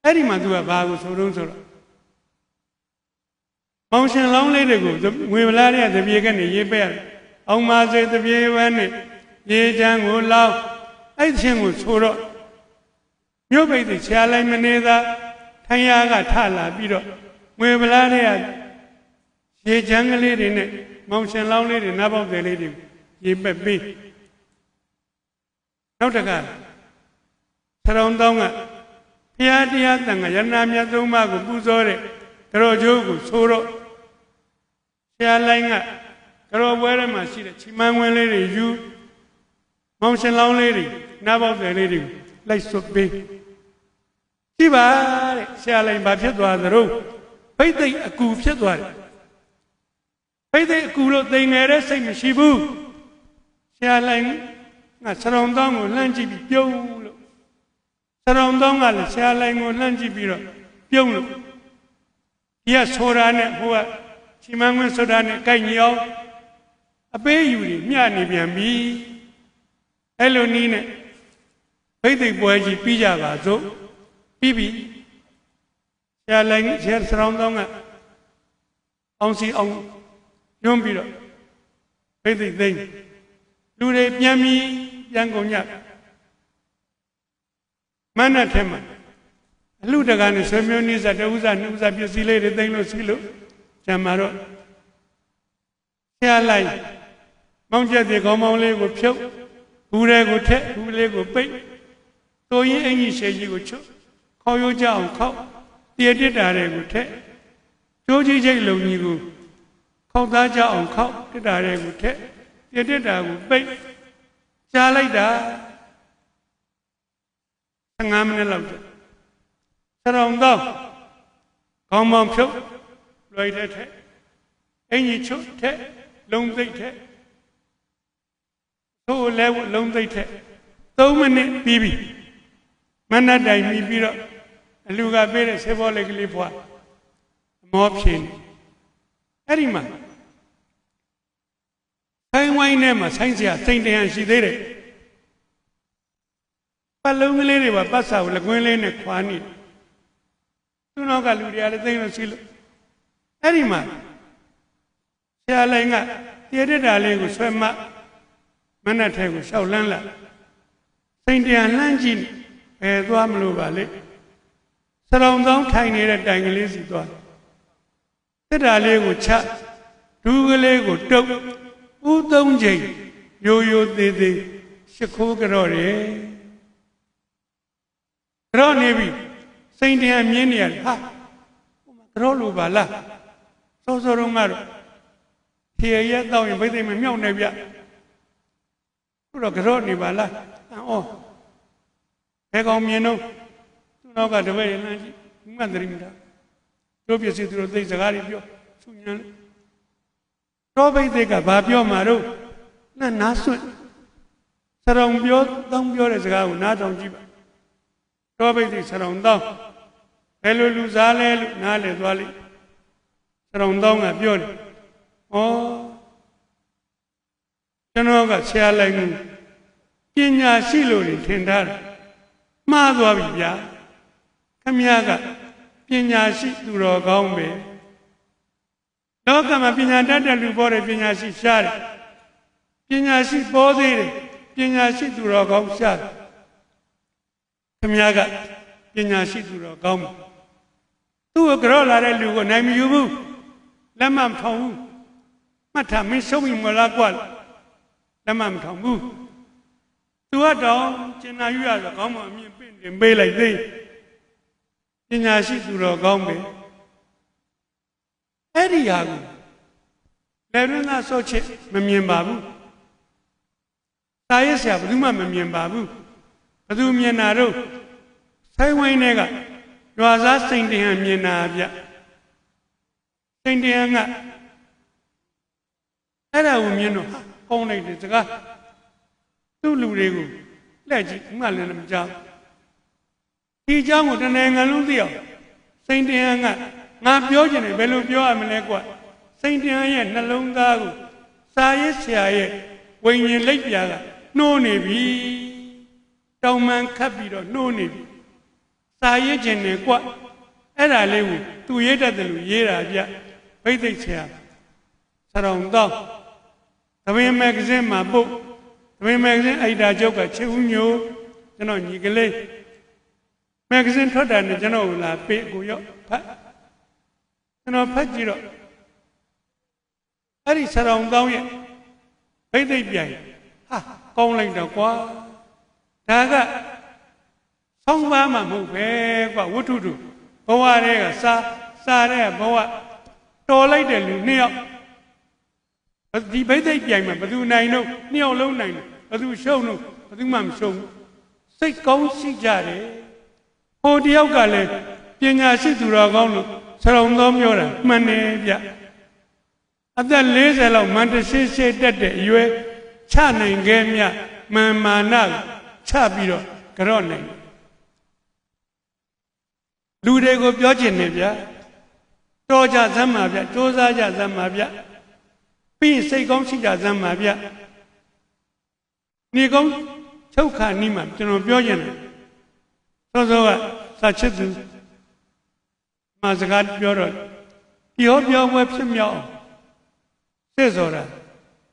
အဲ့ဒီမှာသူကဘာကိုဆိုတော့ဆိုတော့မောင်ရှင်လောင်းလေးတွေကိုငွေဗလားတဲ့တပြေကနေရေးပေးရတယ်အောင်ပါစေတပြေဝဲနဲ့ရေချမ်းကိုလောင်းအဲ့ချင်းကိုဆိုတော့မြို့ပိဋိဆရာလိုက်မနေသာထိုင်ရကထလာပြီးတော့ငွေဗလားတဲ့ရေချမ်းကလေးတွေနဲ့မောင်ရှင်လောင်းလေးတွေနားပေါက်တယ်လေးတွေရေးပက်ပြီးနောက်တကဆရာတော်တောင်းကဘုရားတရားတန်ခါရဏမြတ်သုံးပါးကိုပူဇော်တဲ့ကြောကျိုးကိုဆိုတော့ဆရာလိုင်းကကြောပွဲထဲမှာရှိတဲ့ချီမန်းဝင်းလေးတွေယူမောင်ရှင်လောင်းလေးတွေနားပေါက်တယ်လေးတွေလိုက်စွပ်ပေးကြည့်ပါတဲ့ဆရာလိုင်းဘာဖြစ်သွားသလဲဘိသိက်အကူဖြစ်သွားတယ်ဘိသိက်အကူလို့သိငယ်တဲ့စိတ်မရှိဘူး ဆရာလိုက်ငါစရုံသောင်းကိုလှမ်းကြည့်ပြီးပြုံးလို့စရုံသောင်းကလည်းဆရာလိုက်ကိုလှမ်းကြည့်ပြီးတော့ပြုံးလို့ဒီကဆိုတာနဲ့ဟိုကချီမန်းခွင်းဆိုတာနဲ့ကိုက်ညောင်းအပေးယူတွေမျှနေပြန်ပြီအဲ့လိုနည်းနဲ့ဘိသိက်ပွဲကြီးပြီးကြပါစို့ပြီးပြီဆရာလိုက်ဆရာစရုံသောင်းကအောင်စီအောင်ညွှန်းပြီးတော့ဘိသိက်သိမ်းလူတွေပြန်ပြီးပြန်ကုန်ကြမနက်ထဲမှာအလှတကာနဲ့ဆွေမျိုးနည်းစားတဥစားနှဥစားပစ္စည်းလေးတွေသိမ်းလို့စီးလို့ကျန်မှာတော့ဆရာလိုက်မောင်းကျက်တဲ့ခေါင်းမောင်းလေးကိုဖြုတ်ဘူးတွေကိုထက်ဘူးလေးကိုပိတ်တိုးရင်အင်ကြီးရှည်ကြီးကိုချုပ်ခေါ်ရိုးကြအောင်ခောက်တည်တစ်တာတွေကိုထက်ကျိုးကြီးချိတ်လုံကြီးကိုခောက်သားကြအောင်ခောက်တစ်တာတွေကိုထက်တည်တစ်တာကိုပိတ်ကြားလိုက်တာ15မိနစ်လောက်ကြာစရုံတော့ခေါင်းမောင်းဖြုတ်လွယ်တဲ့ထက်အင်ကြီးချုပ်ထက်လုံသိပ်ထက်သို့လဲလုံသိပ်ထက်3မိနစ်ပြီးပြီမနက်တိုင်ပြီးတော့အလူကပေးတဲ့ဆေးဘောလေးကလေးဖွာအမောဖြင်းအဲ့ဒီမှာဆိုင်ဝိုင်းထဲမှာဆိုင်စရာစိန်တန်ရှိသေးတယ်ပတ်လုံးကလေးတွေပါပတ်စာကိုလက်ကွင်းလေးနဲ့ခွာနေသူနောက်ကလူတွေကလည်းသိလို့ရှိလို့အဲ့ဒီမှာဆရာလိုက်ငါတည်တဲ့တာလေးကိုဆွဲမှမနက်ထဲကိုလျှောက်လန်းလာစိန်တန်လှမ်းကြည့်ဘယ်သွားမလို့ပါလေစရုံသောင်းထိုင်နေတဲ့တိုင်ကလေးစီသွားတက်တာလေးကိုချဒူးကလေးကိုတုပ်ဦး3ချိန်ရိုးရိုးသေးသေးရှ िख ိုးကြော့တယ်ကြော့နေပြီစိန်တန်မြင်းနေရတယ်ဟာဟိုမှာကြော့လို့ပါလားစောစောတော့ကတော့ဖြေရက်တော့ရင်ဘိသိက်မမြောက်နေဗျခုတော့ကြော့နေပါလားအော်ဘယ်ကောင်မြင်တော့သူ့နောက်ကတပည့်ရလမ်းကြည့်မှတ်တရမိတာတို့ပြစီသူတို့သိစကားတွေပြောသူညံတော့ဘိသိက်ကဘာပြောမှာတော့နားဆွင့်စရုံပြောတောင်းပြောတဲ့စကားကိုနားထောင်ကြည့်ပါတော့ဘိသိက်စရုံတောင်းဘယ်လိုလူစားလဲလို့နားလေသွားလိစရုံတောင်းကပြောတယ်ဩကျွန်တော်ကဆရာလိုက်မှုပညာရှိလို့ထင်ထားတယ်မှားသွားပြီဗျာခမည်းကပညာရှိသူတော်ကောင်းပဲလောကမှာပညာတတ်တဲ့လူပေါ်တယ်ပညာရှိရှားတယ်ပညာရှိပေါ်သေးတယ်ပညာရှိသူတော်ကောင်းရှားတယ်ခမည်းကပညာရှိသူတော်ကောင်းသူ့ကိုကြော့လာတဲ့လူကိုနိုင်မယူဘူးလက်မထောင်ဘူးမှတ်ထားမင်းရှုံးပြီမလားကွာလက်မထောင်ဘူးသူကတော့ကျင်နာယူရတော့ကောင်းမှအမြင်ပင့်တင်ပေးလိုက်သေးပညာရှိသူတော်ကောင်းပဲအဲ့ဒီဟာကိုလည်းရင်းသားဆော့ချစ်မမြင်ပါဘူးတာရဲဆရာဘယ်သူမှမမြင်ပါဘူးဘယ်သူမြင်တာတော့ဆိုင်ဝိုင်းတွေကရွာသားစိန်တန်မြင်တာဗျစိန်တန်ကအဲ့ဒါကိုမြင်တော့ကောင်းလိုက်တယ်စကားသူ့လူတွေကိုလက်ကြည့်မှလည်းမကြောက်ဒီအကြောင်းကိုတနိုင်ငံလုံးသိအောင်စိန်တန်ကငါပြောချင်တယ်ဘယ်လိုပြောရမလဲကွာစိန်တန်ရဲ့နှလုံးသားကိုစာရေးဆရာရဲ့ဝိညာဉ်လက်ပြာကနှိုးနေပြီတောင်မှန်ခတ်ပြီးတော့နှိုးနေပြီစာရေးခြင်းနဲ့ကွအဲ့ဒါလေးကိုသူရေးတတ်တယ်လို့ရေးတာဗျဘိသိက်ဆရာစရုံတော့သမင်းမဂ္ဂဇင်းမှာပုတ်သမင်းမဂ္ဂဇင်းအိုက်တာချုပ်ကချစ်ဦးညိုကျွန်တော်ညီကလေးမဂ္ဂဇင်းထွက်တာနဲ့ကျွန်တော်လာပေးကိုရောက်ဖတ်ကျွန်တော်ဖတ်ကြည့်တော့အဲ့ဒီစရုံတောင်းရဲ့ဘိသိက်ပြိုင်ဟာကောင်းလိုက်တော့ကွာဒါကဆောင်းပါးမှမဟုတ်ပဲကွာဝတ္ထုတို့ဘဝတွေကစားတဲ့ဘဝတော်လိုက်တဲ့လူနှစ်ယောက်ဒီဘိသိက်ပြိုင်မှာဘယ်သူနိုင်တော့နှစ်ယောက်လုံးနိုင်တယ်ဘယ်သူရှုံးတော့ဘယ်သူမှမရှုံးဘူးစိတ်ကောင်းရှိကြတယ်ဟိုတယောက်ကလည်းပညာရှိသူတော်ကောင်းလို့စရုံသောပြောတာမှန်တယ်ဗျအသက်40လောက်မန္တရှိတက်တဲ့အရွယ် ချနိုင်ခဲ့မြမာမာနချပြီးတော့ကြော့နိုင်လူတွေကိုပြောချင်နေဗျာတော်ကြစမ်းပါဗျာစူးစမ်းကြစမ်းပါဗျာပြီးစိတ်ကောင်းရှိကြစမ်းပါဗျာနေကောင်းချုပ်ခါနီးမှာကျွန်တော်ပြောချင်တယ်စောစောကစာချစ်သူမှာစကားပြောတော့ဒီဟောပြောပွဲဖြစ်မြောက်စစ်စောတာ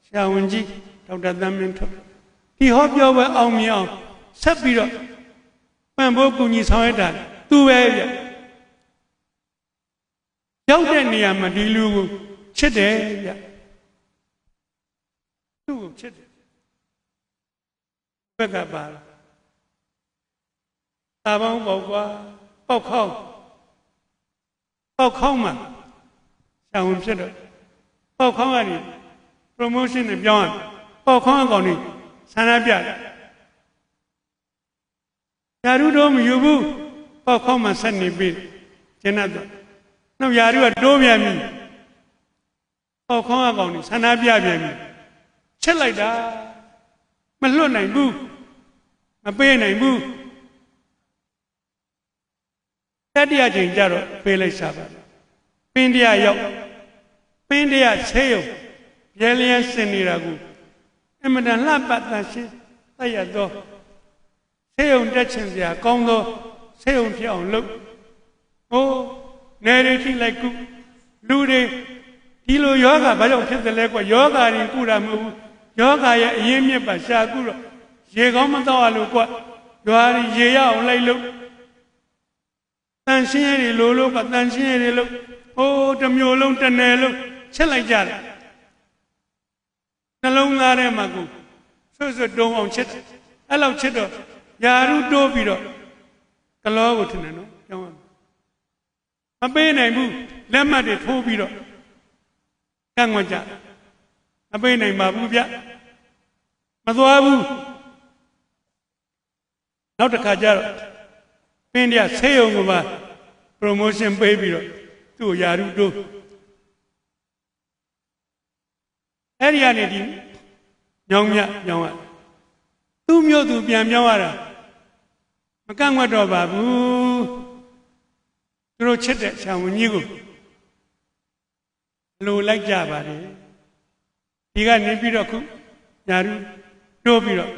ဆရာဝန်ကြီးဒေါက်တာသန်းမင်းထွန်းဒီဟောပြောပွဲအောင်မြင်အောင်ဆက်ပြီးတော့ပံ့ပိုးကူညီဆောင်ရွက်တာသူပဲဗျရောက်တဲ့နေရာမှာဒီလူကိုချစ်တယ်ဗျသူ့ကိုချစ်တယ်ဘက်ကပါလားတာပေါင်းပေါ့ကွာပေါက်ခေါင်းမှာဆံဝင်ဖြစ်တော့ပေါက်ခေါင်းကနေ promotion နဲ့ပြောင်းရပေါက်ခေါင်းအကောင်နေဆန္ဒပြတယ်ယာရုတော့မယူဘူးပေါက်ခေါင်းမှာဆက်နေပြီကျန်တော့နောက်ယာရုကတိုးပြန်ပြီပေါက်ခေါင်းအကောင်နေဆန္ဒပြပြန်ပြီချက်လိုက်တာမလွတ်နိုင်ဘူးမပေးနိုင်ဘူးတတိယချိန်ကျတော့ပေးလိုက်စားပါပင်းတရားရောက်ပင်းတရားဆေးရုံရဲလျက်စင်နေတာကိုအမှန်တန်လှပတန်ရှင်းတရတော့ဆေးရုံတက်ချင်စရာကောင်းသောဆေးရုံဖြစ်အောင်လုပ်ဟိုနေရီထိလိုက်ကုလူတွေဒီလိုယောဂဘာကြောင့်ဖြစ်တယ်လဲကွယောဂတွေကုတာမဟုတ်ဘူးယောဂရဲ့အရင်းမြစ်ပါရှာကုတော့ရေကောင်းမတော့လို့ကွရွာတွေရေရအောင်လိုက်လို့တန်ရှင်းရည်လိုကတန်ရှင်းရည်လို့ဟိုတစ်မျိုးလုံးတစ်နယ်လုံးချက်လိုက်ကြတယ်နှလုံးသားထဲမှာကိုဆွတ်တုံးအောင်ချက်အဲ့လောက်ချက်တော့ယာရုတိုးပြီးတော့ကလောကိုထင်တယ်နော်ပြောင်းမပေးနိုင်ဘူးလက်မှတ်တွေထိုးပြီးတော့ကန့်ွက်ကြမပေးနိုင်ပါဘူးဗျမသွားဘူးနောက်တစ်ခါကျတော့ပင်းတရားဆေးရုံကပါ promotion ပေးပြီးတော့သူ့ကိုယာရုတိုးအဲ့ဒီကနေဒီညောင်းမြညောင်းရသူ့မျိုးသူပြန်ပြောင်းရတာမကန့်ွက်တော့ပါဘူးသူတို့ချစ်တဲ့ဆံဝင်ကြီးကိုလိုလိုက်ကြပါလေဒီကနေပြီးတော့ခုယာရုတိုးပြီးတော့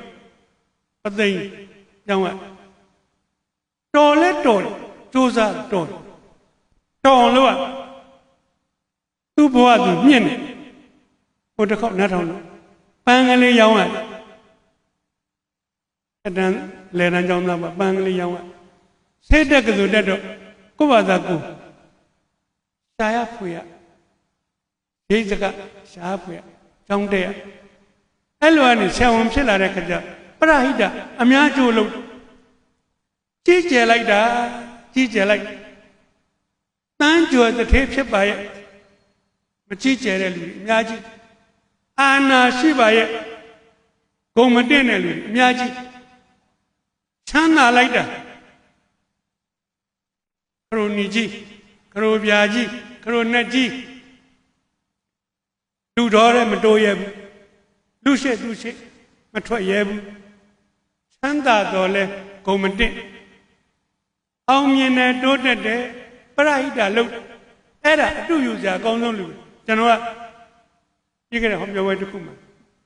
ပသိမ်ကြောင်းကတော်လဲတော်စူးစားတော်လို့ကသူ့ဘဝသူမြင့်နေဟိုတစ်ခေါက်နားထောင်လို့ပန်းကလေးရောင်းရတယ်အတန်းလေတန်းကြောင်းသားမှာပန်းကလေးရောင်းရဆေးတက်ကဆိုတက်တော့ကိုယ့်ဘာသာကိုရှားရဖွေရရိတ်စကရှားဖွေရကြောင်းတဲ့ရအဲ့လိုကနေဆံဝင်ဖြစ်လာတဲ့ခါကျပရဟိတအများကျိုးလို့ကြီးကျယ်လိုက်တာကြီးကျယ်လိုက်တန်းကျော်တစ်ထေးဖြစ်ပါရဲ့မကြီးကျယ်တဲ့လူအများကြီးအာနာရှိပါရဲ့ဂုံမတင့်တဲ့လူအများကြီးချမ်းသာလိုက်တာခရိုနီကြီးခရိုပြာကြီးခရိုနက်ကြီးလူတော်လည်းမတိုးရဲဘူးလူရှိမထွက်ရဲဘူးချမ်းသာတော်လဲဂုံမတင့်အောင်မြင်တဲ့တိုးတက်တဲ့ပရဟိတလုပ်အဲ့ဒါအတူယူစရာအကောင်းဆုံးလူကျွန်တော်ကပြီးခဲ့တဲ့ဟောပြောပွဲတစ်ခုမှာ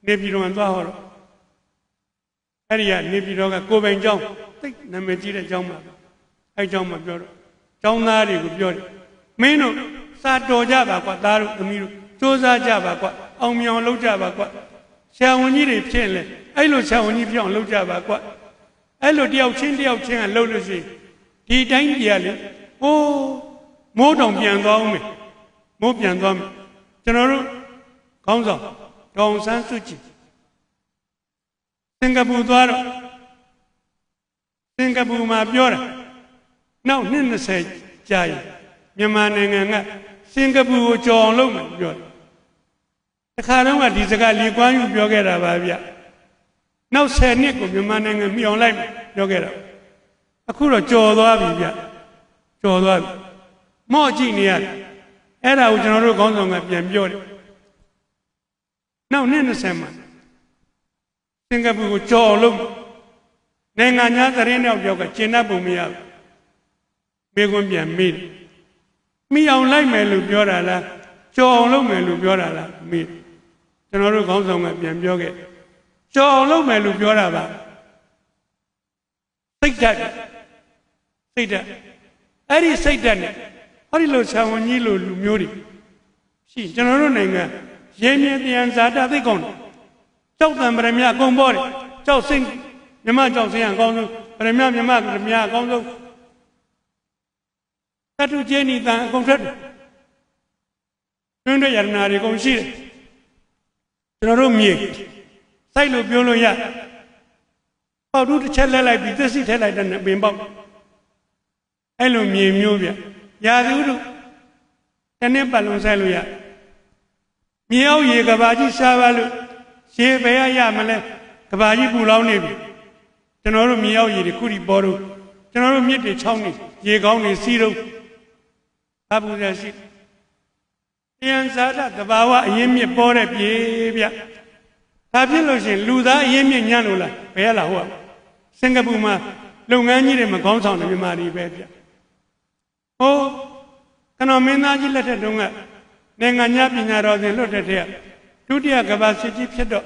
နေပြည်တော်မှာသွားဟောတော့အဲ့ဒီကနေပြည်တော်ကကိုပိုင်ကျောင်းသိနာမည်ကြီးတဲ့ကျောင်းမှာအဲ့ကျောင်းမှာပြောတော့ကျောင်းသားတွေကိုပြောတယ်မင်းတို့စာတော်ကြပါကွာသားတို့သမီးတို့စူးစမ်းကြပါကွာအောင်မြောင်လုပ်ကြပါကွာဆရာဝန်ကြီးတွေဖြစ်လဲအဲ့လိုဆရာဝန်ကြီးဖြစ်အောင်လုပ်ကြပါကွာအဲ့လိုတယောက်ချင်းကလှုပ်လို့ရှိရင်ဒီတိုင်းပြည်ကလေဟိုးမိုးတောင်ပြန်သွားအောင်မယ်မိုးပြန်သွားမယ်ကျွန်တော်တို့ခေါင်းဆောင်ဒေါအောင်ဆန်းစုကြည်စင်ကာပူသွားတော့စင်ကာပူမှာပြောတာနောက်နှစ်20ကြာရင်မြန်မာနိုင်ငံကစင်ကာပူကိုကြော်အောင်လုပ်မယ်ပြောတယ်တခါတော့ကဒီစကားလီကွမ်းယူပြောခဲ့တာပါဗျနောက်10နှစ်ကိုမြန်မာနိုင်ငံမြှောင်လိုက်မယ်ပြောခဲ့တာအခုတော့ကြော်သွားပြီဗျကြော်သွားပြီမော့ကြည့်နေရတယ်အဲ့ဒါကိုကျွန်တော်တို့ခေါင်းဆောင်ကပြန်ပြောတယ်နောက်နှစ်20မှာ စင်ကာပူကိုကြော်လို့နိုင်ငံသားသတင်းတောက်ပြောက်ကကျင်းတတ်ပုံမရဘူးမိကွန်းပြန်မိတယ်မိအောင်လိုက်မယ်လို့ပြောတာလားကြော်အောင်လုပ်မယ်လို့ပြောတာလားမိကျွန်တော်တို့ခေါင်းဆောင်ကပြန်ပြောခဲ့ကြော်အောင်လုပ်မယ်လို့ပြောတာပါစိတ်ဓာတ်အဲ့ဒီစိတ်ဓာတ်နဲ့ဟောဒီလိုဆံဝန်ကြီးလိုလူမျိုးတွေရှိကျွန်တော်တို့နိုင်ငံရေမြေတရားဇာတာသိကောင်းတယ်ကြောက်တံပရမအကုန်ပေါ်တယ်ကြောက်စိတ်မြမကြောက်စင်းအကောင်းဆုံးပရမမြမပရမအကောင်းဆုံးတတုကျင်းဤတန်အကုန်ထွက်တယ်တွင်းတွေရတနာတွေအကုန်ရှိတယ်ကျွန်တော်တို့မြေစိုက်လို့ပြောလို့ရပေါတူတစ်ချက်လက်လိုက်ပြီးသစ်စီထည့်လိုက်တဲ့ပင်ပေါက်အဲ့လိုမြေမျိုးဗျရာသီဥတုတနေ့ပတ်လုံးစိုက်လို့ရမြေအောက်ရေကဘာကြီးရှားပါလို့ရေဘယ်ရမလဲကဘာကြီးပူလောင်နေပြီကျွန်တော်တို့မြေအောက်ရေတွေခုထိပေါ်တော့ကျွန်တော်တို့မြစ်တွေချောင်းနေရေကောင်းနေစီးတော့အပူရရှိတရားဇာတသဘာဝအရင်းမြစ်ပေါ်တဲ့ပြေဗျဒါဖြစ်လို့ရှင်လူသားအရင်းမြစ်ညံ့လို့လားဘယ်ရလားဟုတ်စင်ကာပူမှာလုပ်ငန်းကြီးတွေမကောင်းဆောင်တယ်မြန်မာပြည်ပဲဗျဟိုကနော်မင်းသားကြီးလက်ထက်တုန်းကနိုင်ငံညာပညာတော်ရှင်လွတ်တဲ့ထက်ဒုတိယကမ္ဘာစစ်ကြီးဖြစ်တော့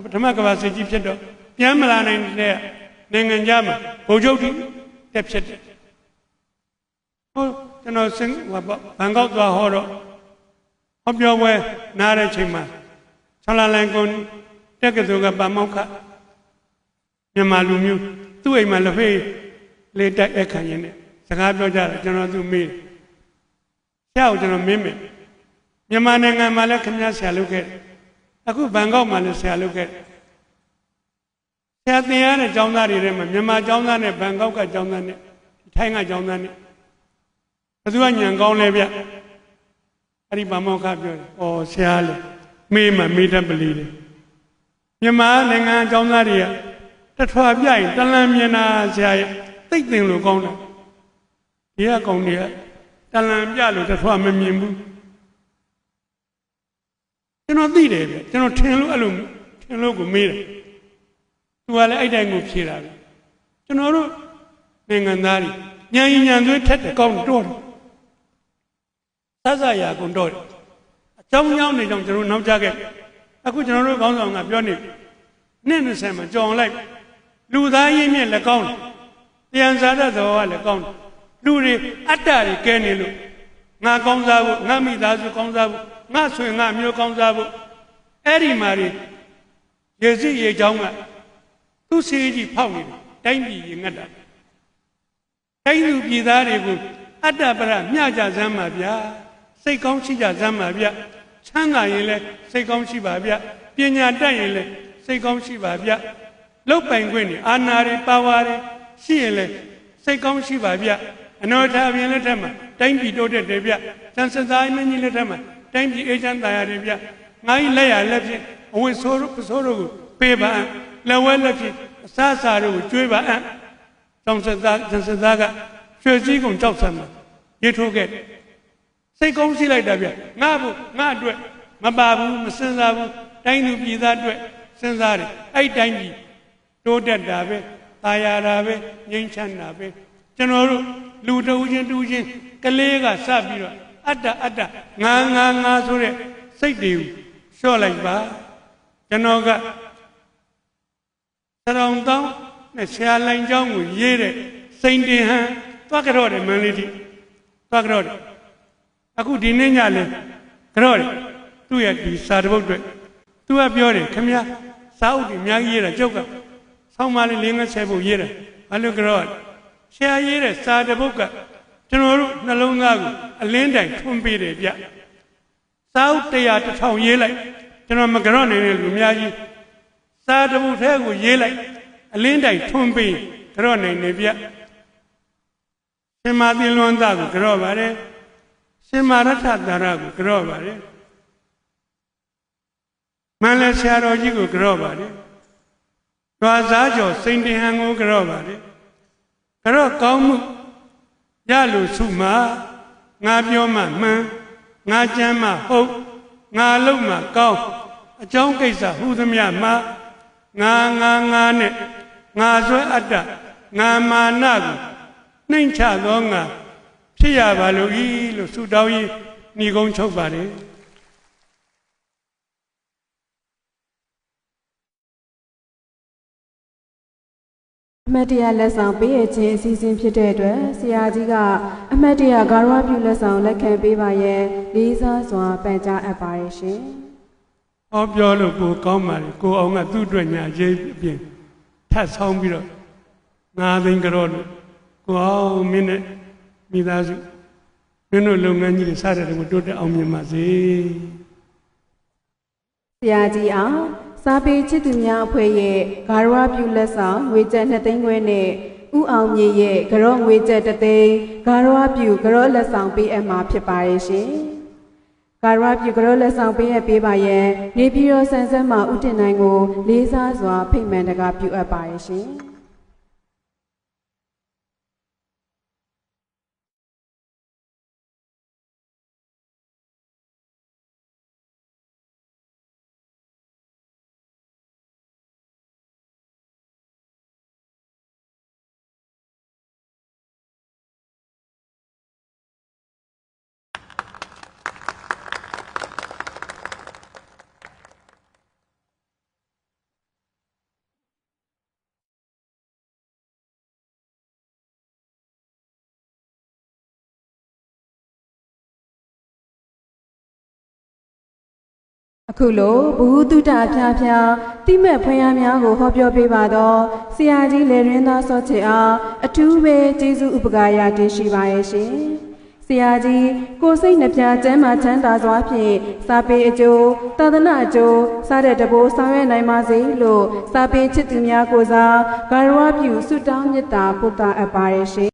ပထမကမ္ဘာစစ်ကြီးဖြစ်တော့ပြန်မလာနိုင်တဲ့နိုင်ငံခြားမှာဗိုလ်ချုပ်ကြီးတက်ဖြစ်တယ်ဟိုကျွန်တော်ဘန်ကောက်သွားဟောတော့ဟောပြောပွဲနားတဲ့ချိန်မှာဆလာလန်ကွန်တက္ကသိုလ်ကပါမောက္ခမြန်မာလူမျိုးသူ့အိမ်မှာလက်ဖေးလေးတိုက်အခါရင်နဲ့စကားပြောကြတယ်ကျွန်တော်သူမေးဆရာကိုကျွန်တော်မင်းမယ်မြန်မာနိုင်ငံမှာလည်းခင်ဗျားဆရာလုပ်ခဲ့တယ်အခုဘန်ကောက်မှာလည်းဆရာလုပ်ခဲ့တယ်ဆရာသင်ရတဲ့ကျောင်းသားတွေထဲမှာမြန်မာကျောင်းသားနဲ့ဘန်ကောက်ကကျောင်းသားနဲ့ထိုင်းကကျောင်းသားနဲ့ဘယ်သူကညံကောင်းလဲဗျအဲ့ဒီပါမောက္ခပြောတယ်ဩဆရာလေမေးမှမေးတတ်ပလီလေမြန်မာနိုင်ငံကျောင်းသားတွေကတထွာပြရင်တလန်မြင်တာဆရာရဲ့သိတ်သင်လို့ကောင်းတယ်ဒီကကောင်းတွေကတလန်ပြလို့တထွာမမြင်ဘူးကျွန်တော်သိတယ်ဗျကျွန်တော်ထင်လို့အဲ့လိုထင်လို့ကိုမေးတယ်သူကလည်းအဲ့တိုင်းကိုဖြေတာပဲကျွန်တော်တို့နိုင်ငံသားတွေညံညံသွေးထက်တယ်ကောင်းတော့တယ်စစရာကုန်တော့တယ်အကြောင်းကြောင်းနေကြောင့်ကျွန်တော်နောက်ကြခဲ့အခုကျွန်တော်တို့ခေါင်းဆောင်ကပြောနေနှစ်20မှာကြောင်လိုက်လူသားရင်းမြစ်လည်းကောင်းတယ်တရားဇာတတော်ကလည်းကောင်းတယ်လူတွေအတ္တတွေကဲနေလို့ငါကောင်းစားဖို့ငါမိသားစုကောင်းစားဖို့ငါဆွေငါမျိုးကောင်းစားဖို့အဲ့ဒီမှာရေစီရေချောင်းကသူ့စီကြီးဖောက်နေတယ်တိုင်းပြည်ရေငတ်တာတိုင်းလူပြည်သားတွေကိုအတ္တပရမျှကြစမ်းပါဗျာစိတ်ကောင်းရှိကြစမ်းပါဗျာချမ်းသာရင်လည်းစိတ်ကောင်းရှိပါဗျာပညာတတ်ရင်လည်းစိတ်ကောင်းရှိပါဗျာလုတ်ပိုင်ခွင့်တွေအာဏာတွေပါဝါတွေရှိရင်လည်းစိတ်ကောင်းရှိပါဗျာအနောထာအပြင်လက်ထက်မှာတိုင်းပြည်တိုးတက်တယ်ဗျစံစသားမင်းကြီးလက်ထက်မှာတိုင်းပြည်အေးချမ်းသာရတယ်ဗျငါကြီးလက်ရလက်ဖြင့်အဝတ်ဆိုးတို့ပစိုးတို့ကိုပေးပါလက်ဝဲလက်ဖြင့်အစားအစာတို့ကိုကျွေးပါတောင်စသားကရွှေစည်းကုန်ကြောက်ဆံမှာရေးထိုးခဲ့စိတ်ကောင်းရှိလိုက်တာဗျငါဖို့ငါအတွက်မပါဘူးမစင်စားဘူးတိုင်းသူပြည်သားအတွက်စဉ်းစားတယ်အဲ့တိုင်းပြည်တိုးတက်တာပဲတာယာတာပဲငြိမ်းချမ်းတာပဲကျွန်တော်တို့လူတူချင်းကလေးကစပြီးတော့အတ္တငါဆိုတဲ့စိတ်တွေကိုလျှော့လိုက်ပါကျွန်တော်ကသရောင်တောင်းနဲ့ဆရာလိုင်ကျောင်းကိုရေးတဲ့စိန်တင်ဟန်သွားကြတော့တယ်မန္တလေးတိသွားကြတော့တယ်အခုဒီနေ့ညလဲကြတော့တယ်သူ့ရဲ့ဒီစာတပုတ်တွေသူကပြောတယ်ခင်ဗျာစာအုပ်တွေအများကြီးရေးတာကျုပ်ကဆောင်းပါးလေး50ပုတ်ရေးတာဘာလို့ကြတော့ဆရာရေးတဲ့စာတပုတ်ကကျွန်တော်တို့နှလုံးသားကိုအလင်းတိုင်ထွန်းပေးတယ်ဗျစာအုပ်100 1000ရေးလိုက်ကျွန်တော်မကြတော့နိုင်တဲ့လူများကြီးစာတပုတ်ထဲကိုရေးလိုက်အလင်းတိုင်ထွန်းပေးကြတော့နိုင်နေဗျရှင်မာသီလွန်သားကိုကြတော့ပါတယ်ရှင်မာရထသာရကိုကြတော့ပါတယ်မန္တလေးဆရာတော်ကြီးကိုကြတော့ပါတယ်ရွာစားကျော်စိန်တင်ဟန်ကိုကြတော့ပါတယ်ကြတော့ကောင်းမှုရလို့ဆုမှာငါပြောမှမှန်ငါကြမ်းမှဟုတ်ငါလုံးမှကောင်း အကြောင်းကိစ္စဟူသမျှမှာငါနဲ့ငါဆွဲအတ္တငါမာနကိုနှိမ့်ချသောငါဖြစ်ရပါလို့ဤလို့ဆုတောင်းရင်ညီကုန်းချုပ်ပါတယ်အမတ်တရားလက်ဆောင်ပေးရခြင်းအစီအစဉ်ဖြစ်တဲ့အတွက်ဆရာကြီးကအမတ်တရားဂါရဝပြုလက်ဆောင်လက်ခံပေးပါရဲ့လေးစားစွာပန်ကြားအပ်ပါတယ်ရှင်။ဟောပြောလို့ကိုကောင်းပါလေကိုအောင်ကသူ့အတွက်ညာရေးအပြင်ထပ်ဆောင်ပြီးတော့9သိန်းကြောလို့ကိုအောင်မင်းနဲ့မိသားစုမင်းတို့လုပ်ငန်းကြီးတွေစတဲ့ကိုတိုးတက်အောင်မြင်ပါစေ။ဆရာကြီးအောင်စာပေချစ်သူများအဖွဲ့ရဲ့ဂါရဝပြုလက်ဆောင်ငွေကျပ်2သိန်းခွဲနဲ့ဦးအောင်မြင့်ရဲ့ကြောငွေကျပ်1သိန်းဂါရဝပြုကြောလက်ဆောင်ပေးအပ်မှာဖြစ်ပါရဲ့ရှင်။ဂါရဝပြုကြောလက်ဆောင်ပေးအပ်ပေးပါရဲ့နေပြည်တော်ဆန်ဆက်မှာဦးတင်နိုင်ကိုလေးစားစွာဖိတ်မှန်တကားပြုအပ်ပါရဲ့ရှင်။အခုလိုဘ ഹു တုတဖျားဖျားတိမဲ့ဖွင့်ရများကိုဟောပြောပေးပါတော့ဆရာကြီးလေရင်းသားစောချေအားအထူးပဲကျေးဇူးဥပကာရတင်ရှိပါရဲ့ရှင်ဆရာကြီးကိုစိတ်နှပြကျမ်းမာချမ်းသာစွာဖြင့်စာပေအကျိုးသာသနာအကျိုးစတဲ့တဘိုးဆောင်ရွက်နိုင်ပါစေလို့စာပေချစ်သူများကိုစားဂါရဝပြုဆုတောင်းမေတ္တာပို့သအပ်ပါရဲ့ရှင်